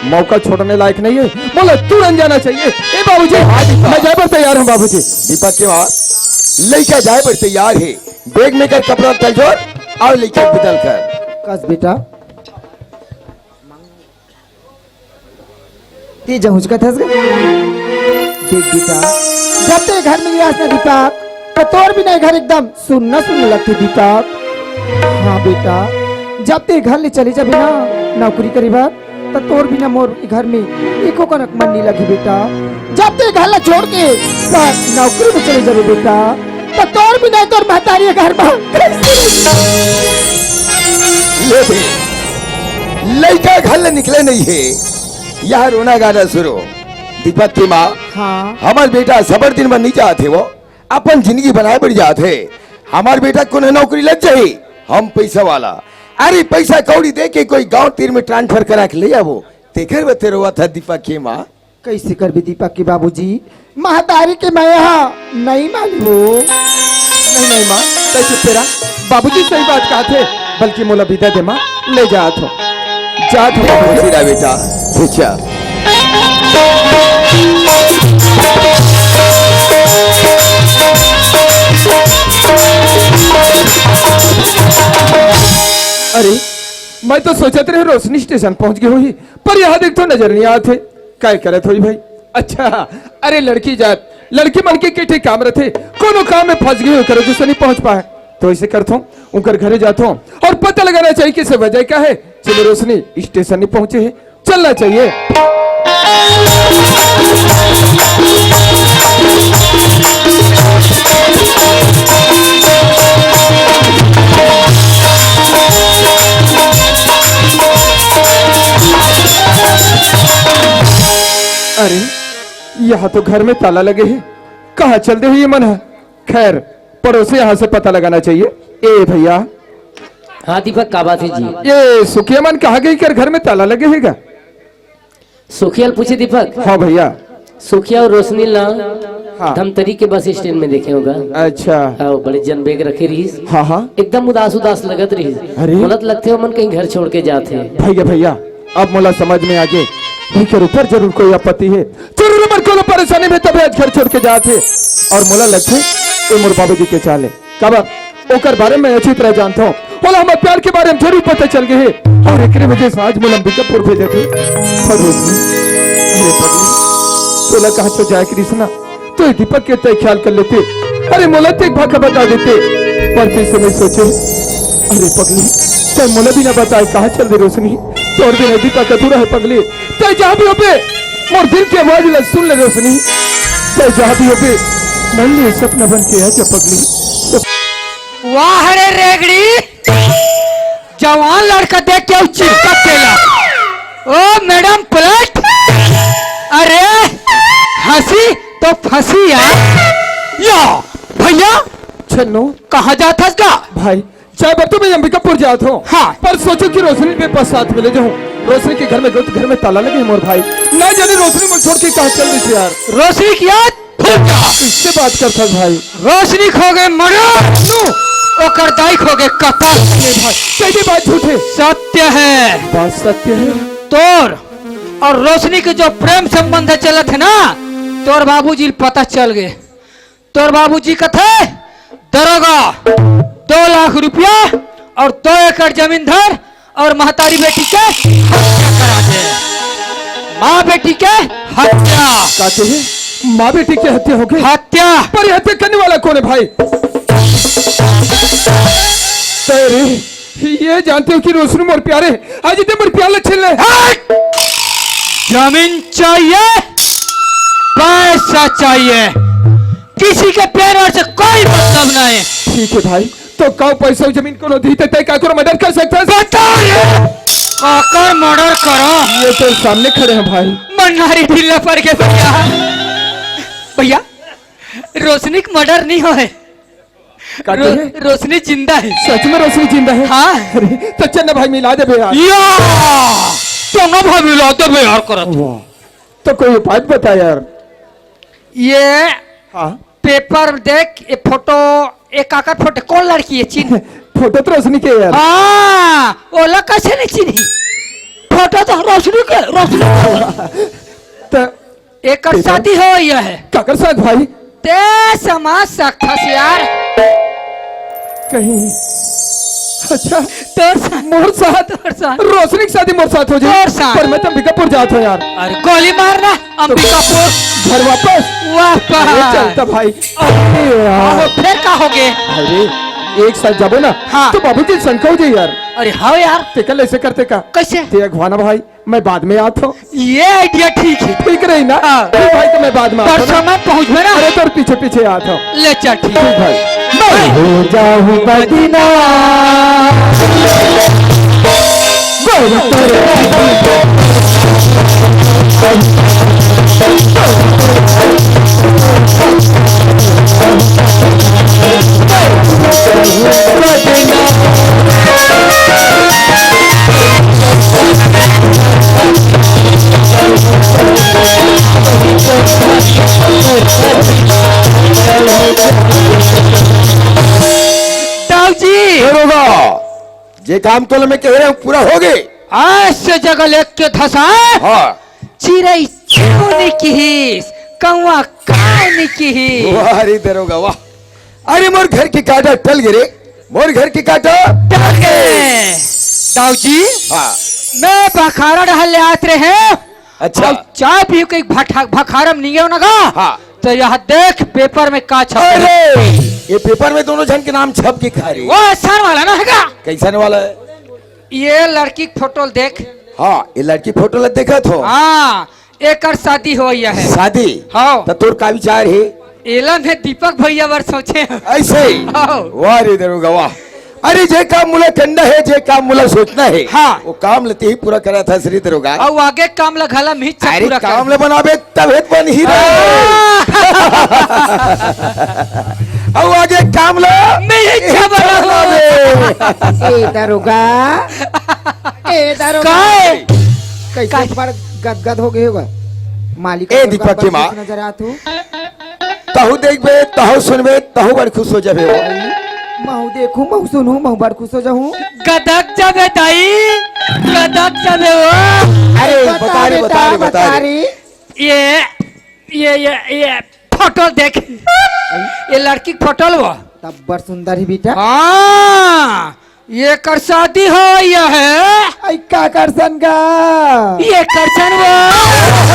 मौका छोड़ने लायक नहीं है, बोला तुरंत जाना चाहिए। ए बाबूजी मैं जाए पर तैयार हूँ। बाबूजी दीपक के वहाँ लड़का जाए पर तैयार है, बैग में कर कपड़ा तल जोड़ और लड़का बदल कर। कस बेटा ते जहुज का थस देख बेटा, जब ते घर में निवास ना दीपक तो तोर भी नहीं घर एकदम सुनना सुनने लगती दीपक। हाँ बेटा जब ते घर ले चले जाबे ना नौकरी करी बात तो तोर भी ना मोर घर में एको कनक मन नहीं लगी बेटा। जब ते घर ला छोड़ के तो नौकरी में चले जाबे बेटा तो तोर भी नहीं तोर महतारी घर में ले भी लड़का घर ले निकले नहीं है, यह रोना गाना शुरू। दीपक की माँ हाँ हमार बेटा सबर दिन में नहीं जाते, वो अपन जिंदगी बनाए बढ़ जाते। हमार बेटा को नौकरी लग जाए, हम पैसा वाला, अरे पैसा कौड़ी दे के कोई गांव तीर में ट्रांसफर करा के ले आवो, तेकर बते रोआ था दीपक की माँ। कैसे कर भी दीपक के बाबूजी, महतारी के मैं यहाँ नहीं मालूम। नहीं माँ तय चुप तेरा, बाबूजी सही बात कहा थे, बल्कि मोला विदा दे माँ, ले जात हो जात हो बाबूजी। सीधा बेटा अच्छा अरे मैं तो सोचत रहे रोशनी स्टेशन पहुंच गई हुई, पर यहाँ देख तो नजर नहीं आते। काय करत हुई भाई? अच्छा अरे लड़की जात, लड़की मन के किठे काम रथे, कोनो काम में फंस गई करो जिससे नहीं पहुंच पाए, तो ऐसे करता हूँ उनकर घरे जाता हूँ और पता लगाना चाहिए किसे वजह क्या है। चलो रोशनी स्टेशन नहीं पहुंचे है, चलना चाहिए। अरे यहाँ तो घर में ताला लगे हैं, कहाँ चल दे हुई मन है। खैर पड़ोसी यहाँ से पता लगाना चाहिए। ए भैया। हाँ दीपक का बात है जी? ये सुखिया मन कहा गई कर घर में ताला लगे हैगा? सुखियाल पूछे दीपक? हाँ भैया। सुखिया और रोशनी ना हाँ। धमतरी के बस स्टैंड में देखे होगा। अच्छा हाँ बड़े जन बेग रखे रही, हाँ हाँ एकदम उदास उदास लगत रही। अरे बोलत लगते हो मन कहीं घर छोड़ के जाते हैं। भैया भैया अब मोला समझ में आ गए, इनके ऊपर जरूर कोई आपत्ति है, जरूर मन को परेशानी में तब आज घर छोड़ के जाते और मोला लगते ए मोर बाबूजी के चाले कब ओकर बारे में अच्छी तरह जानता हूँ। बोला हमारे प्यार के बारे में जरूर पता चल गए है और एक वजह से आज मोला बीकापुर भेजे थे। तोला कहा तो जाए कृष्णा तो दीपक के तय ख्याल कर लेते, अरे मोला तो एक भाषा बता देते, पर फिर से मैं सोचे अरे पगली चाहे मोला भी ना बताए कहाँ चल दे रोशनी, तो और भी नदी का कतूरा है पगली, चाहे जहाँ भी हो पे मोर दिल की आवाज ला सुन ले रोशनी, चाहे जहाँ भी हो पे मन में सपना बन के है क्या पगली। वाह रे रेगड़ी, जवान लड़का देख के चिपका केला। ओ मैडम पलट, अरे हंसी तो फंसी यार। या भैया छन्नो कहाँ जाता का? भाई चाहे बतो मैं अंबिकापुर जाता हूँ, हाँ। पर सोचो कि रोशनी के पास साथ में ले जाऊँ। रोशनी के घर में गलत घर में ताला लगे मोर भाई, ना जाने रोशनी मुझे छोड़ के कहाँ चल रही थी यार। रोशनी की याद भूल जा, इससे बात करता भाई। रोशनी खो गए मरो, ओकर दाई खो गए कपाल। भाई कैसी बात झूठ है? सत्य है। बात सत्य है तोर और रोशनी के जो प्रेम संबंध चलत है ना, तोर बाबूजी पता चल गए। तोर बाबूजी का थे दरोगा, 2 लाख रुपया और 2 एकड़ जमीन धर और महतारी बेटी के हत्या करा दे। माँ बेटी के हत्या। कहते हैं माँ बेटी की हत्या हो गई। हत्या। पर ये हत्या करने वाला कौन है भाई? तेरे ये जानते हो कि रोशनी मोर प्यारे, आज इतने मोर प्यार छिल रहे। जमीन चाहिए, पैसा चाहिए, किसी के पैरों से कोई मतलब नहीं। ठीक है भाई, तो काउ पैसा जमीन को दी तय का करो मदद कर सकता है? बताओ आकर मर्डर करो। ये तो सामने खड़े हैं भाई। मन्नारी ढीला पड़ के भैया रोशनी का मर्डर नहीं हो है। रोशनी जिंदा है। सच में रोशनी जिंदा है? हाँ। अरे तो चल ना भाई मिला दे यार। तो ना भाई मिला दे यार करो। तो कोई उपाय बता यार। ये हाँ पेपर देख, ये फोटो, एक काका फोटो कौन लड़की है चिन्ह? फोटो तो रोशनी के यार। हाँ ओला कैसे नहीं चिन्ही? फोटो तो रोशनी के। रोशनी तो एक शादी हो है। काकर साथ भाई ते समाज सकता यार कहीं। अच्छा तोर साथ मोर साथ तोर साथ रोशनी की शादी मोर साथ हो जाए। तोर साथ। पर मैं तो अंबिकापुर जाता हूँ यार। अरे गोली मारना अंबिकापुर घर वापस। वापस चलता भाई। अरे यार फिर का हो गए? अरे एक साथ जाबो ना। हाँ। तो बाबूजी शंका हो जाए यार। अरे हाँ यार ते कल ऐसे करते का? कैसे? ते अगवाना भाई मैं बाद में आता हूँ। ये आइडिया ठीक है। ठीक रही ना? हाँ। ठीक भाई तो मैं बाद में आता पर हूँ ना। समय पहुँच में ना। अरे तो पीछे पीछे आता हूँ। ले चल ठीक ठीक भाई। मैं हो जाऊँ मदीना जे काम तो मैं कह रहा हूँ पूरा हो गए। आज से जगह लेक के धसा हाँ चिड़ै चुनी की हिस, कौवा कानी की हिस। वाह रे दरोगा वाह। अरे मोर घर की काटा टल गिरे। मोर घर की काटा दाऊ जी हाँ मैं बखारा डहल ले आत रहे हैं। अच्छा। और चाय पी के भखारम निगे ना गा। हाँ तो यह देख पेपर में का छप। अरे ये पेपर में दोनों जन के नाम छप के खा रही। वो आसान वाला ना है। कैसा वाला है? ये लड़की की फोटो देख। हाँ ये लड़की फोटो लग देखा तो। हाँ एक और शादी हो है। शादी? हाँ तो तोर का विचार है? एलन है दीपक भैया बर सोचे। ऐसे हाँ। वाह रे दरोगा वाह। अरे जे काम मुला करना है, जे काम मुला सोचना है, हाँ। वो काम लेते ही पूरा करा था श्री दरोगा। और आगे काम लगाला मी अरे पूरा काम ले बनावे तब हेत बन ही रहे। अब आगे काम ला ए दरोगा काय कैसे पर गदगद हो गए होगा मालिक। ए दीपक की माँ। नजर आतो तहु देखबे तहु सुनबे तहु बड़ खुश हो जाबे। महू देखूं महू सुनूं महू बड़ खुश हो जाऊं। गदक जाबे दाई, गदक जाबे वो। अरे बता रे। ये फोटो देख। ये लड़की की फोटो लो। तब बड़ सुंदर ही बेटा। हाँ ये कर शादी हो है। आई का करसन का ये करसन वो।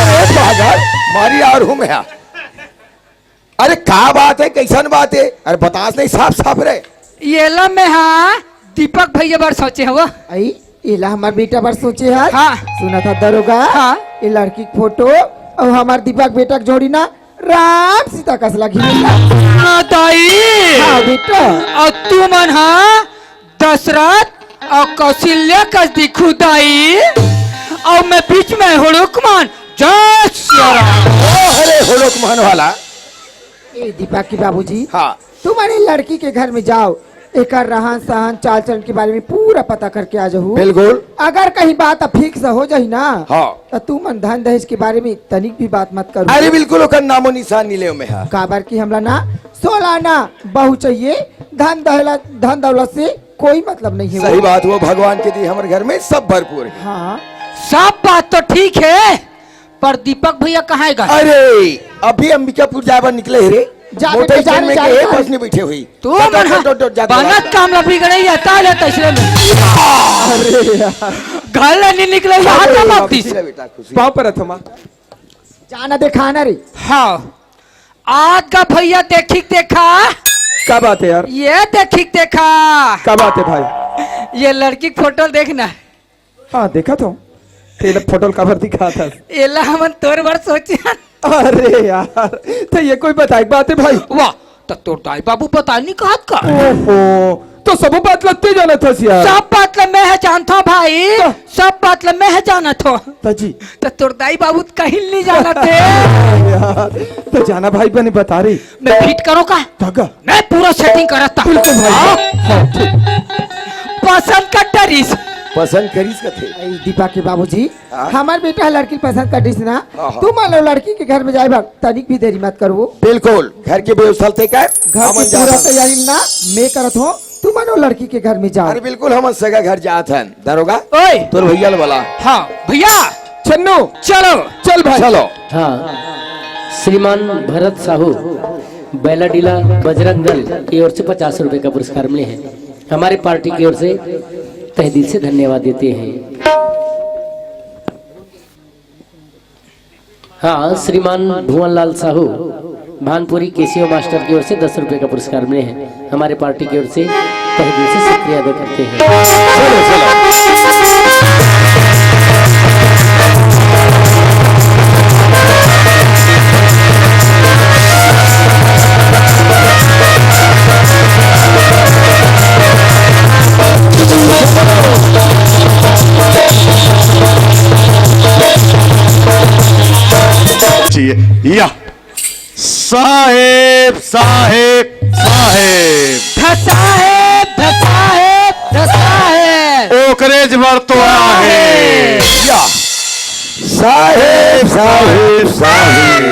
अरे पागल मारी और हूं मैं। अरे क्या बात है, कैसन बात है? अरे बतास नहीं साफ साफ रे। ये ला में हाँ दीपक भैया बार सोचे हुआ। आई इला हमार बेटा बार सोचे है। हाँ सुना था दरोगा। हाँ ये लड़की की फोटो और हमार दीपक बेटा की जोड़ी ना राम सीता कस लगी। दाई हाँ बेटा। और तू मन हाँ दशरथ और कौशल्या कस दिखू दाई। और मैं बीच में हुड़ुकमान जय श्री राम। अरे होलोक मान वाला। ए दीपक की बाबूजी हाँ तुम्हारी लड़की के घर में जाओ, एक रहन सहन चाल चलन के बारे में पूरा पता करके आ जाओ। बिल्कुल। अगर कहीं बात फिक्स हो जाए ना हाँ तो तू मन धन दहेज के बारे में तनिक भी बात मत करो। अरे बिल्कुल ओकर नामो निशान नहीं ले में है। काबर की हमला ना 16 ना बहू चाहिए। धन दौलत से कोई मतलब नहीं है। सही बात वो भगवान के दी हमारे घर में सब भरपूर है। हाँ सब बात तो ठीक है, पर दीपक भैया कहाँ गए? अरे अभी अंबिकापुर जाकर निकले है रे। जा मोटर बेटे, जा स्टैंड में जा, गए जा। बस नहीं बैठे हुई। तू जा, जा, मन जा, जा, जा, जा, बनत काम लपड़ी गई जाता है तैसरे में अरे यार घर नहीं निकले यहाँ का वापिस। बेटा खुशी। पाँव पर थमा जाना देखा ना रे। हाँ आज का भैया देखा क्या बात है यार? ये देखा क्या बात है भाई? ये लड़की की फोटो देखना। हाँ देखा तो तेरे फोटो कवर दिखा था। एला हम तोर बार सोचे अरे यार तो ये कोई बताई बात है भाई? वाह तो तोर दाई बाबू पता नहीं कहा का। ओहो तो सब बात लगते जाना था यार। सब बात ला मैं है जानता भाई, सब बात ला मैं है जाना था। ताजी तो तोर दाई बाबू कहीं नहीं जाना थे। यार तो जाना भाई बने बता रही मैं फिट करो का, धागा मैं पूरा सेटिंग करता। बिल्कुल भाई। हाँ? पसंद का डरिस पसंद करीस का थे। अरे दीपा के बाबूजी, हाँ? हमार बेटा लड़की पसंद कर दिस ना। हाँ, हाँ। तू मान लो लड़की के घर में जाए बा तनिक भी देरी मत करो। बिल्कुल घर के व्यवस्था थे क्या? घर हमन की जात पूरा हन। तैयारी ना मैं करत हो। तू मानो लड़की के घर में जाओ। अरे बिल्कुल हम सगा घर जात हन। दरोगा ओए तोर भैया वाला। हाँ भैया छन्नू चलो चल भाई। चलो हाँ श्रीमान भरत साहू बैलाडीला बजरंग दल की ओर से 50 रुपए का पुरस्कार मिले हैं। हमारी पार्टी की ओर से तहे दिल से धन्यवाद देते हैं। हाँ श्रीमान भुवनलाल साहू भानपुरी केसीओ मास्टर की ओर से 10 रुपए का पुरस्कार मिले हैं। हमारे पार्टी की ओर से तहे दिल से शुक्रिया अदा करते हैं। चलो चलो। चाहिए या साहेब साहेब साहेब धसा है धसा है धसा है। ओकरेज भर तो आहे या साहेब साहेब साहेब।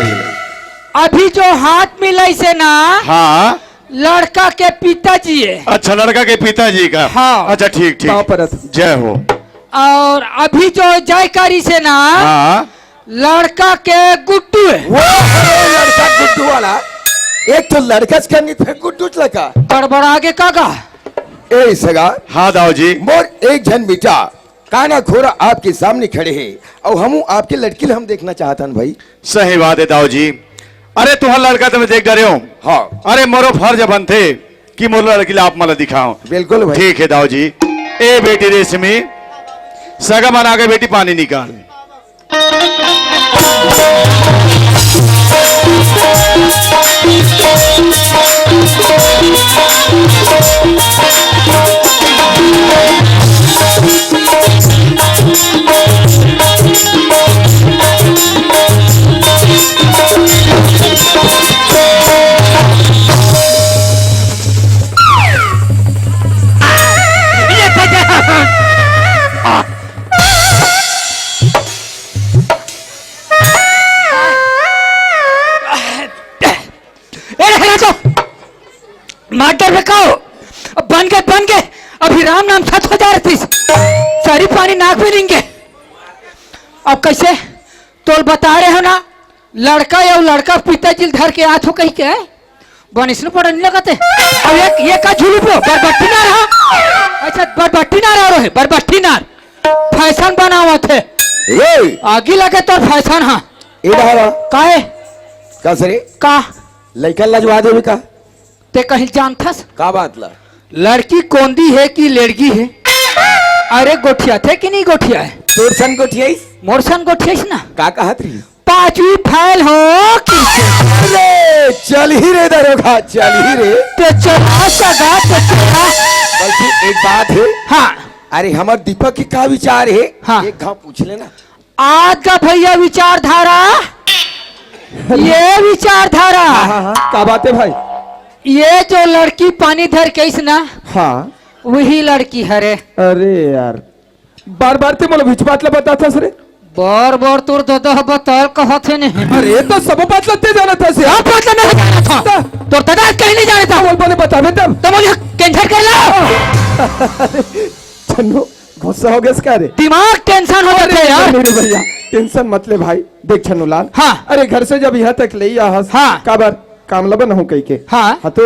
अभी जो हाथ मिलाई से ना हाँ लड़का के पिताजी है। अच्छा लड़का के पिताजी का। हाँ। अच्छा ठीक पाँव ठीक पर जय हो। और अभी जो जयकारी से ना हाँ लड़का के गुड्डू है। वो है लड़का गुड्डू वाला। एक तो लड़का से करनी फिर गुड्डू लड़का। गड़बड़ आगे कागा ए सगा हाँ दाऊ जी मोर एक जन बेटा काना खोरा आपके सामने खड़े हैं और हम आपके लड़की हम देखना चाहता हूं भाई। सही बात है दाऊ जी। अरे तुम्हारा लड़का तो मैं देख डरे हूँ। हाँ अरे मोरो फर्ज बन थे कि मोर लड़की आप मला दिखाओ। बिल्कुल भाई। ठीक है दाऊ जी। ए बेटी रेशमी सगा बना के बेटी पानी निकाल। माटर बेकाओ बन गए अभी राम नाम सच हो जा रही थी। सारी पानी नाक में लेंगे। अब कैसे तो बता रहे हो ना लड़का या लड़का पिताजी धर के आथो कही के बनिस पड़ा नहीं लगाते। अब ये का झूलू पे बरबट्टी ना रहा। अच्छा बरबट्टी ना रहा है बरबट्टी ना फैशन बनावा थे ए आगे लगे तो फैशन। हाँ इधर काहे का सरे का लड़का लजवा देवे का ते कहीं जानथस का बात ला। लड़की कौंदी है कि लड़की है? अरे गोठिया थे कि नहीं गोठिया है? तोर सन को ठियाई मोरसन गोठिया ना का कहत रही। 5वीं फैल हो कि अरे चल ही रे दरोगा चल ही रे। ते चला सगा ते चला। बल्कि एक बात है। हाँ अरे हमार दीपक की का विचार है? हाँ। एक घाव पूछ लेना। आज का भैया विचारधारा ये विचारधारा हाँ हाँ क्या बात है भाई? ये जो लड़की पानी धर के इस ना हाँ वही लड़की है रे। अरे यार बार बार ते मला बीच बात बता था सरे। बार बार तोर दादा बतल कहत है नहीं। अरे तो सब बात लगते जाना था से। आप बात नहीं जाना था तोर दादा कहीं नहीं जाना था। बोल बोले बतावे तब तो मुझे कैंसर कर लो। छन्नू गुस्सा हो गया इसका? अरे दिमाग टेंशन हो जाते हैं यार। मेरे भैया टेंशन मत ले भाई। देख छन्नूलाल, हाँ। अरे घर से जब यहाँ तक ले आ हाँ। काबर कामला बन हूँ कही के। हाँ। हाँ तो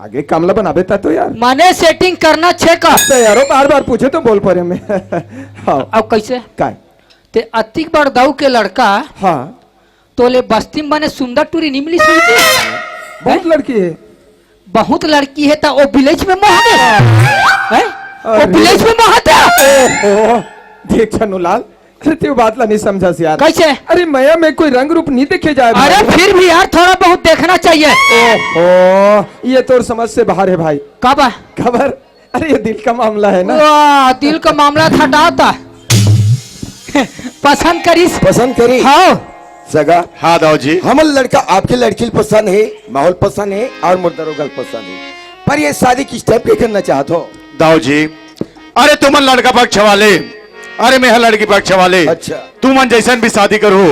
आगे कामला बना बेता तो यार। माने सेटिंग करना छे का। तो यारो बार बार पूछे तो बोल पड़े मैं। हाँ अब कैसे काय? ते अतिक बड़दाऊ के लड़का हाँ तोले बस्ती में बने सुंदर टूरी निमली सुई बहुत लड़की है। बहुत लड़की है तो वो विलेज में मोह गए। वो विलेज में मोह था। ओहो, देख छन्नूलाल, अरे तू बात ला नहीं समझा यार। कैसे? अरे मया में कोई रंग रूप नहीं देखे जाए। अरे फिर भी यार थोड़ा बहुत देखना चाहिए। ओहो, ये तो समझ से बाहर है भाई। कब खबर? अरे ये दिल का मामला है ना। वाह, दिल का मामला था डाता। पसंद करीस? पसंद करी? हाँ सगा हाँ दाऊ जी। हमर लड़का आपके लड़की पसंद है, माहौल पसंद है और मुर्दरोगल पसंद है, पर ये शादी किस टाइप पे करना चाहते हो? दाऊ जी, अरे तुमन लड़का पक्ष वाले, अरे मैं लड़की पक्ष वाले। अच्छा। तू मन जैसन भी शादी करो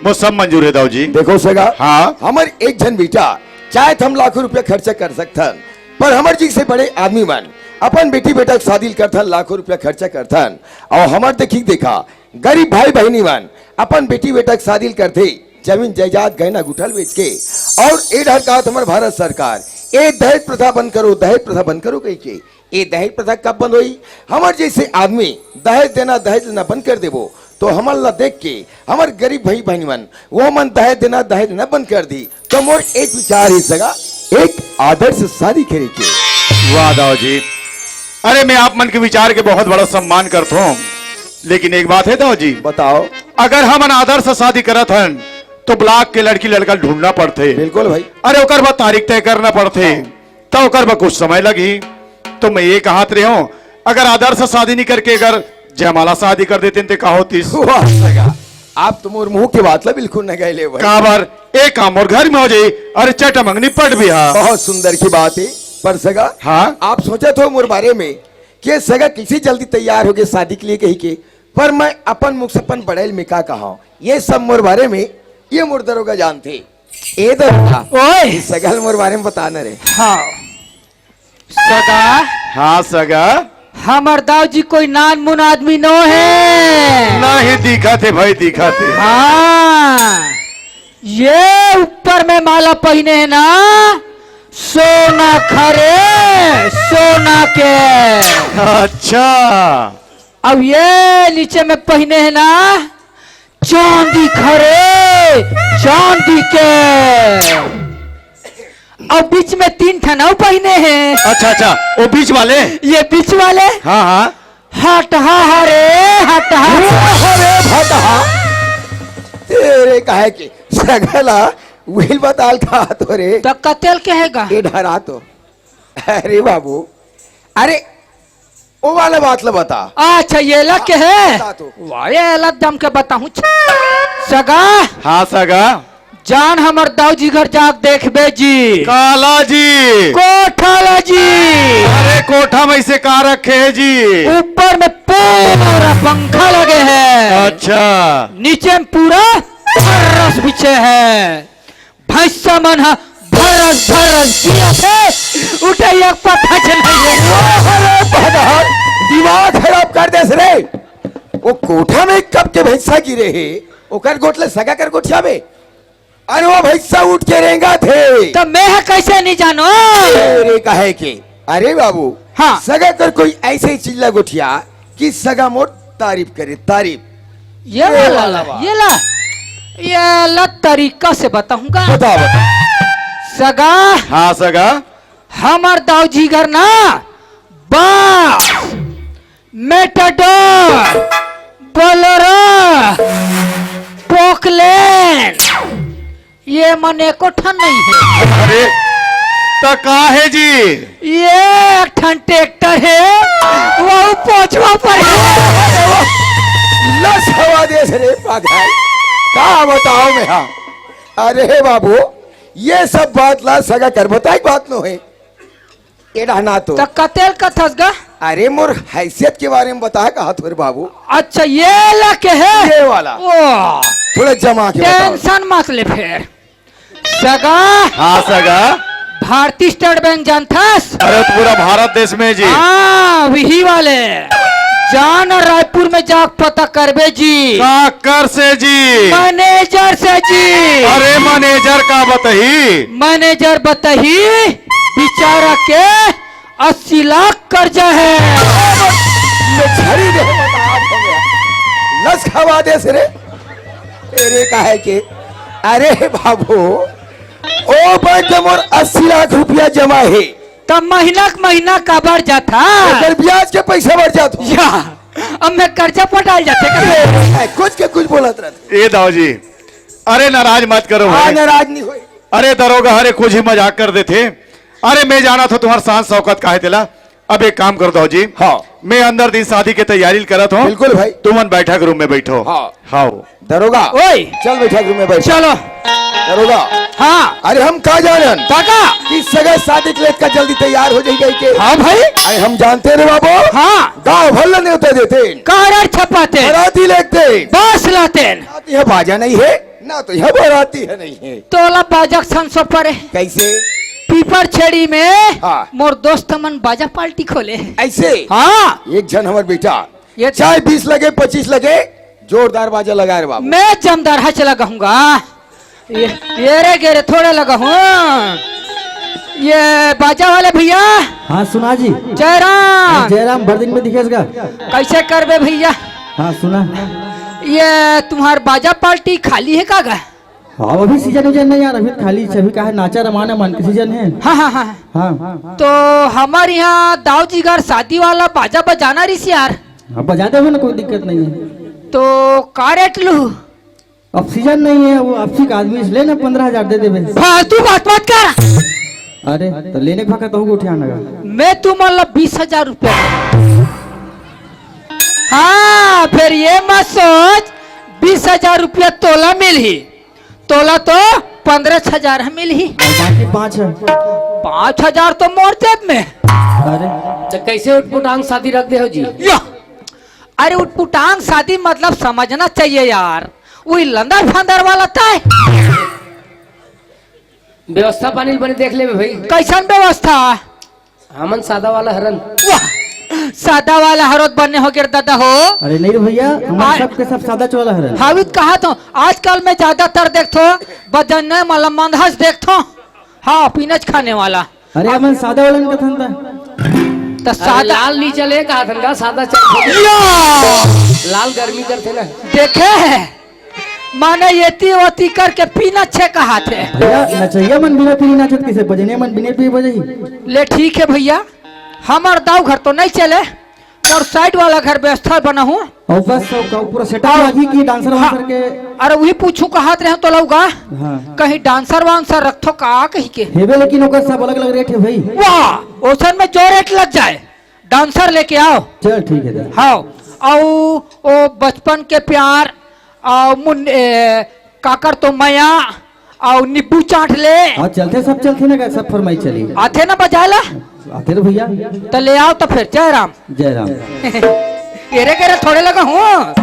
वो सब मंजूर है दाऊ जी। देखो सगा, हाँ। हमार एक जन बेटा चाहे तो हम लाखों रुपया खर्चा कर सकथन, पर हमार जी से बड़े आदमी मन अपन बेटी बेटा के शादी करथन, लाखों रुपया खर्चा करथन, और हमार देखा गरीब भाई बहनी मन अपन बेटी बेटा के शादी करते जमीन जायदाद गहना गुठल बेच के, और ए डर कहा हमारे भारत सरकार ए दहेज प्रथा बंद करो, दहेज प्रथा बंद करो कही के। ये दहेज प्रथा कब बंद हुई? हमारे जैसे आदमी दहेज देना दहेज लेना बंद कर देवो तो हमारे ला देख के हमारे गरीब भाई बहनी मन वो मन दहेज देना दहेज लेना बंद कर दी। तो मोर एक विचार ही सगा, एक आदर्श शादी करे के। वाह दाऊ जी, अरे मैं आप मन के विचार के बहुत बड़ा सम्मान करता हूँ, लेकिन एक बात है दाऊ जी, बताओ। अगर हम आदर्श शादी करत हन तो ब्लॉक के लड़की लड़का ढूंढना पड़ते। बिल्कुल भाई। अरे ओकर बाद तारीख तय करना पड़ते, तो ओकर बाद कुछ समय लगी। तो मैं ये कहत रहे हूँ, अगर आदर्श शादी नहीं करके अगर जयमाला शादी कर देते तो का होती? वाह सगा, आप तो मोर मुंह की बात ला बिल्कुल न गए ले भाई। काबर एक काम और घर में हो जाए, अरे चट मंगनी पट भी। हाँ बहुत सुंदर की बात है, पर सगा हाँ आप सोचा तो मोर बारे में कि सगा किसी जल्दी तैयार हो गए शादी के लिए कही के, पर मैं अपन मुख से अपन बड़ेल में का कहा ये सब मोर बारे में ये मोर दरोगा जानते। ए दरोगा ओए सगल मोर बारे में बताना रे। हाँ सगा, हाँ सगा, हमर दाऊ जी कोई नान मुन आदमी नो है। नहीं दिखा थे भाई, दिखा थे। हाँ ये ऊपर में माला पहने है ना, सोना खरे सोना के। अच्छा, अब ये नीचे में पहने है ना, चांदी खरे चांदी के। और बीच में 3 ठनाव पहने हैं। अच्छा अच्छा, वो बीच वाले। ये बीच वाले हाँ हाँ, हटहा हरे हटहा अरे भटहा तेरे काहे के सगला व्हील बताल का तो रे तो कतेल कहेगा। ये डरा तो। अरे बाबू, अरे वो वाला बात ला बता। अच्छा ये लग के है। बता तो। वाह ये अलग दम के बताऊं। सगा हाँ सगा, जान हमर दाऊ जी घर जाग देखबे जी। काला जी, कोठाला जी, अरे कोठा में से का रखे है जी? ऊपर में पूरा पंखा लगे है, अच्छा, नीचे में पूरा रस बिछे है। भैंसा मन है भरस भरस दिया थे उठे एक पत्ता अरे दिमाग खराब कर दे रे। वो कोठा में कब के भैंसा गिरे है, ओकर गोटले सगा कर गोठियावे। अरे वो भैंसा उठ के रेंगा थे। तो मैं कैसे नहीं जानो। अरे काहे के? अरे बाबू हाँ। सगा कर कोई ऐसे ही चिल्ला गोठिया कि सगा मोर तारीफ करे, तारीफ। ये ला ये ला तरीका से बताऊंगा। बता बता। सगा हाँ सगा, हमर दाऊ जी घर ना बस मेटाडोर बोलेरो पोकलेन ये मने को ठन नहीं है। अरे तो का है जी? ये एक ठन ट्रैक्टर है वो पोछवा पर है। लस हवा दे रे पागल, का बताओ मैं। हाँ अरे बाबू ये सब बात ला सगा कर बताई बात नो है ये रहना तो। कतेल कथस गा। अरे मोर हैसियत के बारे में बता कहा थोड़े बाबू। अच्छा ये लके है ये वाला ओ थोड़ा जमा के बताओ। टेंशन मत ले फिर। सगा हाँ सगा, भारतीय स्टेट बैंक जानथस? अरे तो पूरा भारत देश में जी। हाँ वही वाले जान रायपुर में जाक पता करबे जी का कर से जी? मैनेजर से जी। अरे मैनेजर का बताही? मैनेजर बताही बेचारा के 80 लाख कर्जा है। ये झड़ी दे हाथ हो गया लस खवा दे से रे तेरे का है के अरे बाबू ओ बैंक में मोर 80 लाख रुपया जमा है तब महीना का बढ़ जाता अगर ब्याज के पैसा बढ़ जाता या अब मैं कर्जा पर डाल जाते कर। कुछ के कुछ बोलत रहते ए दाऊ जी, अरे नाराज मत करो भाई। नाराज नहीं हुए अरे दरोगा हरे कुछ ही मजाक कर देते। अरे मैं जाना था तुम्हारे सांस शौकत काहे तेला। अब एक काम कर दो जी, हाँ मैं अंदर दिन शादी की तैयारी करत हूँ। बिल्कुल भाई तुमन बैठक रूम में बैठो। हाँ हाँ दरोगा ओए चल बैठा रूम में बैठ चलो। दरोगा हाँ अरे हम कहा जानन काका। कि सगे शादी के लिए का जल्दी तैयार हो जाएगा के हाँ भाई। अरे हम जानते रे बाबू हाँ गाँव भर न्योते देते कार छपाते बराती लेते बस लाते ना तो यह बाजा नहीं है ना तो यह बराती है नहीं है तोला बाजक संसो पड़े कैसे पीपर छेड़ी में हाँ। मोर दोस्त मन बाजा पार्टी खोले। ऐसे हाँ एक जन हमार बेटा ये चाहे 20 लगे 25 लगे जोरदार बाजा लगा रे बाबू मैं जमदार हच लगाऊंगा। ये रे गेरे थोड़े लगा हूँ। ये बाजा वाले भैया। हाँ सुना जी। जयराम जयराम भर दिन में दिखेगा। कैसे करबे भैया? हाँ सुना। ये तुम्हार बाजा पार्टी खाली है कागा? हाँ अभी सीजन उजन नहीं यार, अभी खाली सभी का है, नाचा रमाना मन के सीजन है। हाँ हाँ हाँ हाँ तो हमारे यहाँ दाऊ जी घर शादी वाला बाजा बजाना रही यार। हाँ बजाते हो ना, कोई दिक्कत नहीं है। तो का रेट लू? अब सीजन नहीं है, वो आपसी का आदमी इसलिए ना 15,000 दे देवे। फालतू बात मत कर। अरे तो लेने का तो होगा उठाना लगा। मैं तुम्हारा 20,000 रुपया। हाँ फिर ये मत सोच 20,000 रुपया तोला मिल ही, तोला तो 15,000 मिल ही। बाकी 5 है। 5,000 तो मोर जेब में। अरे तो कैसे उठपुटांग शादी रख दे हो जी? या अरे उठपुटांग शादी मतलब समझना चाहिए यार, वही लंदर फंदर वाला था। व्यवस्था पानी बने देख ले भाई। कैसन व्यवस्था? हमन सादा वाला हरन। वाह सादा वाला हरोत बनने हो गया दादा हो। अरे नहीं रे भैया, हमारे सब के सब सादा चोला है। हावित कहा तो आजकल मैं ज्यादातर देखतो बजने वाला मंदहस देखतो। हाँ पीनच खाने वाला। अरे हमन सादा वाला का था तो सादा लाल नहीं चले कहा था, सादा चल। लाल गर्मी करते ना देखे माने येती वती करके पीना छे कहा थे भैया। नचैया मन बिना पीनी नाचत किसे, बजने मन बिने पी बजही। ले ठीक है भैया, हमार दाव घर तो नहीं चले और साइड वाला घर व्यवस्था बना हूँ। और बस पूरा सेटअप लगी कि डांसर वांसर के। अरे वही पूछू कहात रहे तो लौगा हाँ। कहीं डांसर वांसर रखो का कहीं के हेबे, लेकिन ओकर सब अलग अलग रेट है भाई। वाह ओसन में जो रेट लग जाए डांसर लेके आओ। चल ठीक है। हाँ और ओ बचपन के प्यार और काकर तो माया और नींबू चाट ले। हाँ चलते सब चलते ना, सब फरमाई चली आते ना बजाला आते रे भैया। तो ले आओ तो फिर जयराम। जयराम। गेरे गेरे थोड़े लगा हूँ।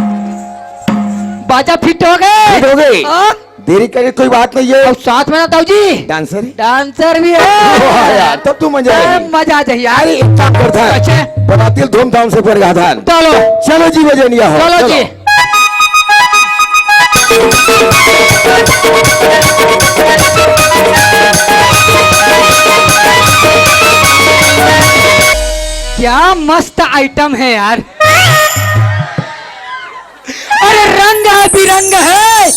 बाजा फिट हो गए। फिट हो गए। हाँ? देरी करे कोई बात नहीं है और साथ में ना दाऊ जी डांसर डांसर भी वाह है। यार, तब तू मजा आएगी। मजा आ जाए अरे एक काम करता अच्छा। है बताती धूमधाम से पर गाधान। चलो चलो जी बजनिया हो चलो जी। क्या मस्त आइटम है यार। अरे रंग है बिरंग है,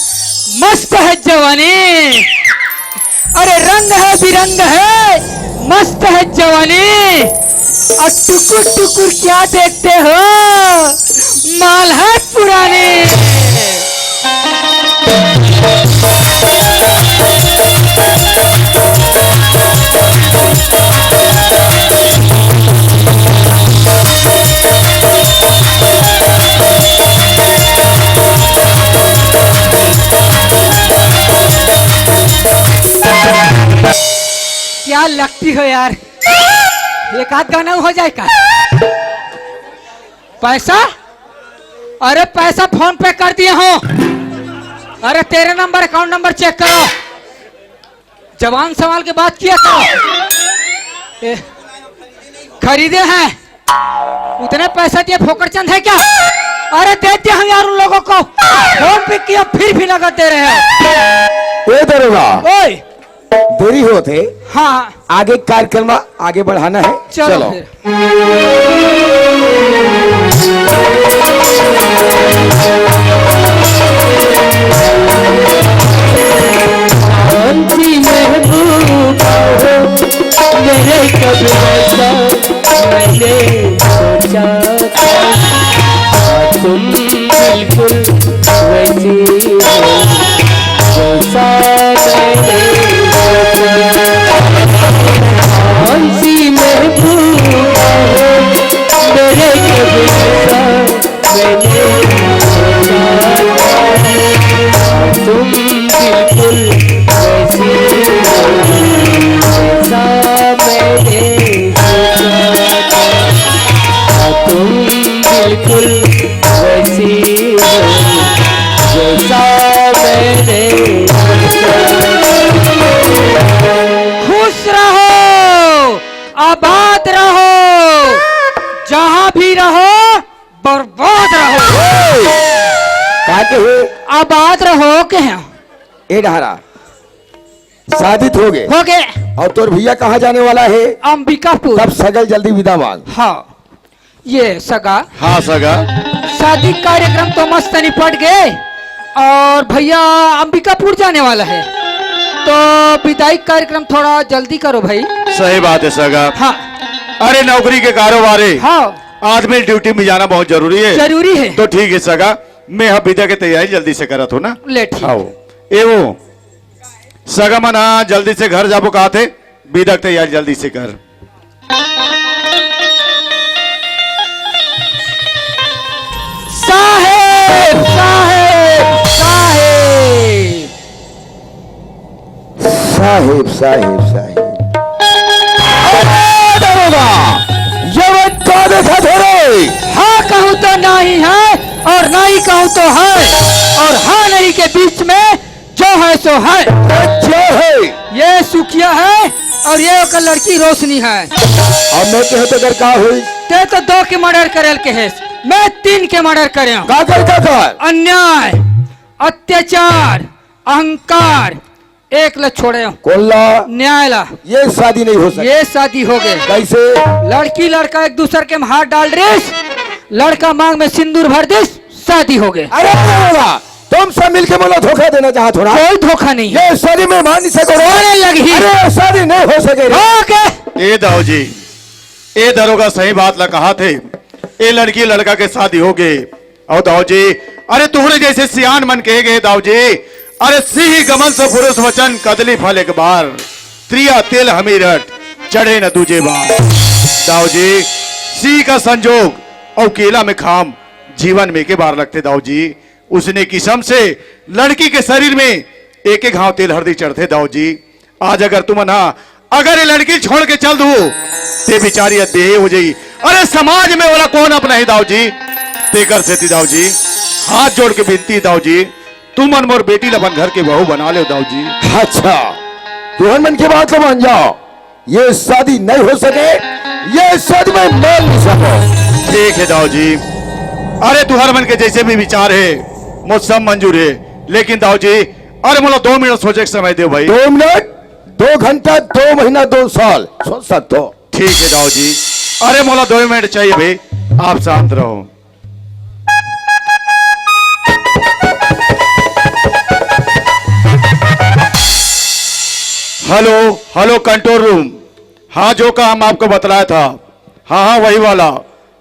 मस्त है जवानी। अरे रंग है बिरंग है, मस्त है जवानी। और टुकुर टुकुर क्या देखते हो, माल है पुरानी। क्या लगती हो यार, एक आध गाना हो जाए का? पैसा? अरे पैसा फोन पे कर दिए हो। अरे तेरे नंबर अकाउंट नंबर चेक करो, जवान सवाल के बात किया करो। खरीदे हैं उतने पैसा दिए फोकट चंद है क्या? अरे देते हम यार उन लोगों को, फोन पे किया फिर भी नगद दे रहे हो। ए दरोगा, ओए देरी होते हाँ आगे कार्यक्रम आगे बढ़ाना है। चलो फिर। कौन-सी महबूबा हो मेरे कब ऐसा मैंने सोचा था, तुम बिल्कुल वैसी हो जैसा मैंने सोचा। कौन-सी महबूबा हो मेरे कब ऐसा मैंने सोचा था, तुम बिल्कुल वैसी हो जैसा मैंने सोचा था, तुम बिल्कुल वैसी हो जैसा मैंने खुश रहो, आबाद रहो, जहाँ भी रहो बर्बाद रहो। काटे हुए आबाद रहो के हैं? ए डहरा शादी हो गए हो गए। और तोर भैया कहाँ जाने वाला है? अंबिकापुर। तब सगल जल्दी विदा मांग। हाँ ये सगा हाँ सगा, शादी कार्यक्रम तो मस्त निपट गए और भैया अंबिकापुर जाने वाला है, तो विदाई कार्यक्रम थोड़ा जल्दी करो भाई। सही बात है सगा। हाँ अरे नौकरी के कारोबार है, हाँ आदमी ड्यूटी में जाना बहुत जरूरी है। जरूरी है। तो ठीक है सगा, मैं अब विदा की तैयारी जल्दी से करत हूँ ना। लेट आओ ए वो सगा मना जल्दी से घर जाबो कहा थे, विदा की तैयारी जल्दी से कर। साहेब साहेब साहेब साहेब साहेब साहेब दरोगा, ये बात का देखा थोड़े। हाँ कहूँ तो नहीं है और नहीं कहूँ तो है, और हाँ नहीं के बीच में जो है सो है। क्या है? ये सुखिया है और ये ओकर लड़की रोशनी है। अब मैं कहे तो का हुई? ते तो 2 के मर्डर करेल के है, मैं 3 के मर्डर करे हूँ। का कर अन्याय, अत्याचार, अहंकार, एक ला छोड़े हूँ। कोल्ला न्याय ला। ये शादी नहीं हो सकती। ये शादी हो गए। कैसे? लड़की लड़का एक दूसरे के में हाथ डाल रिस, लड़का मांग में सिंदूर भर दिस, शादी हो गए। अरे दरोगा, तुम सब मिलके मुझे धोखा देना चाहा थोड़ा। कोई धोखा नहीं है। ये शादी में मान नहीं सको। होने लगी। अरे शादी नहीं हो सके। ओके। ए दाऊ जी, ए दरोगा सही बात ला कहा थे, ए लड़की लड़का के शादी हो गए। और दाऊ जी, अरे तुहरे जैसे सियान मन कहे गए दाऊ जी, अरे सिंह गमन से पुरुष वचन कदली फल एक बार, त्रिया तेल हमीरट चढ़े न दूजे बार। दाऊ जी, सिंह का संजोग और केला में खाम जीवन में के बार लगते दाऊ जी। उसने किस्म से लड़की के शरीर में एक एक घाव तेल हल्दी चढ़ते दाऊ जी। आज अगर तुम ना अगर ये लड़की छोड़ के चल दू ते बिचारी देह हो जाई। अरे समाज में वाला कौन अपना है दाऊ जी? ते कर सेती दाऊ जी, हाथ जोड़ के विनती दाऊ जी, तुम मन मोर बेटी लबन घर के बहू बना ले दाऊ जी। अच्छा, तुहन मन की बात को मान जाओ। ये शादी नहीं हो सके, ये शादी में मान नहीं सको। ठीक है दाऊ जी, अरे तुहर मन के जैसे भी विचार है मुझ सब मंजूर है, लेकिन दाऊ जी अरे मोला 2 मिनट सोचे के समय दे भाई। 2 मिनट, 2 घंटा, 2 महीना, 2 साल सोच सकते हो। ठीक है दाऊ जी, अरे मोला 2 मिनट चाहिए भाई, आप शांत रहो। हेलो हेलो कंट्रोल रूम, हाँ जो काम आपको बतलाया था, हाँ हाँ वही वाला,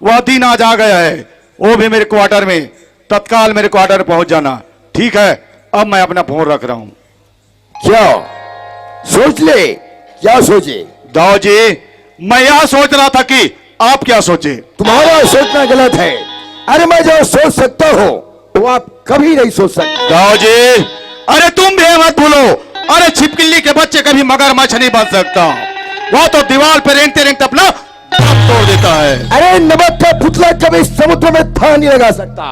वह दिन आज आ गया है, वो भी मेरे क्वार्टर में, तत्काल मेरे क्वार्टर पहुंच जाना। ठीक है, अब मैं अपना फोन रख रहा हूं। क्या सोच ले? क्या सोचे? दाऊ जी, मैं यह सोच रहा था कि आप क्या सोचे। तुम्हारा सोचना गलत है। अरे मैं जो सोच सकता हूँ वो आप कभी नहीं सोच सकते। दाऊ जी, अरे तुम भी मत भूलो, अरे छिपकली के बच्चे कभी मगरमच्छ नहीं बन सकता, वो तो दीवार पे रेंगते रेंगते अपना दम तोड़ देता है। अरे नमक का पुतला कभी समुद्र में था नहीं लगा सकता,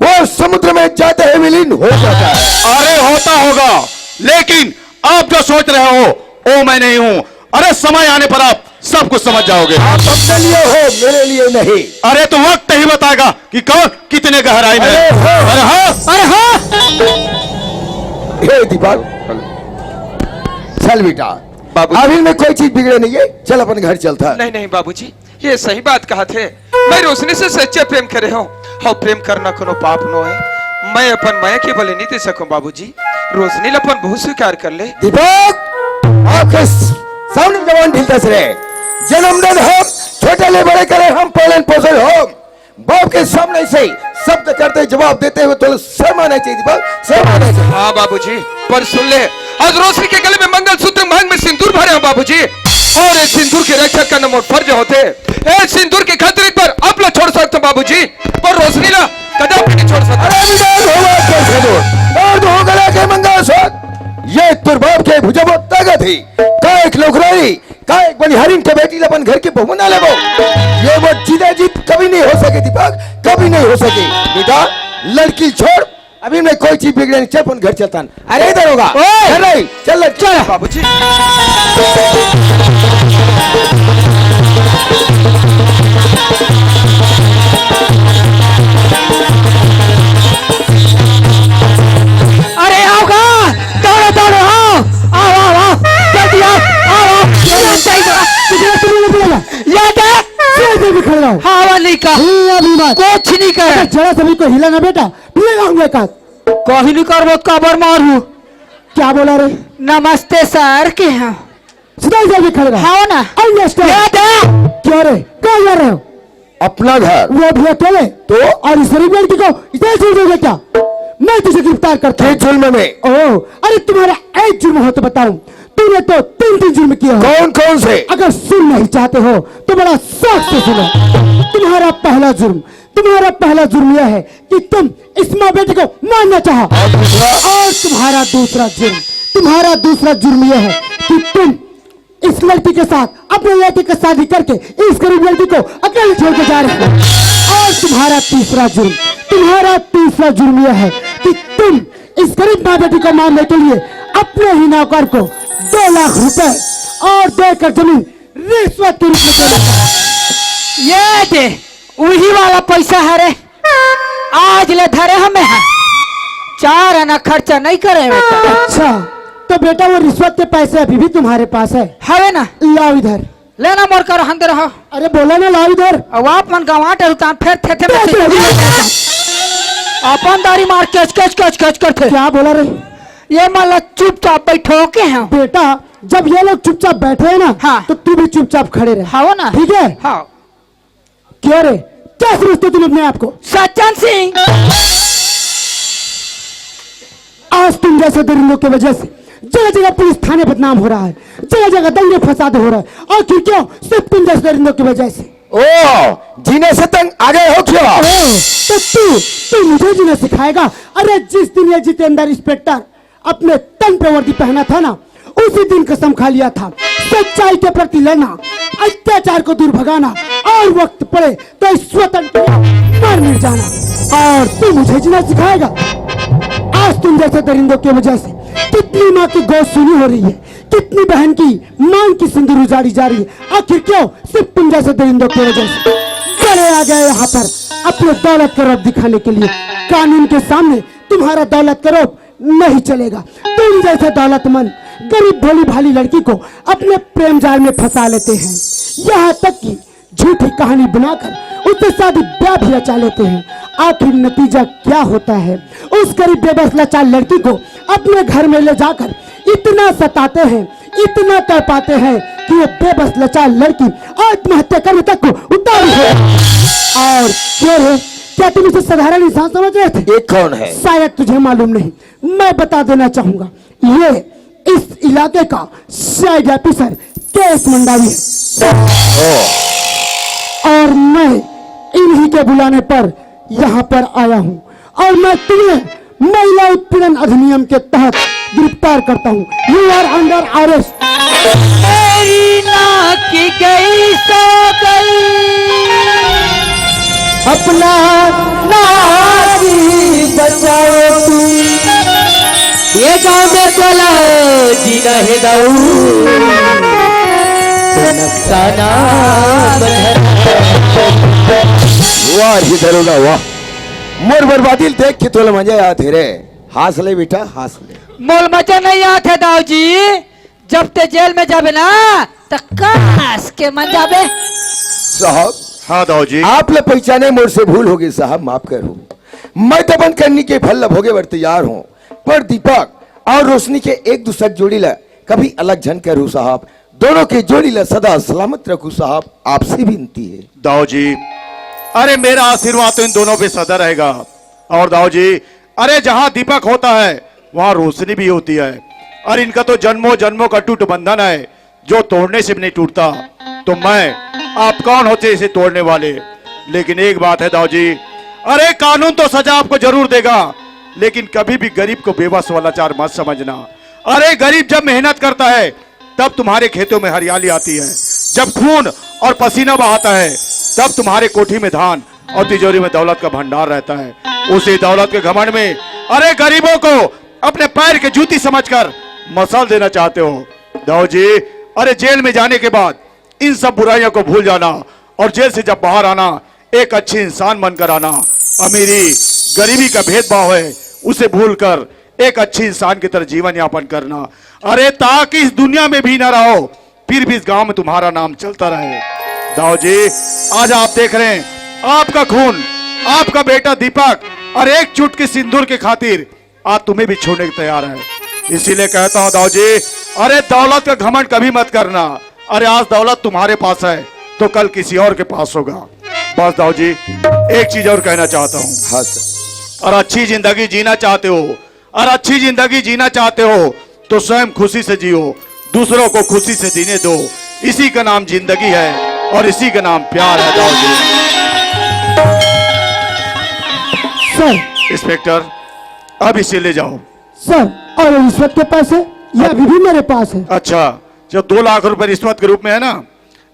वो समुद्र में जाते ही विलीन हो जाता है। अरे होता होगा, लेकिन आप जो सोच रहे हो वो मैं नहीं हूं। अरे समय आने पर आप सब कुछ समझ जाओगे। आप अपने लिए हो, मेरे लिए नहीं। अरे तो वक्त ही बताएगा कि कौन कितने गहराई में। अरे हो। अरे हाँ, अरे हाँ हे दीपक, चल बेटा, बाबू अभी में कोई चीज बिगड़े नहीं है, चल अपन घर चलता है। नहीं नहीं बाबूजी, ये सही बात कहा थे। मैं रोशनी से सच्चे प्रेम करे हूँ और प्रेम करना कोनो पाप नो है। मैं अपन माया के भले नहीं दे सकूं बाबूजी। रोशनी अपन बहुत स्वीकार कर ले। दीपक, आपके सामने जवान ढीलता रहे, जन्मदिन हम, छोटे ले बड़े करे हम, पालन पोषण हम, बाप के सामने से शब्द करते जवाब देते हुए तो शर्म आना चाहिए दीपक, शर्म आना चाहिए। हाँ बाबूजी, पर सुन ले, आज रोशनी के गले में मंगलसूत्र, मांग में सिंदूर भरे हो बाबूजी, और इस सिंदूर की रक्षा करना मोर फर्ज होते। इस सिंदूर के खतरे पर आप ला छोड़ सकते हो बाबूजी, पर रोशनी ला कदापि नहीं छोड़ सकता। अरे विदान होगा के सिंदूर और दो गला के मंगलसूत्र, ये तुरबाब के भुजब ताकत थी। का एक लोकरानी, का एक बनिहारिन के बेटी अपन घर के बहू बना ले वो, ये वो जीता जीत कभी नहीं हो सके दीपक, कभी नहीं हो सके। बेटा लड़की छोड़, अभी मैं कोई चीज बिगड़े नहीं, चल अपन घर चलता है। अरे इधर होगा, चल रही, चल चल बाबूजी अरे आओगा, दौड़ो दौड़ो, आओ आओ आओ आओ, जल्दी आओ आओ आओ, हवा नहीं का कुछ नहीं कर, जरा सभी को हिला ना बेटा, पिए का कहीं नहीं करबो, कबर मारू। क्या बोला रे? नमस्ते सर के हैं, सीधा जाके खड़े रहो। हाँ ना, क्या रे, क्या कर रहे हो? अपना घर वो भी अकेले तो, और इस गरीब लड़की को इतना छोड़ दोगे क्या? मैं तुझे गिरफ्तार करता हूँ जुल्म में। ओह, अरे तुम्हारा एक जुर्म हो तो बताऊं, तूने तो तीन जुर्म किया। कौन कौन से? अगर सुन नहीं चाहते हो तो बड़ा शौक से सुनो। तुम्हारा पहला जुर्म यह है कि तुम इस माँ बेटी को मारना चाहो, और तुम्हारा दूसरा जुर्म यह है कि तुम इस लड़की के साथ अपने लड़के की शादी करके इस गरीब लड़की को अकेले छोड़ के जा रहे हो। और तुम्हारा तीसरा जुर्म यह है कि तुम इस गरीब माँ बेटी को मारने के लिए अपने ही नौकर को 2 लाख रुपए और देकर जमीन रिश्वत के रूप में देना। ये दे वही वाला पैसा है रे, आज ले धरे हमें है, 4 आना खर्चा नहीं करे बेटा। अच्छा, तो बेटा वो रिश्वत के पैसे अभी भी तुम्हारे पास है? हवे ना, लाओ इधर। लेना मोर कर अंदर रहो। अरे बोला ना, लाओ इधर। अब आप मन गवाट है, फिर अपन दारी मार कच करते। क्या बोला रे? ये माला चुपचाप बैठो के हैं बेटा, जब ये लोग चुपचाप बैठे हैं ना, हाँ, तो तू भी चुपचाप खड़े रहे। हाँ ना, ठीक है? हाँ। क्या रे, क्या समझते तुम अपने आप को? सज्जन सिंह, आज तुम जैसे दरिंदों की वजह से जगह जगह पुलिस थाने बदनाम हो रहा है, जगह जगह दंगे फसाद हो रहा है, और क्यों क्यों? सिर्फ तुम जैसे दरिंदों की वजह से। ओ, जीने से तंग आ गए हो क्या? तो तू मुझे जीना सिखाएगा? अरे जिस दिन ये जितेंद्र इंस्पेक्टर अपने तन पे वर्दी पहना था ना, उसी दिन कसम खा लिया था सच्चाई के प्रति लड़ना, अत्याचार को दूर भगाना, और वक्त पड़े तो स्वतंत्र मर मिट जाना। और तू मुझे जीना सिखाएगा? आज तुम जैसे दरिंदों की वजह से कितनी माँ की गोद सुनी हो रही है, कितनी बहन की मांग की सिंदूर उजाड़ी जा रही है, आखिर क्यों? सिर्फ तुम जैसे दरिंदों की वजह से। चले आ गए यहाँ पर अपने दौलत का रौब दिखाने के लिए। कानून के सामने तुम्हारा दौलत का रौब नहीं चलेगा। तुम जैसे दौलतमंद गरीब भोली भाली लड़की को अपने प्रेम जाल में फंसा लेते हैं, यहाँ तक कि झूठी कहानी बनाकर उससे शादी ब्याह भी रचा लेते हैं। आखिर नतीजा क्या होता है? उस गरीब बेबस लाचार लड़की को अपने घर में ले जाकर इतना सताते हैं, इतना कर पाते हैं कि ये बेबस लाचार लड़की आत्महत्या करने तक को उतारू है। और क्यों है? क्या तुम इसे साधारण इंसान समझ रहे थे? ये कौन है? शायद तुझे मालूम नहीं, मैं बता देना चाहूंगा। ये इस इलाके का साइड ऑफिसर केएस मंडावी है, और मैं इन्हीं के बुलाने पर यहाँ पर आया हूँ, और मैं तुम्हें महिला उत्पीड़न अधिनियम के तहत गिरफ्तार करता हूँ। You are under arrest. मेरी नाक की गई सो गई, अपना नारी बचाओ तुम, ये गाँव में चला जीना है दाऊ, जनक का नाम धरा। वाह ही दरोगा वाह, मोर बर्बादी देख के तोला मजा आते रे। हंस ले बेटा हंस ले। मोल मजा नहीं आते दाऊ जी, जब ते जेल में जाबे ना तो कस के मन जाबे। साहब हाँ दाऊ जी। आप ले पहचाने मोर से भूल होगी साहब, माफ करो। मैं तो बंद करने के फल भोगे बर तैयार हूँ, पर दीपक और रोशनी के एक दूसरे जोड़ी ला कभी अलग झन करूँ साहब। दोनों के जोड़ी ला सदा सलामत रखूँ साहब, आपसे विनती है। दाऊ जी अरे मेरा आशीर्वाद तो इन दोनों पे सदा रहेगा। और दाऊ जी अरे जहां दीपक होता है वहां रोशनी भी होती है, और इनका तो जन्मों जन्मों का टूट बंधन है जो तोड़ने से भी नहीं टूटता। तो मैं आप कौन होते इसे तोड़ने वाले? लेकिन एक बात है दाऊ जी, अरे कानून तो सजा आपको जरूर देगा, लेकिन कभी भी गरीब को बेबस वाला चार मत समझना। अरे गरीब जब मेहनत करता है तब तुम्हारे खेतों में हरियाली आती है, जब खून और पसीना बहाता है तब तुम्हारे कोठी में धान और तिजोरी में दौलत का भंडार रहता है। उसी दौलत के घमंड में अरे गरीबों को अपने पैर के जूती समझकर मसल देना चाहते हो। दाऊ जी अरे जेल में जाने के बाद इन सब बुराइयों को भूल जाना, और जेल से जब बाहर आना एक अच्छे इंसान बनकर आना। अमीरी गरीबी का भेदभाव है उसे भूलकर एक अच्छे इंसान की तरह जीवन यापन करना। अरे ताकि इस दुनिया में भी ना रहो फिर भी इस गांव में तुम्हारा नाम चलता रहे। दाऊ जी आज आप देख रहे हैं आपका खून, आपका बेटा दीपक और एक चुटकी सिंदूर के खातिर आज तुम्हें भी छोड़ने को तैयार है। इसीलिए कहता हूं दाऊ जी, अरे दौलत का घमंड कभी मत करना। अरे आज दौलत तुम्हारे पास है तो कल किसी और के पास होगा। बस दाऊ जी एक चीज और कहना चाहता हूँ, हाँ सर। और अच्छी जिंदगी जीना चाहते हो, और अच्छी जिंदगी जीना चाहते हो तो स्वयं खुशी से जियो, दूसरों को खुशी से जीने दो। इसी का नाम जिंदगी है और इसी का नाम प्यार है दाऊ जी। सर इंस्पेक्टर अब इसे ले जाओ। सर और रिश्वत के पास है या अभी भी मेरे पास है? अच्छा जो 2 लाख रुपए रिश्वत के रूप में है ना,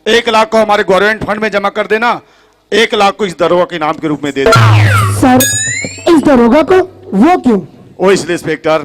1 लाख को हमारे गवर्नमेंट फंड में जमा कर देना, 1 लाख को इस दरोगा के नाम के रूप में दे देना। सर इस दरोगा को? वो क्यों? वो इसलिए इंस्पेक्टर